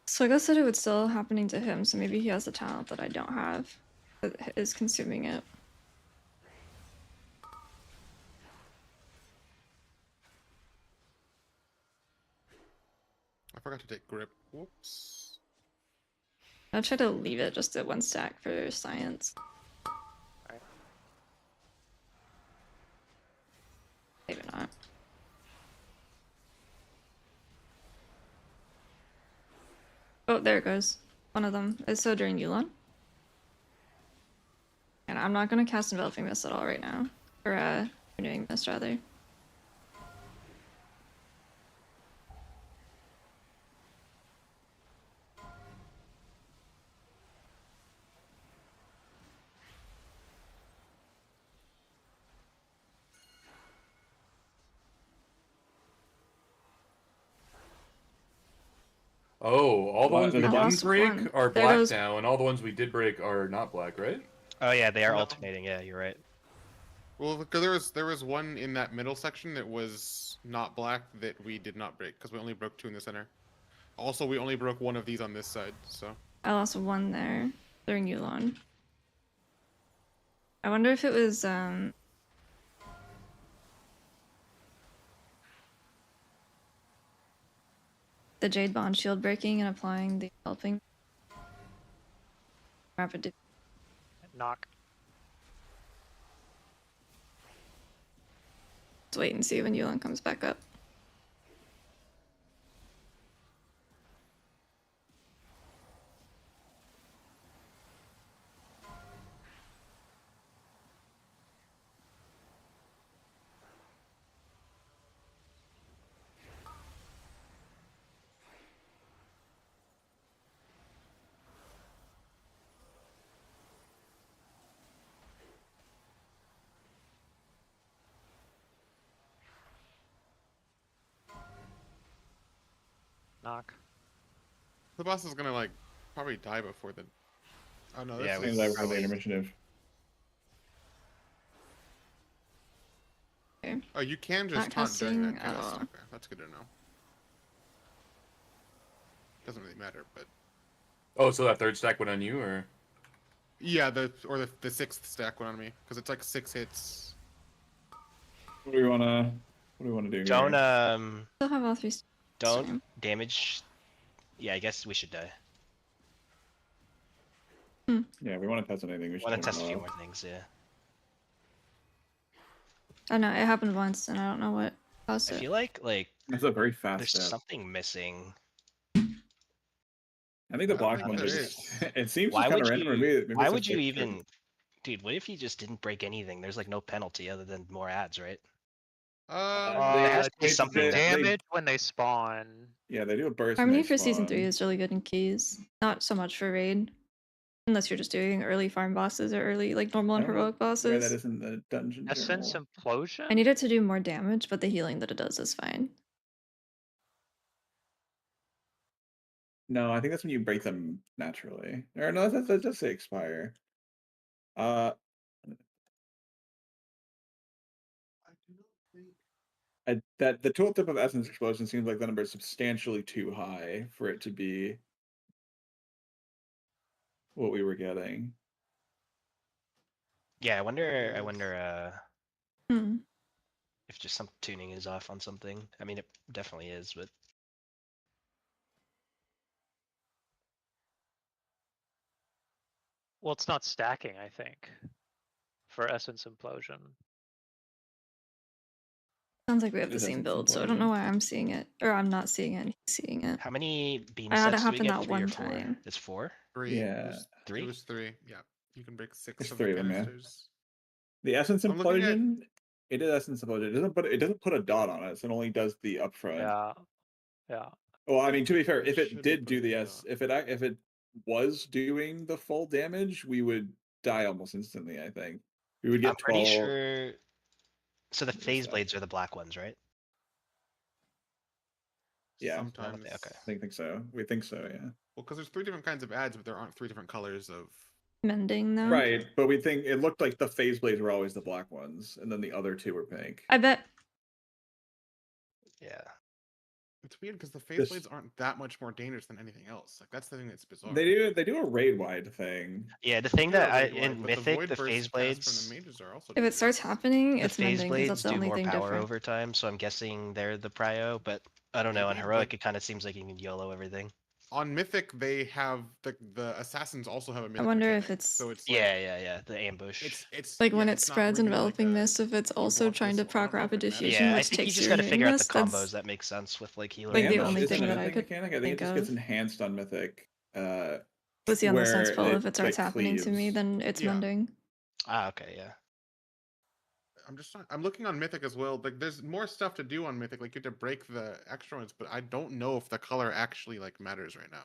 So I guess that it would still happening to him, so maybe he has a talent that I don't have that is consuming it. I forgot to take grip. Whoops. I'll try to leave it just at one stack for science. Alright. Maybe not. Oh, there it goes. One of them is so during Yulon. And I'm not gonna cast Enveloping Mist at all right now. Or Renewing Mist rather. Oh, all the ones we There's a didn't lost break one. are There black goes- now, and all the ones we did break are not black, right? Oh yeah, they are No. alternating, yeah, you're right. Well, because there was one in that middle section that was not black that we did not break because we only broke 2 in the center. Also, we only broke 1 of these on this side, so. I lost one there during Yulon. I wonder if it was the Jade Bond shield breaking and applying the helping rapid. Knock. Let's wait and see when Yulon comes back up. Knock. The boss is gonna, like, probably die before the. Oh no, this Yeah, is. Seems like we're the initiative. Okay. Oh, you can just Not taunt during that casting at cast. all. Okay, that's good to know. Doesn't really matter, but Oh, so that third stack went on you, or? yeah, the 6th stack went on me because it's like 6 hits. What do we wanna do here? Don't Still have all 3 don't Same. damage. Yeah, I guess we should die. Yeah, if we want to test anything, we should Want to turn test a it few off. more things, yeah. I know it happened once and I don't know what caused I it. feel like That's a very fast there's step. something missing. I think the I don't black think one there just is. it seems Why just kind would of random. Or you? maybe Why it's a would you fixture. even, dude? What if you just didn't break anything? There's like no penalty other than more ads, right? They There has have to be they, something they, there. they- Damage when they spawn. yeah, they do a burst. Harmony when they for season 3 spawn. is really good in keys. Not so much for raid. Unless you're just doing early farm bosses or early like normal I and don't know heroic where bosses. that is in the dungeon Essence journal. Implosion? I need it to do more damage, but the healing that it does is fine. No, I think that's when you break them naturally. Or no, that does say expire. Uh, that the tooltip of Essence Explosion seems like the number is substantially too high for it to be what we were getting. Yeah, I wonder Hmm. if just some tuning is off on something. I mean, it definitely is, but Well, it's not stacking, I think, for Essence Implosion. Sounds like we have It the is same Essence build, so I don't know Implosion. why I'm seeing it. Or I'm not seeing it, he's seeing it. how many beam I had it sets do we happen get? that 3 or one 4? time. It's 4. 3. Yeah. It 3? was 3. Yeah. You can break 6 There's of the 3 of them, yeah. canisters. The Essence I'm looking at- Implosion, it is Essence Implosion. It doesn't put a dot on it, so it only does the upfront. Yeah. Yeah. Well, I mean, to be fair, if should it be did do putting the a S, dot. if it was doing the full damage, we would die almost instantly. I think we would get I'm pretty 12. sure. So the What is phase that? blades are the black ones, right? Yeah, Sometimes. Okay. I think so. We think so. Yeah. Well, because there's 3 different kinds of ads, but there aren't 3 different colors of. Mending though. Right, but we think it looked like the phase blades were always the black ones, and then the other 2 were pink. I bet. Yeah. It's weird because the phase This- blades aren't that much more dangerous than anything else. Like that's the thing that's bizarre. They do a raid wide thing. Yeah, the thing They do that a I raid wide, in but Mythic, void the burst phase cast from blades. the mages are also If it starts dangerous. happening, The it's phase mending because blades that's the do only more thing power different. over time, so I'm guessing they're the prio. But I don't know. On Maybe, heroic, but- it kind of seems like you can YOLO everything. On Mythic, they have the assassins also have a Mythic I wonder mechanic, if it's so it's like, Yeah. The ambush. it's like yeah, when it it's not spreads really enveloping like a, mist, if it's you also block trying this to one. I proc don't know if rapid it matters. diffusion, Yeah, I which think you takes just your got to figure out the mist. combos That's that make sense with like healer. Like the Ambush only isn't thing a that I Mythic could mechanic. I think think it just gets of. enhanced on Mythic. Was he on the sense where pull? it, If it starts like, happening to me, cleaves. then it's Yeah. mending. Ah, okay, yeah. I'm looking on Mythic as well. Like there's more stuff to do on Mythic. Like you have to break the extra ones, but I don't know if the color actually like matters right now.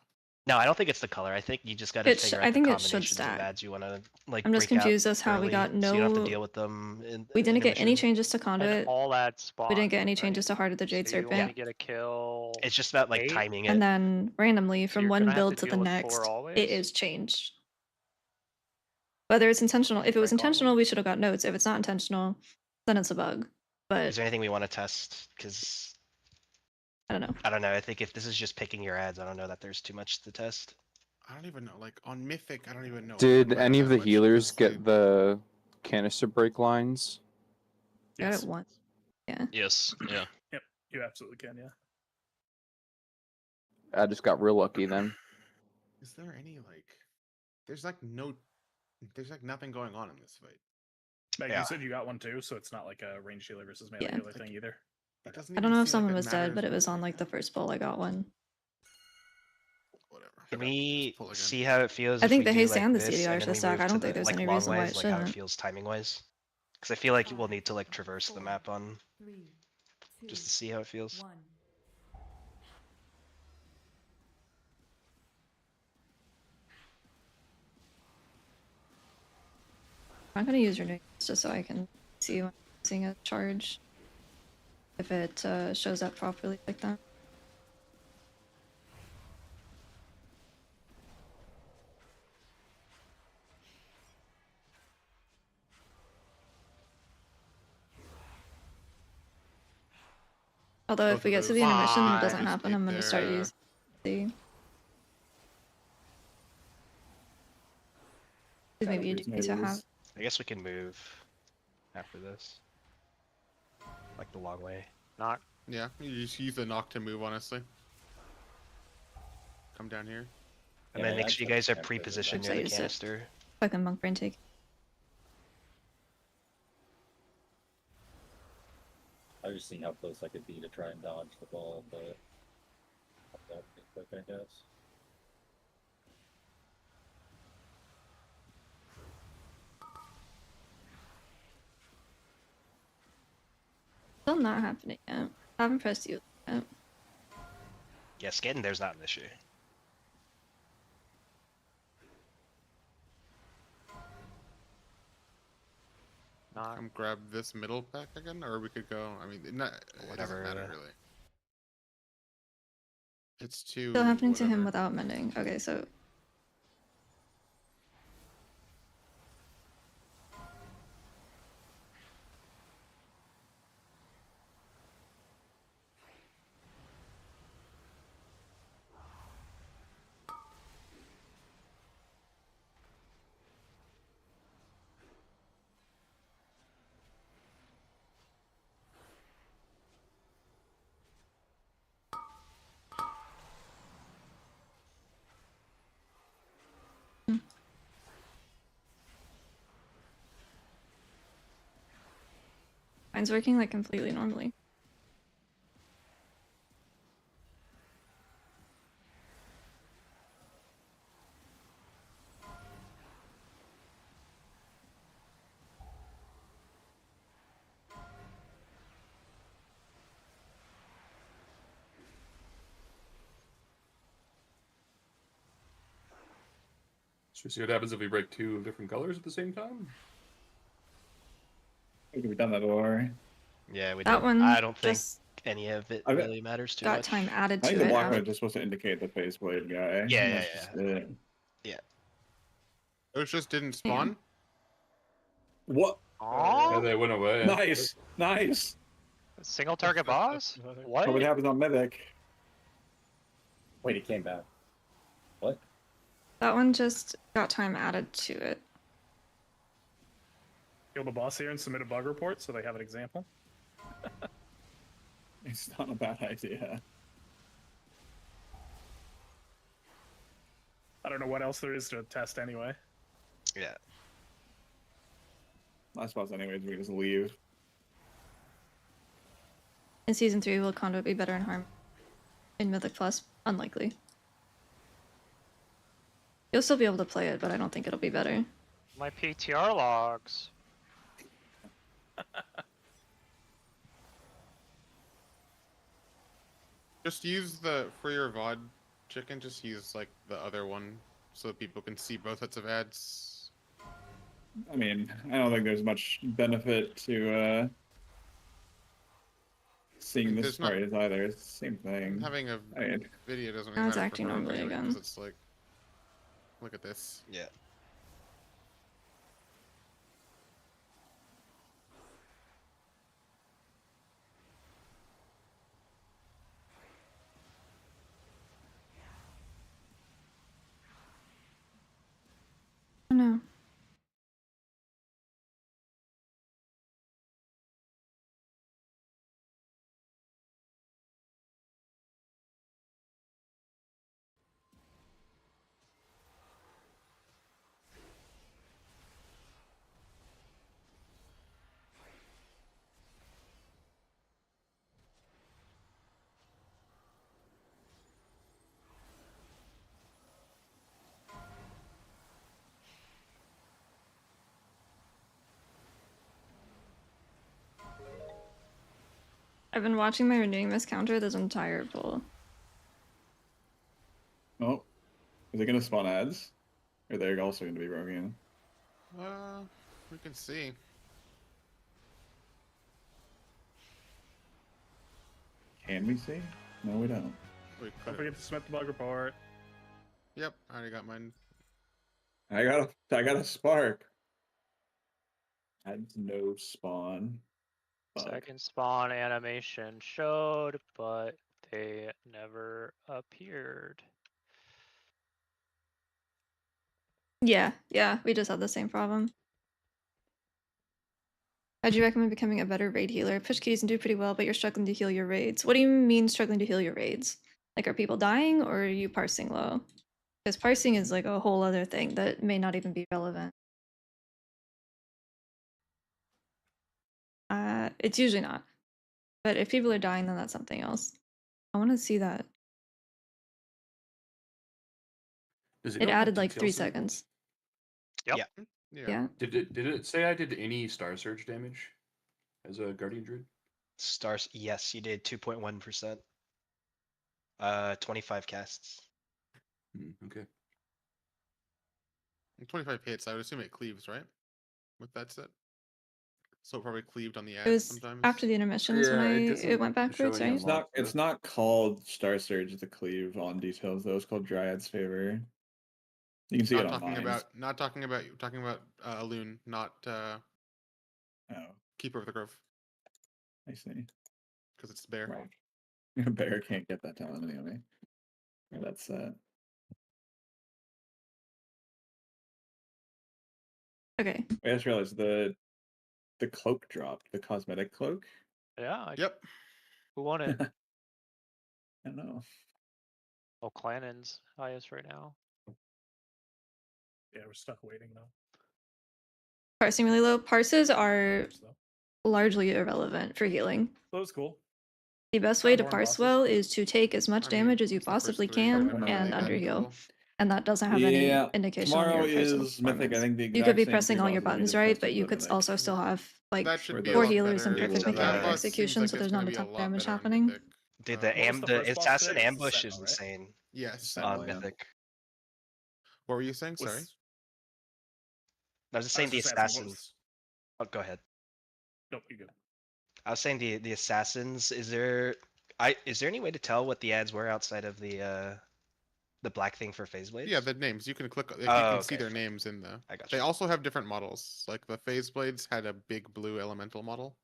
No, I don't think it's the color. I think you just got to figure out I the think it should combinations of stack. ads you want to like. I'm just break out confused as how we early, got so you don't have to no. deal with them. We didn't get any intermission. changes to And conduit. all ads spawn. We didn't get any right? changes to Heart of the Jade So you only Serpent. get a kill. It's just about like 8? timing it. And then randomly, So from you're one gonna have build to to deal the with next, 4 always? it is changed. Whether it's intentional, if it was Break all of intentional, them? we should have got notes. If it's not intentional, then it's a bug. But Is there anything we want to test? Because I don't know. I don't know. I think if this is just picking your ads, I don't know that there's too much to test. I don't even know. Like on Mythic, I don't even know. if it Did would matter any of that the much healers because get the canister break lines? Got Yes. it once. Yeah. Yes. Yeah. Yep. You absolutely can. Yeah. I just got real lucky then. Is there any like? There's like nothing going on in this fight. Meg, Yeah. you said you got one too, so it's not like a range healer versus melee Yeah. healer thing either. It doesn't I don't even know if seem like someone it was dead, matters but it was what on they like the have. first pull I got one. Whatever. Can Just we pull again. see how it feels? I if think we the do haste like and the this, CDR and then should we stack. move I to don't the, think there's like, any long reason why ways, it like how it shouldn't. feels timing wise. Because I feel like we'll need to like traverse the map on 3, 2, just to see how it feels. 1. I'm gonna use your name just so I can see when I'm using a charge. If it shows up properly like that. Although Both if we of get to those. the intermission and it Fine, doesn't just happen, keep I'm gonna start their, using the. Maybe you do need to have. I guess we can move after this. Like the long way. Not. Yeah, you just use the knock to move. Honestly, come down here. And Yeah, then make I'd sure you check guys are the template pre-positioned with near the that. canister. Fucking monk brain take. I was just seeing how close I could be to try and dodge the ball, but that would be quick, I guess. Still not happening yet. I haven't pressed you yet. Yeah, getting there's not an issue. Come grab this middle pack again, or we could go. I mean, it doesn't matter really. It's too. Still happening whatever. to him without mending. Okay, so. Mine's working like completely normally. So see what happens if we break 2 different colors at the same time? I think we've done that before. Yeah, we That don't. one I don't think just any of it I bet- really matters too got much. time added I to think the it. block after- is just supposed to indicate the faceblade guy. Yeah, and yeah, that's just it. Yeah. Those just didn't spawn. What? Yeah, they went away. Nice, nice. Single target boss? What? Oh, what happens on Mythic? Wait, it came back. What? That one just got time added to it. Kill the boss here and submit a bug report so they have an example. It's not a bad idea. I don't know what else there is to test anyway. Yeah. I suppose anyways, we just leave. In season 3, will Conduit be better in Harm? In Mythic Plus? Unlikely. You'll still be able to play it, but I don't think it'll be better. My PTR logs. Just use for your VOD chicken. Just use like the other one so that people can see both sets of ads. I mean, I don't think there's much benefit to seeing this There's not- sprite either. It's the same thing. Having a I mean, video doesn't Now really it's matter acting for her normally anyway, again. 'cause it's like, look at this. Yeah. Oh no. I've been watching my renewing miss counter this entire pull. oh, is it gonna spawn ads? Or they're also gonna be broken? We can see. Can we see? No, we don't. We Don't could. forget to submit the bug report. Yep, I already got mine. I got a spark. Ads no spawn. Fuck. Second spawn animation showed, but they never appeared. Yeah, we just had the same problem. I'd you recommend becoming a better raid healer? Push keys and do pretty well, but you're struggling to heal your raids. What do you mean struggling to heal your raids? Like, are people dying or are you parsing low? Because parsing is like a whole other thing that may not even be relevant. It's usually not. But if people are dying, then that's something else. I want to see that. Does It go with added the like detail 3 symbol? seconds. Yep. Yeah. Yeah. Did it say I did any Star Surge damage as a Guardian Druid? Stars. Yes, you did 2.1%. 25 casts. Okay. 25 hits. I would assume it cleaves, right? With that set. So it probably cleaved on the It ads was sometimes. after the intermissions when it went backwards, right? It's not called Star Surge the cleave on details though. It's called Dryad's Favor. You can see Not it talking online. about talking about Loon, not Keeper of the Grove. I see. Because it's bear. Right. Bear can't get that talent anyway. Yeah, that's Okay. I just realized the cloak dropped, the cosmetic cloak. Yeah. Yep. Who won it? I don't know. Oh, Clannon's highest right now. Yeah, we're stuck waiting though. Parsing really low. Parses are largely irrelevant for healing. That was cool. The best way to parse well is to take as much damage as you possibly can and underheal. And that doesn't have any indication on Tomorrow your personal is Mythic. I performance. think the exact You could be same pressing all your pre-bosses we buttons just right, tested but you with could Mythic. also still have like That should be 4 a lot healers and better. perfect That mechanic boss seems execution, like so it's there's gonna not a be ton of lot damage better on happening. Mythic. Dude, What was the first boss assassin today? It was ambush Sentinel, is right? insane Yes. Sentinel, on yeah. Mythic. What were you saying? Sorry. I was just I saying was the just asking, what assassins. was... Oh, go ahead. Nope, you good. I was saying the assassins. Is there any way to tell what the ads were outside of the black thing for phase blades? Yeah, the names. You can click. You Oh, can see okay, their fine. names in the. I got They you. also have different models. Like the phase blades had a big blue elemental model.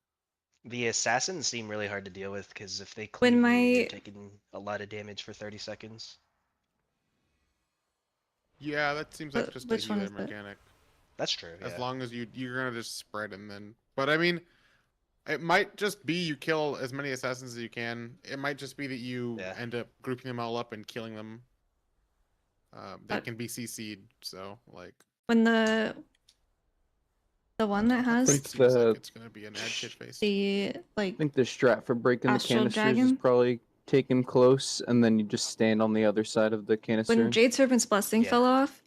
The assassins seem really hard to deal with because if they When cleave you, you're my taking a lot of damage for 30 seconds. Yeah, that seems like just a which one healer is it? mechanic. That's true. As Yeah. long as you're gonna just spread and then. But I mean, it might just be you kill as many assassins as you can. It might just be that you end up grouping them all up and killing them. They can be CC'd, so like. When the one that has Seems like it's gonna be an ad shit face. the I think the strat for breaking the Astral canisters is Dragon? probably take him close, and then you just stand on the other side of the canister. when Jade Serpent's Blessing Yeah. fell off,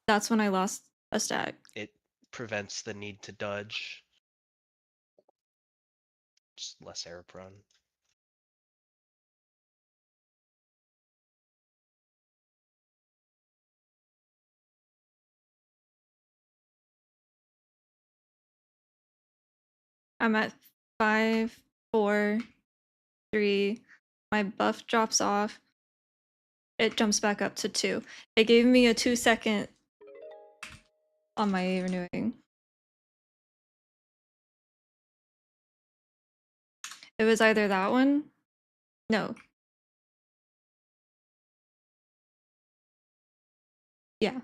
that's when I lost a stack. It prevents the need to dodge. Just less error prone. I'm at 5, 4, 3. My buff drops off. It jumps back up to 2. It gave me a 2-second on my renewing. It was either that one. No. Yeah.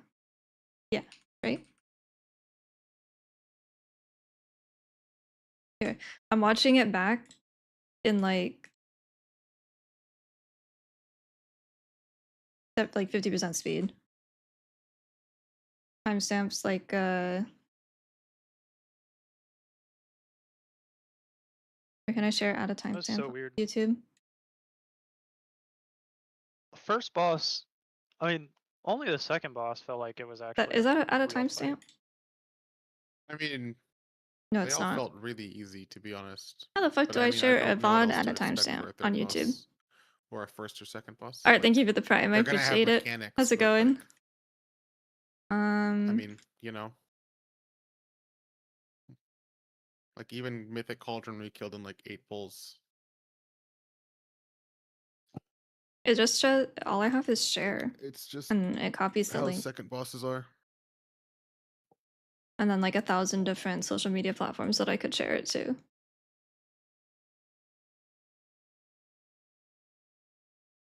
Yeah, right? Here. I'm watching it back in like 50% speed. Timestamps like where can I share add a That was timestamp so on weird. YouTube? The first boss, I mean, only the second boss felt like it was actually. Is that at a real timestamp? I mean, No, they it's all not. felt really easy to be honest. How the fuck But do I mean, share don't a know what VOD else at to a expect for timestamp a third on YouTube? boss or a first or second boss. All right, but thank you for the prime. I they're gonna have appreciate it. mechanics, How's it but, going? like, I mean, you know, like even Mythic Cauldron we killed in like 8 pulls. It just all I have is share. It's just and it copies the how link. second bosses are. And then like 1,000 different social media platforms that I could share it to.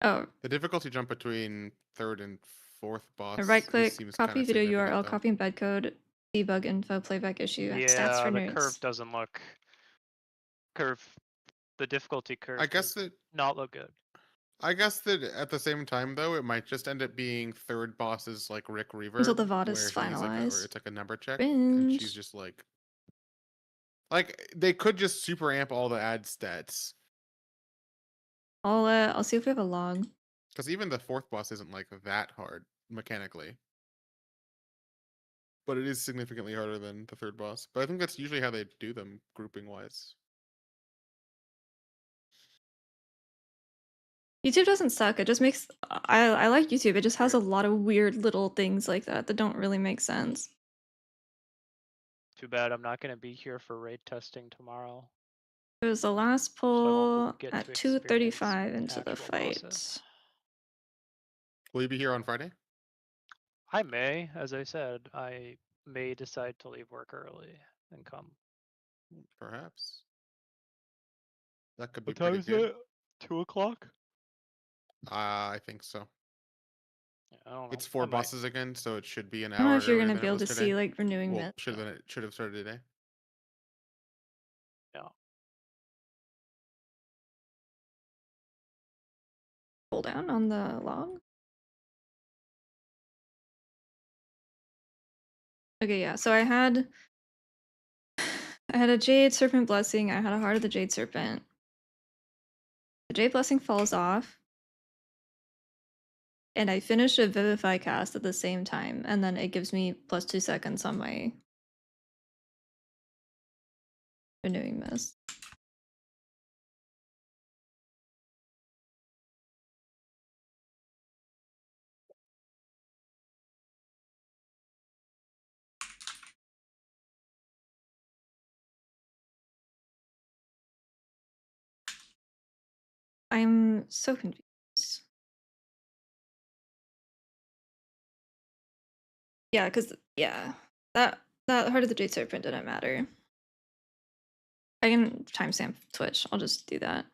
Oh, The difficulty jump between third and fourth boss right click, seems copy kinda video significant, URL, though. copy embed code, debug info, playback issue, stats Yeah, for the nerds. curve doesn't look. The difficulty curve. I guess does that not look good. I guess that at the same time though, it might just end up being third bosses like Rick Reaver, Until the VOD where is he's like finalized. or it's like a number check, and she's Cringe. just like they could just super amp all the ad stats. I'll see if we have a log. Because even the fourth boss isn't like that hard mechanically. But it is significantly harder than the third boss. But I think that's usually how they do them grouping wise. YouTube doesn't suck. It just makes I like YouTube. It just has a lot of weird little things like that that don't really make sense. Too bad I'm not gonna be here for raid testing tomorrow. It was the last So I pull won't get at to experience 2:35 into the actual fight. bosses. Will you be here on Friday? I may, as I said, I may decide to leave work early and come. Perhaps. That could be What time pretty is good. it? 2 o'clock? I think so. I don't know. It's 4 I might. bosses again, so it should be an I don't know hour if you're earlier gonna than be it able was to today. see like renewing Well, mist. should have started today. Yeah. Pull down on the log. Okay, yeah. So I had a Jade Serpent Blessing. I had a Heart of the Jade Serpent. The Jade Blessing falls off. And I finish a Vivify cast at the same time, and then it gives me plus 2 seconds on my renewing mist. I'm so confused. Yeah, because that Heart of the Jade Serpent didn't matter. I can timestamp Twitch. I'll just do that.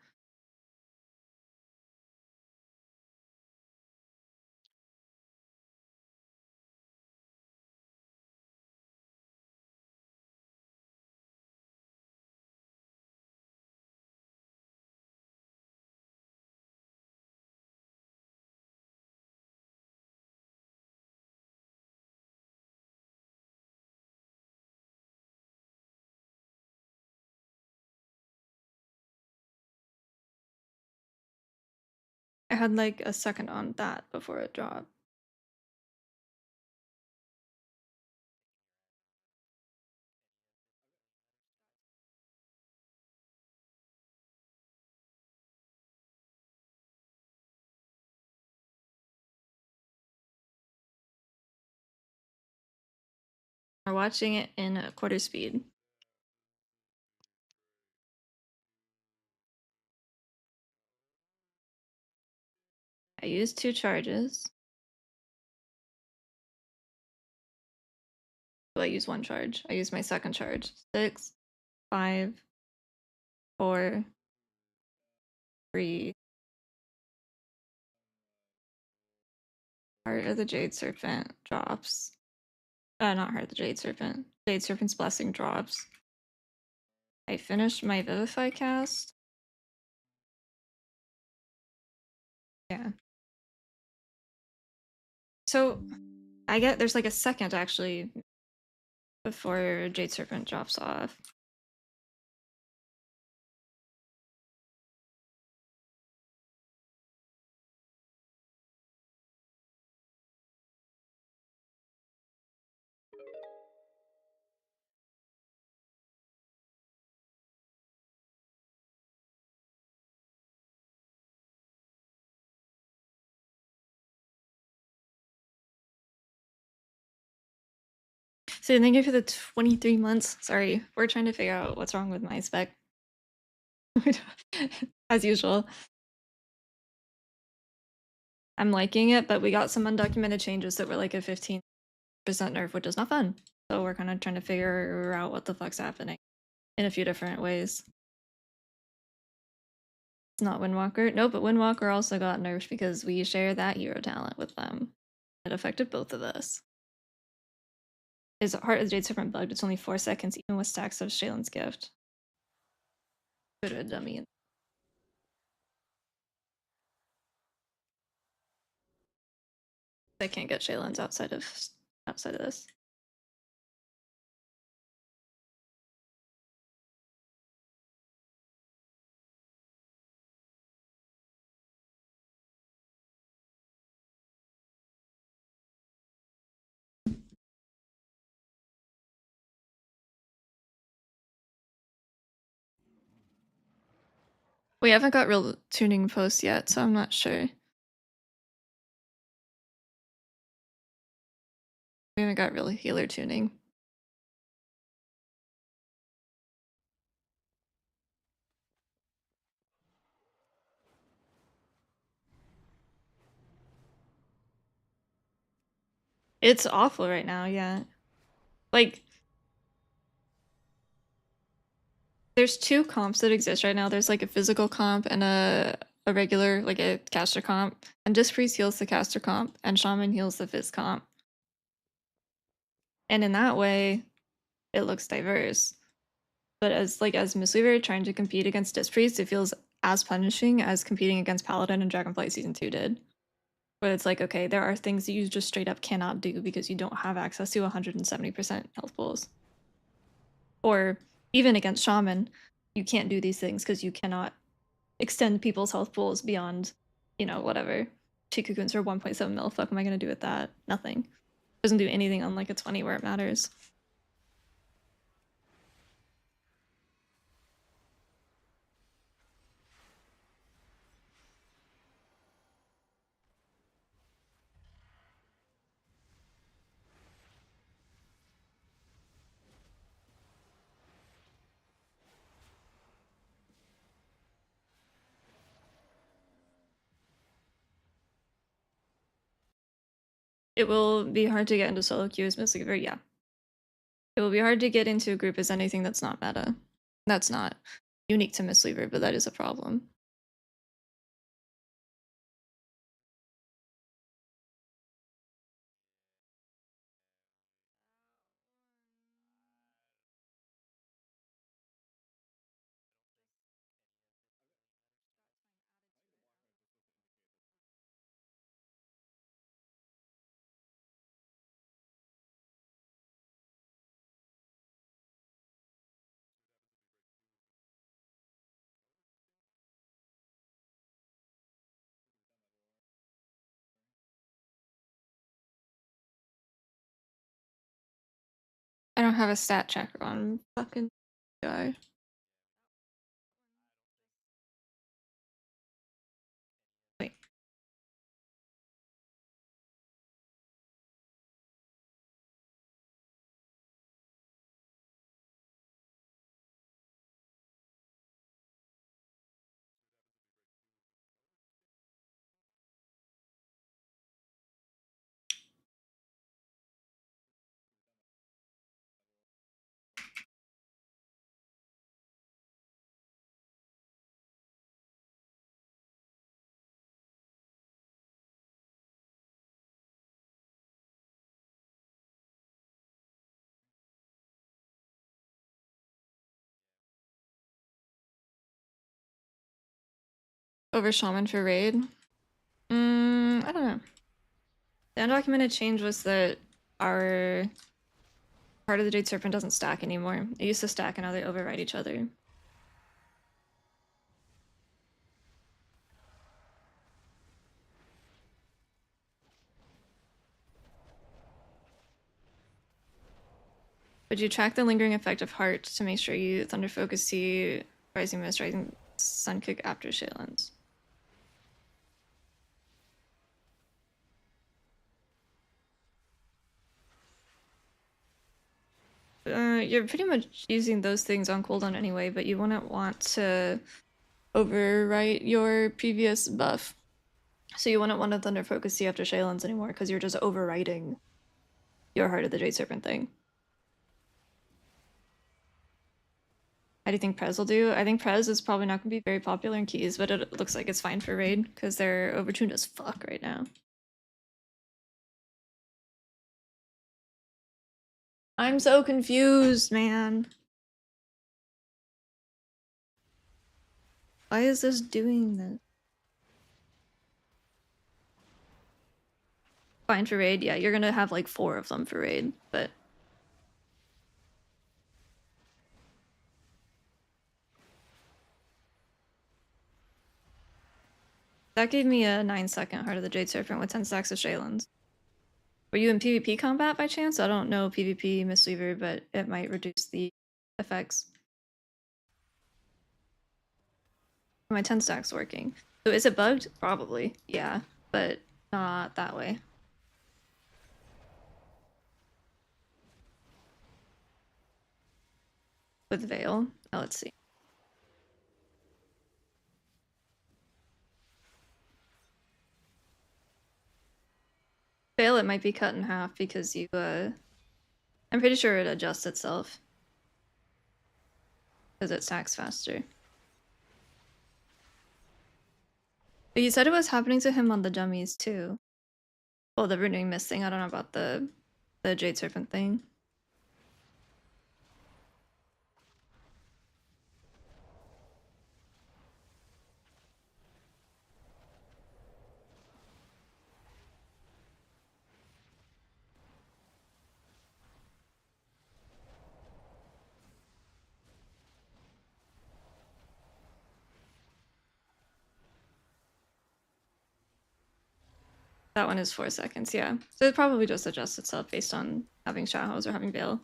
I had like a second on that before it dropped. We're watching it in a quarter speed. I used 2 charges. So I use 1 charge. I use my second charge. 6, 5, 4, 3. Heart of the Jade Serpent drops. Not Heart of the Jade Serpent. Jade Serpent's Blessing drops. I finished my Vivify cast. Yeah. So I get there's like a second actually before Jade Serpent drops off. So thank you for the 23 months. Sorry, we're trying to figure out what's wrong with my spec. As usual. I'm liking it, but we got some undocumented changes that were like a 15% nerf, which is not fun. So we're kind of trying to figure out what the fuck's happening in a few different ways. It's not Windwalker. No, but Windwalker also got nerfed because we share that hero talent with them. It affected both of us. His Heart of the Jade Serpent bugged. It's only 4 seconds, even with stacks of Shaylin's Gift. Good a dummy. I can't get Shaylin's outside of this. We haven't got real tuning posts yet, so I'm not sure. We haven't got real healer tuning. It's awful right now, yeah. Like, there's two comps that exist right now. There's like a physical comp and a regular, like a caster comp. And Disc Priest heals the caster comp, and Shaman heals the Fizz comp. And in that way, it looks diverse. But as mistweaver trying to compete against Disc Priest, it feels as punishing as competing against Paladin and Dragonflight Season 2 did. Where it's like, okay, there are things that you just straight up cannot do because you don't have access to 170% health pools. Or even against Shaman, you can't do these things because you cannot extend people's health pools beyond, you know, whatever. Chikukuns are 1.7 mil. Fuck am I gonna do with that? Nothing. Doesn't do anything on like a 20 where it matters. It will be hard to get into solo queue as mistweaver, yeah. It will be hard to get into a group as anything that's not meta. That's not unique to mistweaver, but that is a problem. I don't have a stat checker on fucking guy. Wait. Over Shaman for raid? I don't know. The undocumented change was that our part of the Jade Serpent doesn't stack anymore. It used to stack and now they override each other. Would you track the lingering effect of Heart to make sure you Thunder Focus see Rising Mist, Rising Sun Kick after Shaylens? You're pretty much using those things on cooldown anyway, but you wouldn't want to overwrite your previous buff. So you wouldn't want to Thunder Focus see after Shaylens anymore because you're just overwriting your Heart of the Jade Serpent thing. How do you think Prez will do? I think Prez is probably not going to be very popular in keys, but it looks like it's fine for raid because they're overtuned as fuck right now. I'm so confused, man. Why is this doing this? Fine for raid, yeah, you're gonna have like 4 of them for raid, but that gave me a 9-second Heart of the Jade Serpent with 10 stacks of Shaylens. Were you in PvP combat by chance? I don't know PvP Mistweaver, but it might reduce the effects. My 10 stack's working. So is it bugged? Probably, yeah, but not that way. With Veil? Oh, let's see. Veil, it might be cut in half because you, I'm pretty sure it adjusts itself. Because it stacks faster. But you said it was happening to him on the dummies too. Well, the renewing mist thing, I don't know about the Jade Serpent thing. That one is 4 seconds, yeah. So it probably just adjusts itself based on having Shadowhouse or having Veil.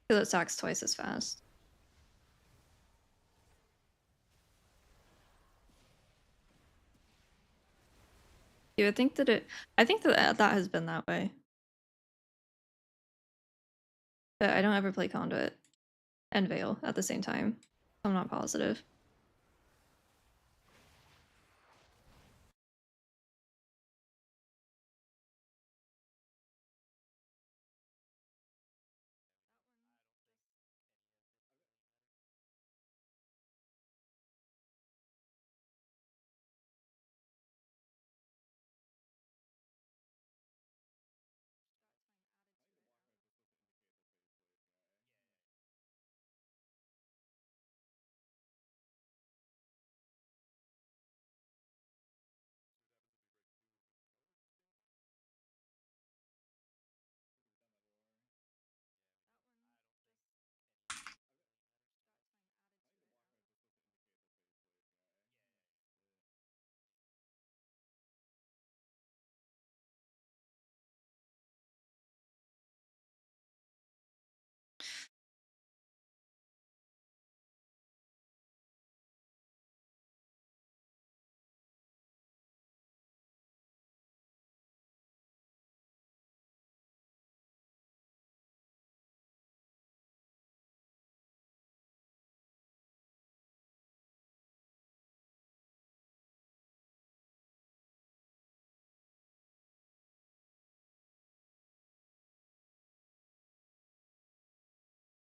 Because it stacks twice as fast. You would think that I think that that has been that way. But I don't ever play Conduit and Veil at the same time. I'm not positive.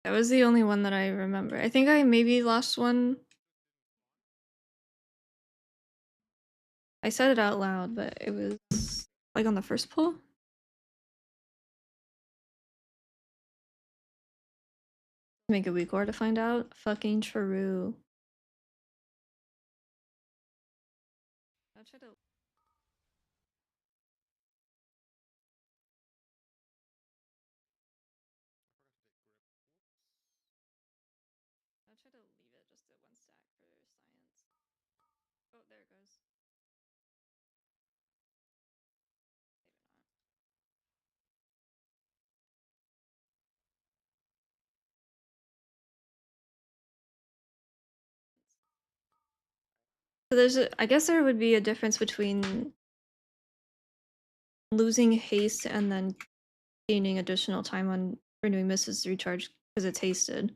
That was the only one that I remember. I think I maybe lost one. I said it out loud, but it was like on the first pull. Make a weak or to find out. Fucking true. I'll try to. I'll try to leave it just at 1 stack for science. Oh, there it goes. Maybe not. So there's I guess there would be a difference between losing haste and then gaining additional time on renewing mists recharge because it's hasted.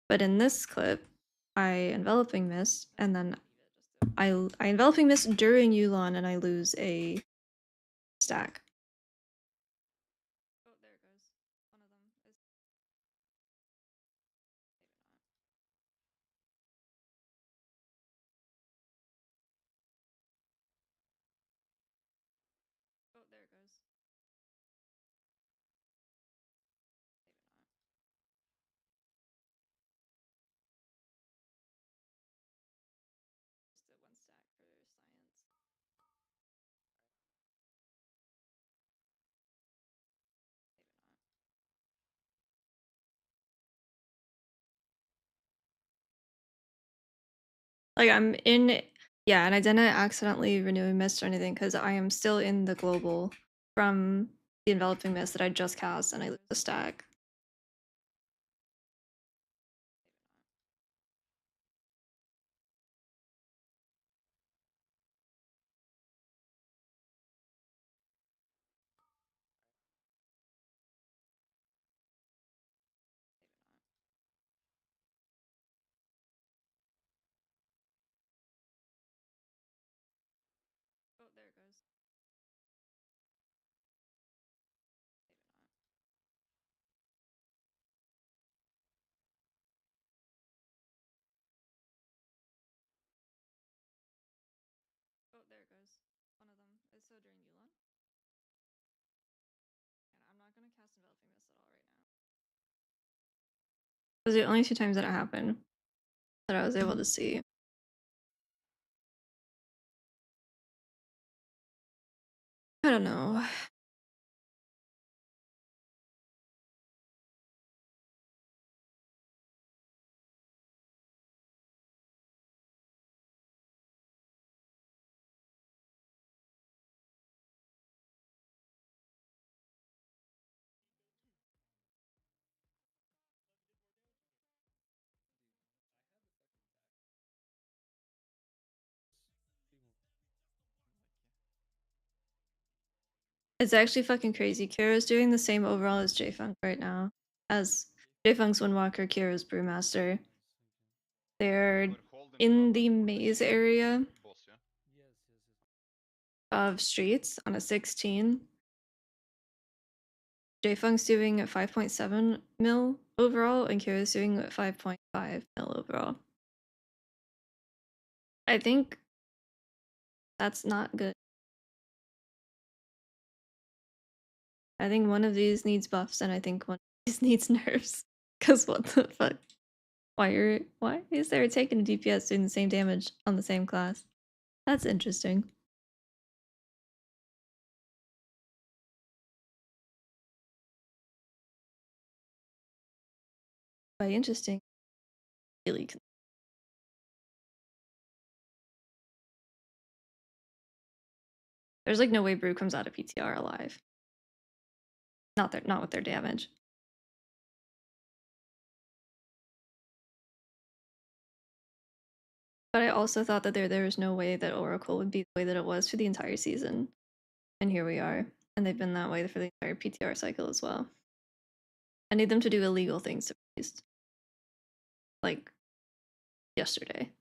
But in this clip, I enveloping mist and then I enveloping mist during Yulon and I lose a stack. Oh, there it goes. One of them is maybe not. Oh, there it goes. Maybe not. Just at 1 stack for science. Maybe not. Like I'm in, yeah, and I didn't accidentally renew mist or anything because I am still in the global from the enveloping mist that I just cast and I lose a stack. during Yulon. And I'm not gonna cast Enveloping Mist at all right now. Those are the only 2 times that it happened that I was able to see. I don't know. It's actually fucking crazy. Kira's doing the same overall as J-Funk right now. As J-Funk's Windwalker, Kira's Brewmaster. They're in the maze area of streets on a 16. J-Funk's doing 5.7 mil overall, and Kira's doing 5.5 mil overall. I think that's not good. I think one of these needs buffs, and I think one of these needs nerfs. Cause what the fuck? Why is there a tank and a DPS doing the same damage on the same class? That's interesting. By interesting, really. There's like no way Brew comes out of PTR alive. Not with their damage. But I also thought that there was no way that Oracle would be the way that it was for the entire season. And here we are. And they've been that way for the entire PTR cycle as well. I need them to do illegal things at least. Like yesterday.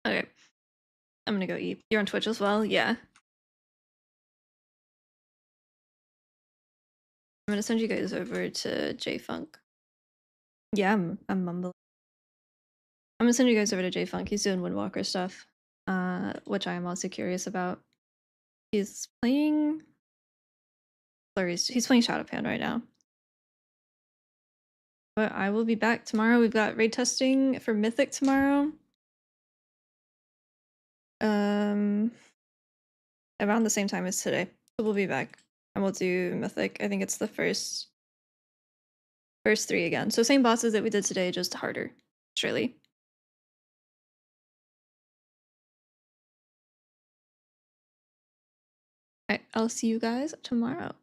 Okay. I'm gonna go eat. You're on Twitch as well? Yeah. I'm gonna send you guys over to J-Funk. Yeah, I'm mumbling. I'm gonna send you guys over to J-Funk. He's doing Windwalker stuff, which I am also curious about. He's playing... He's playing Shadowpan right now. But I will be back tomorrow. We've got raid testing for Mythic tomorrow. Around the same time as today. So we'll be back and we'll do Mythic. I think it's the first 3 again. So same bosses that we did today, just harder, surely. Alright, I'll see you guys tomorrow.